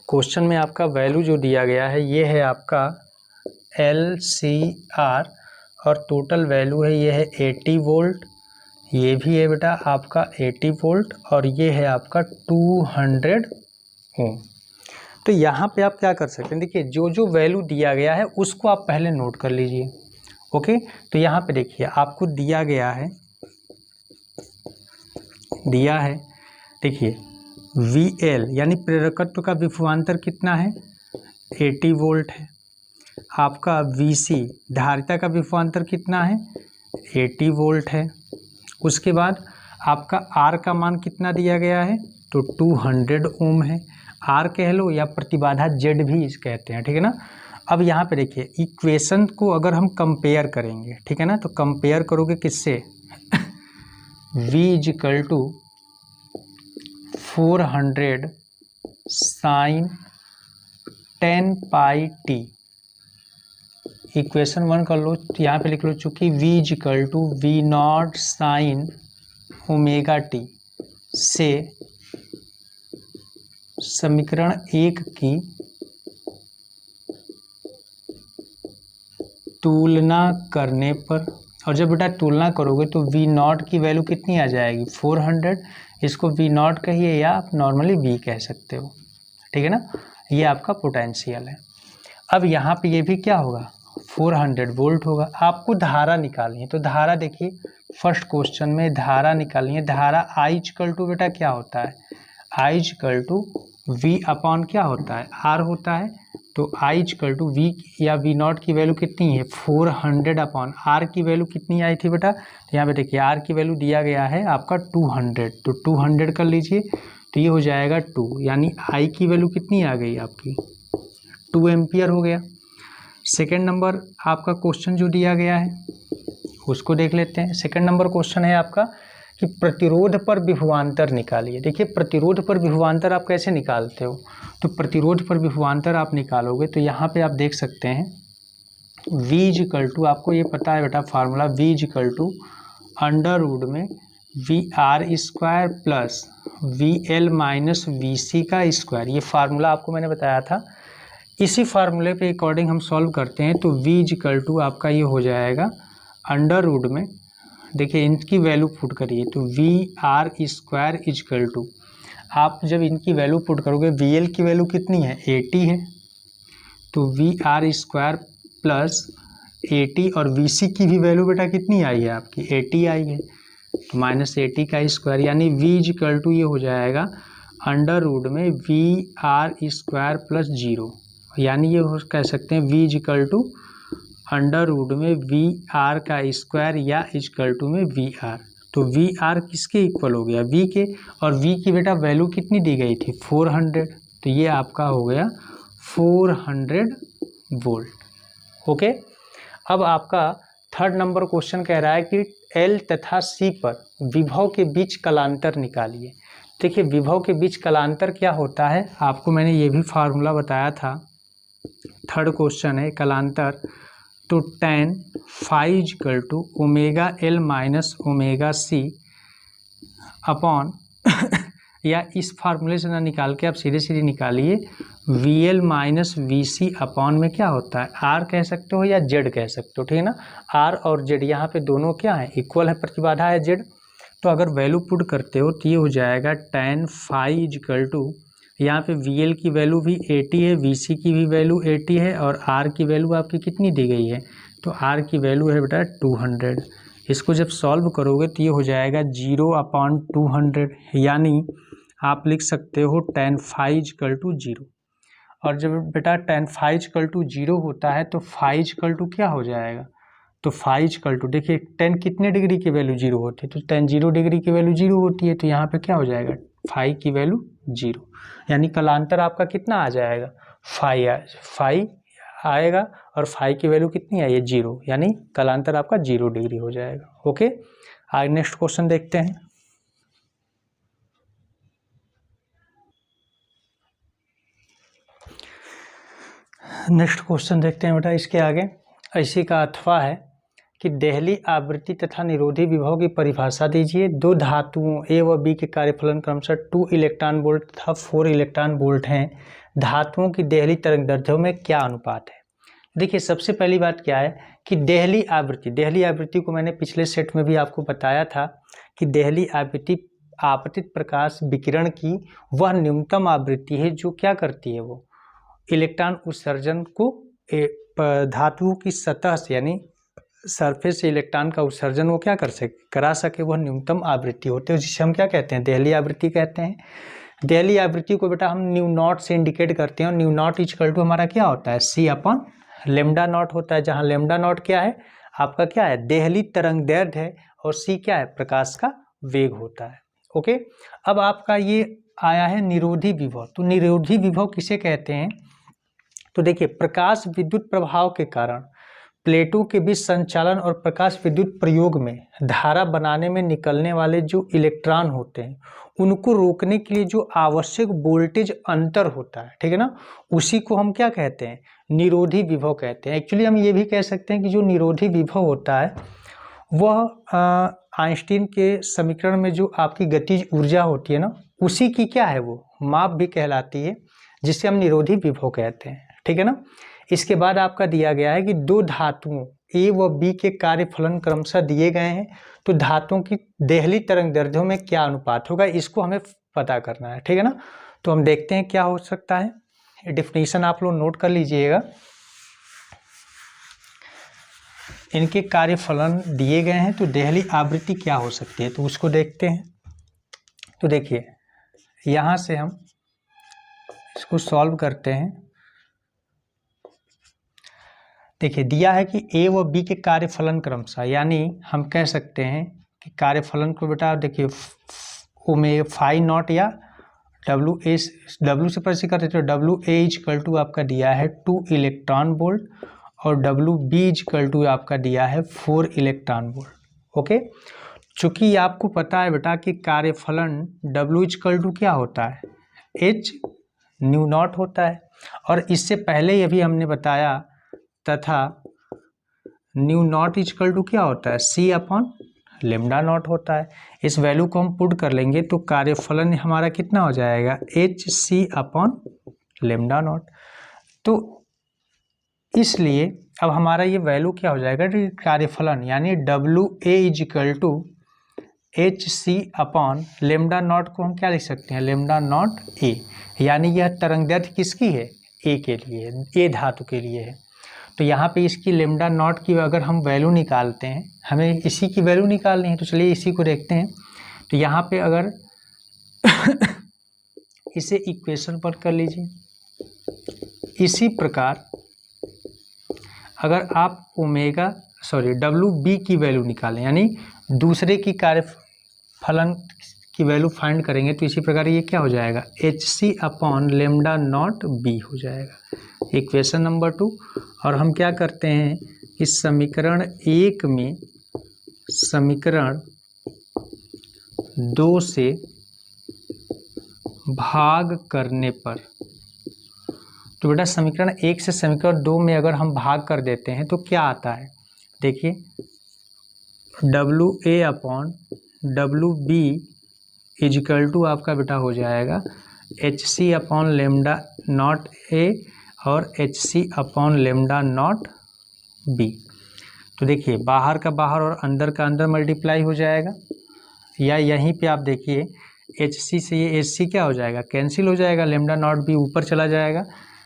क्वेश्चन में आपका वैल्यू जो दिया गया है ये है आपका LCR और टोटल वैल्यू है ये है 80 वोल्ट, ये भी है बेटा आपका 80 वोल्ट और ये है आपका 200 ओम। तो यहाँ पे आप क्या कर सकते हैं, देखिए जो जो वैल्यू दिया गया है उसको आप पहले नोट कर लीजिए, ओके। तो यहाँ पे देखिए आपको दिया गया है, देखिए VL यानी प्रेरकत्व का विभवांतर कितना है, 80 वोल्ट है। आपका VC धारिता का विभवांतर कितना है, 80 वोल्ट है। उसके बाद आपका R का मान कितना दिया गया है, तो 200 ओम है। R कह लो या प्रतिबाधा Z भी इस कहते हैं, ठीक है ना। अब यहाँ पे देखिए इक्वेशन को अगर हम कंपेयर करेंगे, ठीक है ना, तो कंपेयर करोगे किससे V = 400 sin 10 पाई t। इक्वेशन 1 कर लो, तो यहाँ पे लिख लो चूँकि V = V0 sin omega t से समीकरण 1 की तुलना करने पर, और जब बेटा तुलना करोगे तो V0 की वैल्यू कितनी आ जाएगी, 400। इसको V0 कहिए या आप नॉर्मली V कह सकते हो, ठीक है ना। ये आपका पोटेंशियल है। अब यहाँ पे ये भी क्या होगा, 400 वोल्ट होगा। आपको धारा निकालनी है, तो धारा देखिए फर्स्ट क्वेश्चन में धारा निकालनी है। धारा I = बेटा क्या होता है, I = V अपॉन क्या होता है, R होता है। तो I = V या V0 की वैल्यू कितनी है, 400 अपॉन R की वैल्यू कितनी आई थी बेटा, तो यहाँ पे देखिए R की वैल्यू दिया गया है आपका 200, तो 200 कर लीजिए, तो ये हो जाएगा 2, यानी I की वैल्यू कितनी आ गई आपकी, 2 एम्पियर हो गया। सेकेंड नंबर आपका क्वेश्चन जो दिया गया है उसको देख लेते हैं। सेकेंड नंबर क्वेश्चन है आपका कि प्रतिरोध पर विभवांतर निकालिए। देखिए प्रतिरोध पर विभवांतर आप कैसे निकालते हो, तो प्रतिरोध पर विभवांतर आप निकालोगे तो यहाँ पे आप देख सकते हैं V = आपको ये पता है बेटा फार्मूला, V = अंडर रूट में VR² plus VL minus VC का स्क्वायर। ये फार्मूला आपको मैंने बताया था। इसी फार्मूले पे अकॉर्डिंग हम सॉल्व करते हैं, तो V = आपका ये हो जाएगा अंडर रूट में, देखिए इनकी वैल्यू पुट करिए, तो VR² = आप जब इनकी वैल्यू पुट करोगे, VL की वैल्यू कितनी है, 80 है, तो VR² प्लस 80 और VC की भी वैल्यू बेटा कितनी आई है आपकी, 80 आई है, तो -80 का स्क्वायर, यानी V = ये हो जाएगा अंडर रूट में VR² प्लस 0, यानी ये हो कह सकते हैं V = अंडर रूट में VR का स्क्वायर या इक्वल में VR। तो VR किसके इक्वल हो गया, V के, और V की बेटा वैल्यू कितनी दी गई थी, 400, तो ये आपका हो गया 400 वोल्ट, ओके। अब आपका थर्ड नंबर क्वेश्चन कह रहा है कि L तथा C पर विभव के बीच कलांतर निकालिए। देखिए विभव के बीच कलांतर क्या होता है, आपको मैंने ये भी फार्मूला बताया था। थर्ड क्वेश्चन है कलांतर, तो tan phi = ωL minus ωc upon या इस फार्मूले से ना निकाल के आप सीधे सीधे निकालिए, VL माइनस VC अपॉन में क्या होता है, R कह सकते हो या Z कह सकते हो, ठीक है ना। R और Z यहाँ पे दोनों क्या है, इक्वल है, प्रतिबाधा है Z। तो अगर वैल्यू पुट करते हो तो ये हो जाएगा tan phi = यहाँ पे VL की वैल्यू भी 80 है, VC की भी वैल्यू 80 है और R की वैल्यू आपकी कितनी दी गई है, तो R की वैल्यू है बेटा 200। इसको जब सॉल्व करोगे तो ये हो जाएगा 0/200, यानी आप लिख सकते हो tan phi = 0। और जब बेटा tan phi = 0 होता है तो phi = क्या हो जाएगा, तो phi = देखिए tan कितने डिग्री की वैल्यू 0 होती है, तो tan 0 डिग्री की वैल्यू 0 होती है, तो यहाँ पे क्या हो जाएगा, phi की वैल्यू 0, यानी कलांतर आपका कितना आ जाएगा, phi आएगा और phi की वैल्यू कितनी आई है 0, यानी कलांतर आपका 0 डिग्री हो जाएगा। ओके, आगे नेक्स्ट क्वेश्चन देखते हैं। नेक्स्ट क्वेश्चन देखते हैं बेटा इसके आगे। इसी का अथवा है कि देहली आवृत्ति तथा निरोधी विभव की परिभाषा दीजिए। दो धातुओं A व B के कार्यफलन क्रमशः 2 इलेक्ट्रॉन वोल्ट तथा 4 इलेक्ट्रॉन वोल्ट हैं। धातुओं की देहली तरंगदैर्ध्यों में क्या अनुपात है। देखिए सबसे पहली बात क्या है कि देहली आवृत्ति को मैंने पिछले सेट में भी आपको बताया था कि देहली आवृत्ति आपतित प्रकाश विकिरण की वह न्यूनतम आवृत्ति है जो क्या करती है, वो इलेक्ट्रॉन उत्सर्जन को धातुओं की सतह से यानी सरफेस से इलेक्ट्रॉन का उत्सर्जन वो क्या करा सके, वह न्यूनतम आवृत्ति होती है, जिसे हम क्या कहते हैं, देहली आवृत्ति कहते हैं। देहली आवृत्ति को बेटा हम न्यू नॉट से इंडिकेट करते हैं और न्यू नॉट = हमारा क्या होता है, C/λ0 होता है, जहाँ λ0 क्या है आपका, क्या है, देहली तरंगदैर्ध्य है और C क्या है, प्रकाश का वेग होता है। ओके, अब आपका ये आया है निरोधी विभव। तो निरोधी विभव किसे कहते हैं, तो देखिए प्रकाश विद्युत प्रभाव के कारण प्लेटों के बीच संचालन और प्रकाश विद्युत प्रयोग में धारा बनाने में निकलने वाले जो इलेक्ट्रॉन होते हैं उनको रोकने के लिए जो आवश्यक वोल्टेज अंतर होता है, ठीक है ना, उसी को हम क्या कहते हैं, निरोधी विभव कहते हैं। एक्चुअली हम ये भी कह सकते हैं कि जो निरोधी विभव होता है वह आइंस्टीन के समीकरण में जो आपकी गतिज ऊर्जा होती है ना, उसी की क्या है, वो माप भी कहलाती है, जिसे हम निरोधी विभव कहते हैं, ठीक है ना। इसके बाद आपका दिया गया है कि दो धातुओं A व B के कार्यफलन क्रमशः दिए गए हैं, तो धातुओं की देहली तरंगदैर्ध्यों में क्या अनुपात होगा, इसको हमें पता करना है, ठीक है ना। तो हम देखते हैं क्या हो सकता है। डेफिनेशन आप लोग नोट कर लीजिएगा। इनके कार्यफलन दिए गए हैं तो देहली आवृत्ति क्या हो सकती है, तो उसको देखते हैं। तो देखिए यहाँ से हम इसको सॉल्व करते हैं। देखिए दिया है कि A व B के कार्यफलन क्रमशः, यानी हम कह सकते हैं कि कार्यफलन को बेटा देखिए phi नॉट या W से परिचय करते हैं, तो WA = आपका दिया है 2 इलेक्ट्रॉन वोल्ट और WB = आपका दिया है 4 इलेक्ट्रॉन वोल्ट। ओके, चूंकि आपको पता है बेटा कि कार्यफलन W = क्या होता है, H न्यू नॉट होता है, और इससे पहले ये भी हमने बताया तथा न्यू नॉट = क्या होता है, C/λ0 होता है। इस वैल्यू को हम पुट कर लेंगे तो कार्यफलन हमारा कितना हो जाएगा, HC/λ0। तो इसलिए अब हमारा ये वैल्यू क्या हो जाएगा, कार्यफलन यानी WA = HC/λ0 को हम क्या लिख सकते हैं, λ0A, यानी यह तरंगदैर्ध्य किसकी है, A के लिए, A धातु के लिए है। तो यहाँ पे इसकी λ0 की अगर हम वैल्यू निकालते हैं, हमें इसी की वैल्यू निकालनी है, तो चलिए इसी को देखते हैं। तो यहाँ पे अगर इसे इक्वेशन पर कर लीजिए, इसी प्रकार अगर आप WB की वैल्यू निकालें, यानी दूसरे की कार्यफलन की वैल्यू फाइंड करेंगे, तो इसी प्रकार ये क्या हो जाएगा, HC/λ0B हो जाएगा, इक्वेशन नंबर 2। और हम क्या करते हैं कि समीकरण 1 में समीकरण 2 से भाग करने पर, तो बेटा समीकरण 1 से समीकरण 2 में अगर हम भाग कर देते हैं तो क्या आता है, देखिए WA/WB = आपका बेटा हो जाएगा HC/λ0A और HC/λ0B। तो देखिए बाहर का बाहर और अंदर का अंदर मल्टीप्लाई हो जाएगा, या यहीं पे आप देखिए HC से ये HC क्या हो जाएगा, कैंसिल हो जाएगा, लेमडा नॉट बी ऊपर चला जाएगा,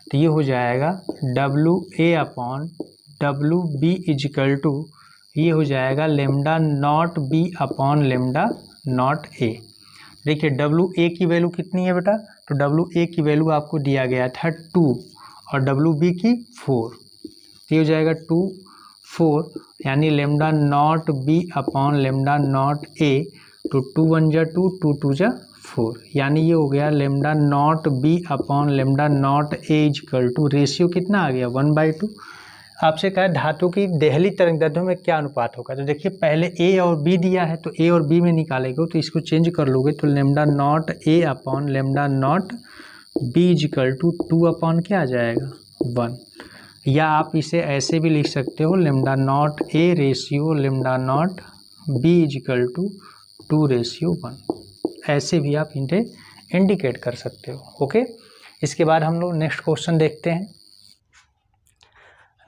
तो ये हो जाएगा WA upon WB equal to, ये हो जाएगा lambda naught B upon lambda naught A. देखिए WA की वैल्यू कितनी है बेटा, तो WA की वैल्यू आपको दिया गया था 2 और WB की 4, ये हो जाएगा 2 4, यानी lambda naught B upon lambda naught ए, तो 2 1 जा 2, 2 2 जा 4, यानी ये हो गया lambda naught B upon lambda naught A equal to, ratio कितना आ गया 1/2। आपसे कहा धातु की देहली तरंग दैर्ध्यों में क्या अनुपात होगा, तो देखिए पहले ए और बी दिया है, तो ए और बी में निकालेंगे तो इसको चेंज कर लोगे तो lambda naught A upon lambda naught B equal to 2 upon क्या आ जाएगा 1, या आप इसे ऐसे भी लिख सकते हो lambda naught A ratio lambda naught B equal to 2:1, ऐसे भी आप इन्हें इंडिकेट कर सकते हो। ओके, इसके बाद हम लोग नेक्स्ट क्वेश्चन देखते हैं।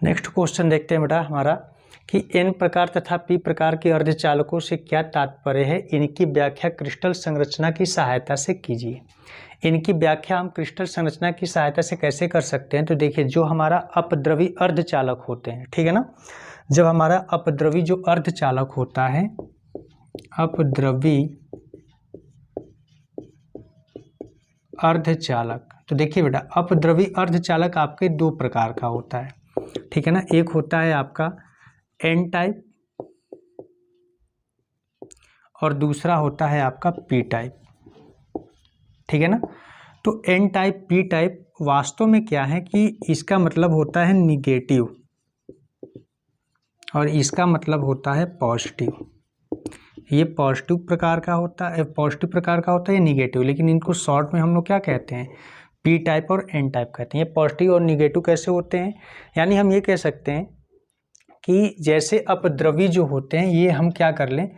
नेक्स्ट क्वेश्चन देखते हैं बेटा हमारा कि N प्रकार तथा P प्रकार के अर्धचालकों से क्या तात्पर्य है, इनकी व्याख्या क्रिस्टल संरचना की सहायता से कीजिए। इनकी व्याख्या हम क्रिस्टल संरचना की सहायता से कैसे कर सकते हैं, तो देखिए जो हमारा अपद्रवी अर्धचालक होते हैं, ठीक है ना, जब हमारा अपद्रवी जो अर्धचालक होता है, अपद्रवी अर्धचालक, तो देखिए बेटा अपद्रवी अर्धचालक आपके दो प्रकार का होता है, ठीक है ना, एक होता है आपका N टाइप और दूसरा होता है आपका P टाइप, ठीक है ना। तो N टाइप P टाइप वास्तव में क्या है कि इसका मतलब होता है निगेटिव और इसका मतलब होता है पॉजिटिव। ये पॉजिटिव प्रकार का होता है, पॉजिटिव प्रकार का होता है, निगेटिव, लेकिन इनको शॉर्ट में हम लोग क्या कहते हैं, P टाइप और N टाइप कहते हैं। ये पॉजिटिव और निगेटिव कैसे होते हैं, यानी हम ये कह सकते हैं कि जैसे अपद्रवी जो होते हैं, ये हम क्या कर लें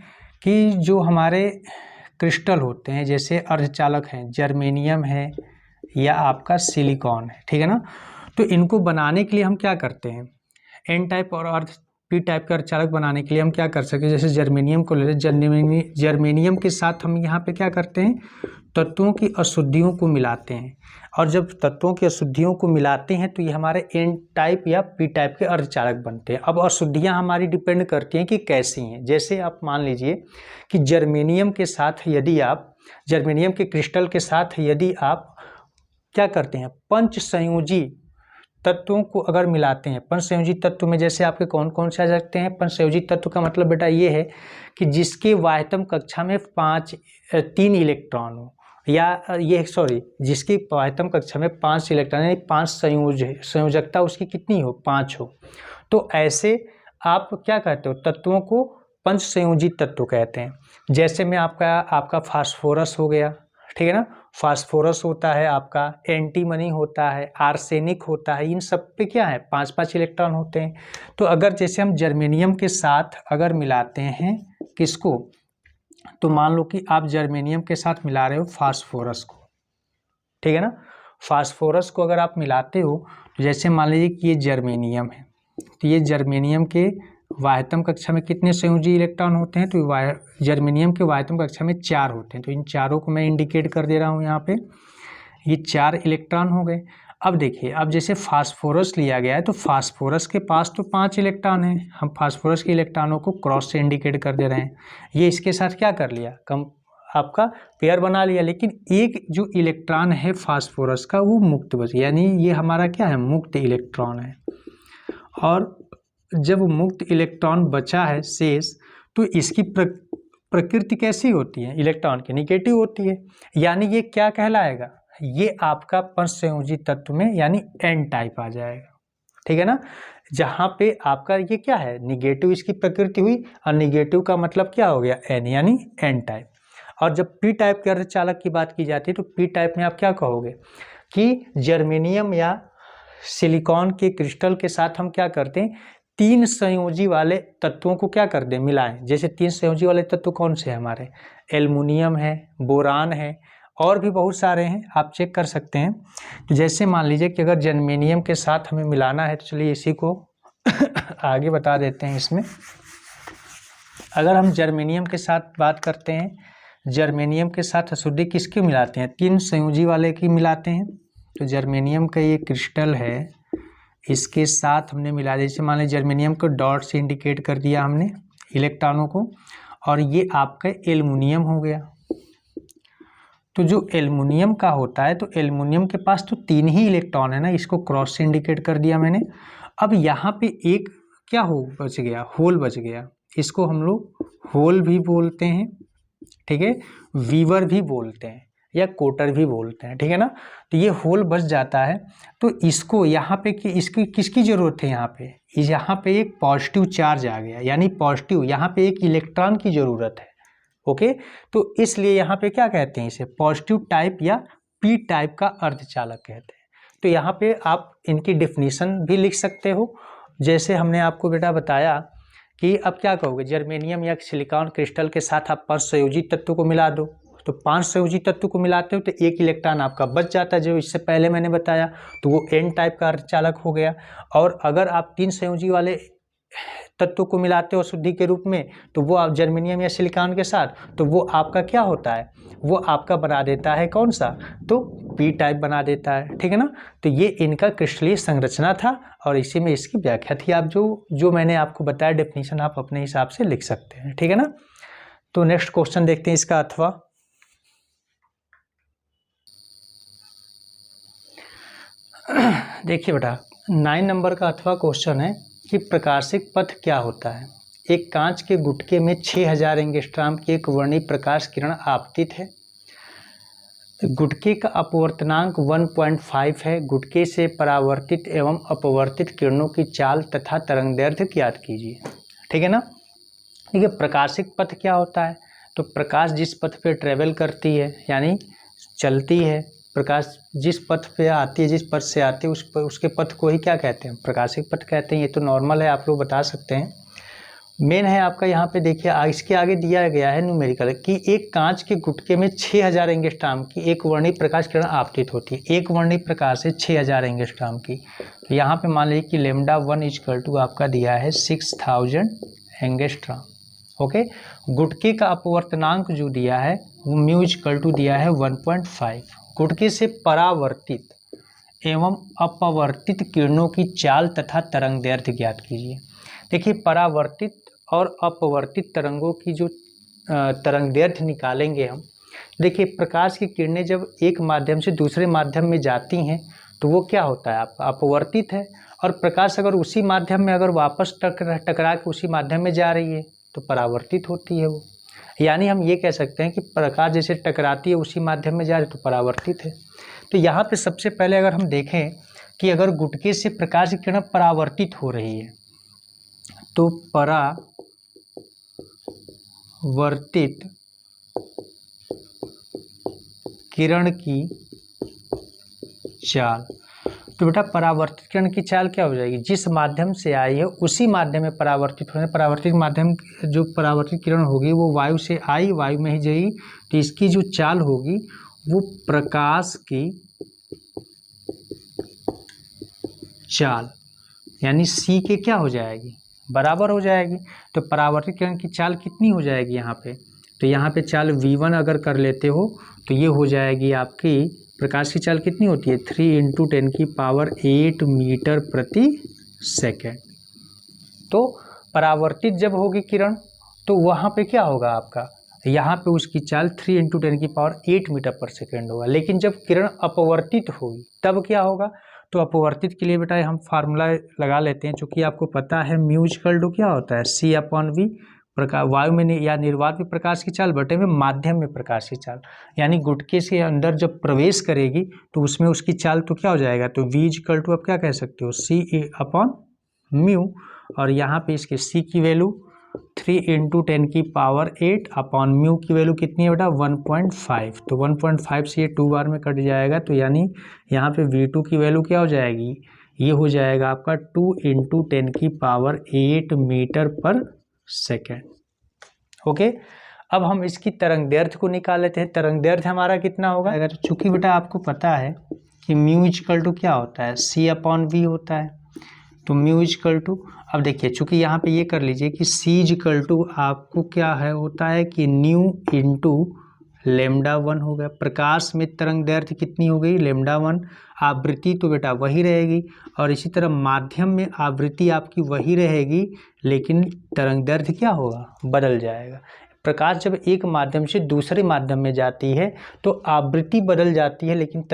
कि जो हमारे क्रिस्टल होते हैं, जैसे अर्धचालक हैं, जर्मेनियम है या आपका सिलिकॉन है, ठीक है ना, तो इनको बनाने के लिए हम क्या करते हैं, N टाइप और P टाइप के अर्धचालक बनाने के लिए हम क्या कर सकते हैं, जैसे जर्मेनियम को ले लें, जर्मेनियम के साथ हम यहाँ पे क्या करते हैं, तत्वों की अशुद्धियों को मिलाते हैं, और जब तत्वों की अशुद्धियों को मिलाते हैं तो ये हमारे N टाइप या P टाइप के अर्धचालक बनते हैं। अब अशुद्धियाँ हमारी डिपेंड करती हैं कि कैसी हैं, जैसे आप मान लीजिए कि जर्मेनियम के साथ यदि आप, जर्मेनियम के क्रिस्टल के साथ यदि आप क्या करते हैं, पंच संयोजी तत्वों को अगर मिलाते हैं, पंच संयोजी तत्व में जैसे आपके कौन कौन से आ सकते हैं, पंच संयोजी तत्व का मतलब बेटा ये है कि जिसके वाह्यतम कक्षा में 3 इलेक्ट्रॉन हो, या ये जिसकी वाह्यतम कक्षा में 5 इलेक्ट्रॉन यानी 5 संयोजकता उसकी कितनी हो, 5 हो, तो ऐसे आप क्या कहते हो, तत्वों को पंच संयोजी तत्व कहते हैं। जैसे में आपका फास्फोरस हो गया, ठीक है ना, फास्फोरस होता है, आपका एंटीमनी होता है, आर्सेनिक होता है, इन सब पे क्या है 5-5 इलेक्ट्रॉन होते हैं। तो अगर जैसे हम जर्मेनियम के साथ अगर मिलाते हैं किसको, तो मान लो कि आप जर्मेनियम के साथ मिला रहे हो फास्फोरस को, ठीक है ना, फास्फोरस को अगर आप मिलाते हो तो जैसे मान लीजिए कि ये जर्मेनियम है, तो ये जर्मेनियम के वाह्यतम कक्षा में कितने संयोजी इलेक्ट्रॉन होते हैं, तो जर्मेनियम के वाह्यतम कक्षा में 4 होते हैं, तो इन चारों को मैं इंडिकेट कर दे रहा हूँ यहाँ पे, ये 4 इलेक्ट्रॉन हो गए। अब देखिए, अब जैसे फास्फोरस लिया गया है तो फास्फोरस के पास तो 5 इलेक्ट्रॉन हैं, हम फास्फोरस के इलेक्ट्रॉनों को क्रॉस से इंडिकेट कर दे रहे हैं, ये इसके साथ क्या कर लिया, आपका पेयर बना लिया, लेकिन एक जो इलेक्ट्रॉन है फास्फोरस का वो मुक्त बच गया, यानी ये हमारा क्या है, मुक्त इलेक्ट्रॉन है। और जब मुक्त इलेक्ट्रॉन बचा है शेष, तो इसकी प्रकृति कैसी होती है, इलेक्ट्रॉन की निगेटिव होती है, यानी ये क्या कहलाएगा, ये आपका पंच संयोजी तत्व में यानी N टाइप आ जाएगा, ठीक है ना, जहाँ पे आपका ये क्या है, निगेटिव इसकी प्रकृति हुई, और निगेटिव का मतलब क्या हो गया, N, यानी N टाइप। और जब P टाइप के अर्धचालक की बात की जाती है तो P टाइप में आप क्या कहोगे कि जर्मेनियम या सिलिकॉन के क्रिस्टल के साथ हम क्या करते हैं, 3 संयोजी वाले तत्वों को क्या कर दें, मिलाएं। जैसे 3 संयोजी वाले तत्व कौन से हैं हमारे, एल्युमिनियम है, बोरान है, और भी बहुत सारे हैं, आप चेक कर सकते हैं। तो जैसे मान लीजिए कि अगर जर्मेनियम के साथ हमें मिलाना है, तो चलिए इसी को आगे बता देते हैं। इसमें अगर हम जर्मेनियम के साथ बात करते हैं जर्मेनियम के साथ अशुद्धि किसके मिलाते हैं? 3 संयोजी वाले की मिलाते हैं। तो जर्मेनियम का ये क्रिस्टल है, इसके साथ हमने मिला, जैसे मान लीजिए जर्मेनियम को डॉट से इंडिकेट कर दिया हमने इलेक्ट्रॉनों को, और ये आपका एल्युमिनियम हो गया। तो जो एल्युमिनियम का होता है, तो एल्युमिनियम के पास तो 3 ही इलेक्ट्रॉन है ना, इसको क्रॉस से इंडिकेट कर दिया मैंने। अब यहाँ पे एक क्या हो बच गया, होल बच गया, इसको हम लोग होल भी बोलते हैं, ठीक है, वीवर भी बोलते हैं या कोटर भी बोलते हैं, ठीक है ना। तो ये होल बच जाता है, तो इसको यहाँ पे कि इसकी किसकी ज़रूरत है, यहाँ पे एक पॉजिटिव चार्ज आ गया, यानी पॉजिटिव, यहाँ पे एक इलेक्ट्रॉन की ज़रूरत है। ओके, तो इसलिए यहाँ पे क्या कहते हैं, इसे पॉजिटिव टाइप या पी टाइप का अर्धचालक कहते हैं। तो यहाँ पे आप इनकी डिफिनीशन भी लिख सकते हो, जैसे हमने आपको बेटा बताया कि अब क्या कहोगे, जर्मेनियम या सिलिकॉन क्रिस्टल के साथ आप 5 संयोजी तत्व को मिला दो, तो 5 संयोजी तत्व को मिलाते हो तो एक इलेक्ट्रॉन आपका बच जाता है, जो इससे पहले मैंने बताया, तो वो एन टाइप का अर्धचालक हो गया। और अगर आप 3 संयोजी वाले तत्व को मिलाते हो अशुद्धि के रूप में, तो वो आप जर्मेनियम या सिलिकॉन के साथ, तो वो आपका क्या होता है, वो आपका बना देता है कौन सा, तो पी टाइप बना देता है, ठीक है ना। तो ये इनका क्रिस्टलीय संरचना था और इसी में इसकी व्याख्या थी। आप जो मैंने आपको बताया डेफिनेशन आप अपने हिसाब से लिख सकते हैं, ठीक है ना। तो नेक्स्ट क्वेश्चन देखते हैं इसका अथवा। देखिए बेटा 9 नंबर का अथवा क्वेश्चन है कि प्रकाशिक पथ क्या होता है। एक कांच के गुटके में 6000 एंगस्ट्रॉम की एक वर्णीय प्रकाश किरण आपतित है। गुटके का अपवर्तनांक 1.5 है। गुटके से परावर्तित एवं अपवर्तित किरणों की चाल तथा तरंगदैर्घ्य ज्ञात कीजिए, ठीक है ना। देखिए प्रकाशिक पथ क्या होता है, तो प्रकाश जिस पथ पे ट्रेवल करती है यानी चलती है, प्रकाश जिस पथ पे आती है, जिस पथ से आती है उसके पथ को ही क्या कहते हैं, प्रकाशिक पथ कहते हैं। ये तो नॉर्मल है, आप लोग बता सकते हैं। मेन है आपका यहाँ पे देखिए, इसके आगे दिया गया है न्यूमेरिकल कि एक कांच के गुटके में 6000 एंगस्ट्रॉम की एक वर्णीय प्रकाश किरण आपतित होती है। एक वर्णीय प्रकाश है 6000 एंगस्ट्रॉम की। तो यहाँ पे मान लीजिए कि λ1 इक्वल टू आपका दिया है 6000 एंगस्ट्रॉम। ओके, गुटके का अपवर्तनांक जो दिया है वो म्यू इक्वल टू दिया है 1.5। गुटके से परावर्तित एवं अपवर्तित किरणों की चाल तथा तरंगदैर्घ्य ज्ञात कीजिए। देखिए परावर्तित और अपवर्तित तरंगों की जो तरंगदैर्घ्य निकालेंगे हम। देखिए प्रकाश की किरणें जब एक माध्यम से दूसरे माध्यम में जाती हैं तो वो क्या होता है, आपका अपवर्तित है, और प्रकाश अगर उसी माध्यम में अगर वापस टकरा के उसी माध्यम में जा रही है तो परावर्तित होती है वो। यानी हम ये कह सकते हैं कि प्रकाश जैसे टकराती है उसी माध्यम में जा रही है तो परावर्तित है। तो यहाँ पे सबसे पहले अगर हम देखें कि अगर गुटके से प्रकाश की किरण परावर्तित हो रही है तो परावर्तित किरण की चाल, तो बेटा परावर्तित किरण की चाल क्या हो जाएगी, जिस माध्यम से आई है उसी माध्यम में परावर्तित होने, परावर्तित माध्यम जो परावर्तित किरण होगी वो वायु से आई, वायु में ही जाएगी, तो इसकी जो चाल होगी वो प्रकाश की चाल यानी सी के क्या हो जाएगी, बराबर हो जाएगी। तो परावर्तित किरण की चाल कितनी हो जाएगी यहाँ पे, तो यहाँ पे चाल v1 अगर कर लेते हो तो ये हो जाएगी आपकी, प्रकाश की चाल कितनी होती है 3 × 10⁸ मीटर प्रति सेकेंड। तो परावर्तित जब होगी किरण तो वहाँ पे क्या होगा आपका, यहाँ पे उसकी चाल 3 × 10⁸ मीटर पर सेकेंड होगा। लेकिन जब किरण अपवर्तित होगी तब क्या होगा, तो अपवर्तित के लिए बेटा हम फार्मूला लगा लेते हैं, चूँकि आपको पता है म्यू इक्वल टू क्या होता है C/V, प्रकाश वायु में या निर्वात में प्रकाश की चाल बटे में माध्यम में प्रकाश की चाल, यानी गुटके से अंदर जब प्रवेश करेगी तो उसमें उसकी चाल तो क्या हो जाएगा, तो V इक्वल टू आप क्या कह सकते हो C/μ, और यहाँ पे इसके C की वैल्यू 3 × 10⁸ μ की वैल्यू कितनी है बेटा 1.5, तो 1.5 से ये 2 बार में कट जाएगा, तो यानी यहाँ पे V2 की वैल्यू क्या हो जाएगी, ये हो जाएगा आपका 2 × 10⁸ मीटर पर सेकेंड। ओके, अब हम इसकी तरंगदैर्घ्य को निकाल लेते हैं। तरंगदैर्घ्य हमारा कितना होगा, अगर चूंकि बेटा आपको पता है कि म्यू इक्वल टू क्या होता है C/V होता है, तो म्यू इक्वल टू, अब देखिए चूंकि यहाँ पे ये कर लीजिए कि C इक्वल टू आपको क्या है होता है कि न्यू इंटू लेमडा 1 हो गया। प्रकाश में तरंग दैर्ध्य कितनी हो गई, लेमडा 1। आवृत्ति तो बेटा वही रहेगी, और इसी तरह माध्यम में आवृत्ति आपकी वही रहेगी, लेकिन तरंग दैर्ध्य क्या होगा, बदल जाएगा। प्रकाश जब एक माध्यम से दूसरे माध्यम में जाती है तो आवृत्ति बदल जाती है, लेकिन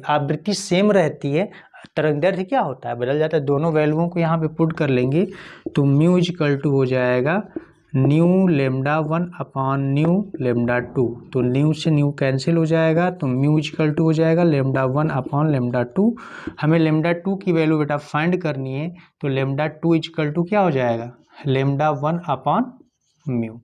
आवृत्ति सेम रहती है, तरंग दैर्ध्य क्या होता है, बदल जाता है। दोनों वैल्यूओं को यहाँ पे पुट कर लेंगे तो म्यू इक्वल टू हो जाएगा new lambda 1 upon new lambda 2। तो न्यू से न्यू कैंसिल हो जाएगा, तो म्यू इक्वल टू हो जाएगा लेमडा 1 अपॉन लेमडा 2। हमें लेमडा 2 की वैल्यू बेटा फाइंड करनी है, तो लेमडा 2 इक्वल टू क्या हो जाएगा, लेमडा 1 अपॉन म्यू।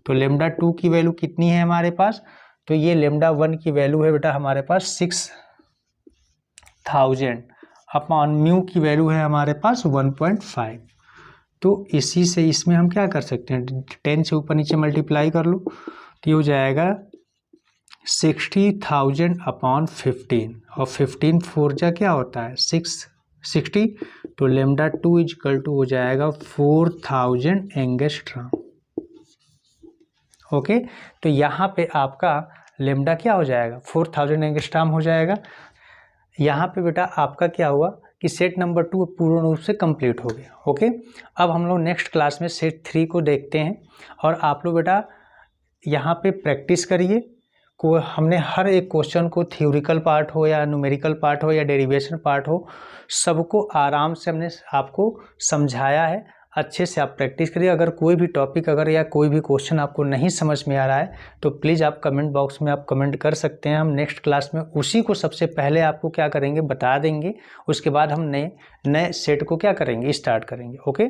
तो लेमडा 2 की वैल्यू कितनी है हमारे पास, तो ये लेमडा 1 की वैल्यू है बेटा हमारे पास 6000 अपॉन म्यू की वैल्यू है हमारे पास 1.5। तो इसी से इसमें हम क्या कर सकते हैं, 10 से ऊपर नीचे मल्टीप्लाई कर लो, तो ये हो जाएगा 60,000 अपॉन 15, और 15 4 जा क्या होता है 60, तो लेमडा 2 इक्वल टू हो जाएगा 4000 एंगस्ट्रॉम। ओके, तो यहाँ पे आपका लेमडा क्या हो जाएगा, 4000 एंगस्ट्रॉम हो जाएगा। यहाँ पे बेटा आपका क्या हुआ कि सेट नंबर 2 पूर्ण रूप से कंप्लीट हो गया। ओके, अब हम लोग नेक्स्ट क्लास में सेट 3 को देखते हैं, और आप लोग बेटा यहाँ पे प्रैक्टिस करिए। हमने हर एक क्वेश्चन को, थ्योरिकल पार्ट हो या न्यूमेरिकल पार्ट हो या डेरिवेशन पार्ट हो, सबको आराम से हमने आपको समझाया है। अच्छे से आप प्रैक्टिस करिए। अगर कोई भी टॉपिक या कोई भी क्वेश्चन आपको नहीं समझ में आ रहा है तो प्लीज़ आप कमेंट बॉक्स में आप कमेंट कर सकते हैं। हम नेक्स्ट क्लास में उसी को सबसे पहले आपको क्या करेंगे, बता देंगे। उसके बाद हम नए सेट को क्या करेंगे, स्टार्ट करेंगे। ओके।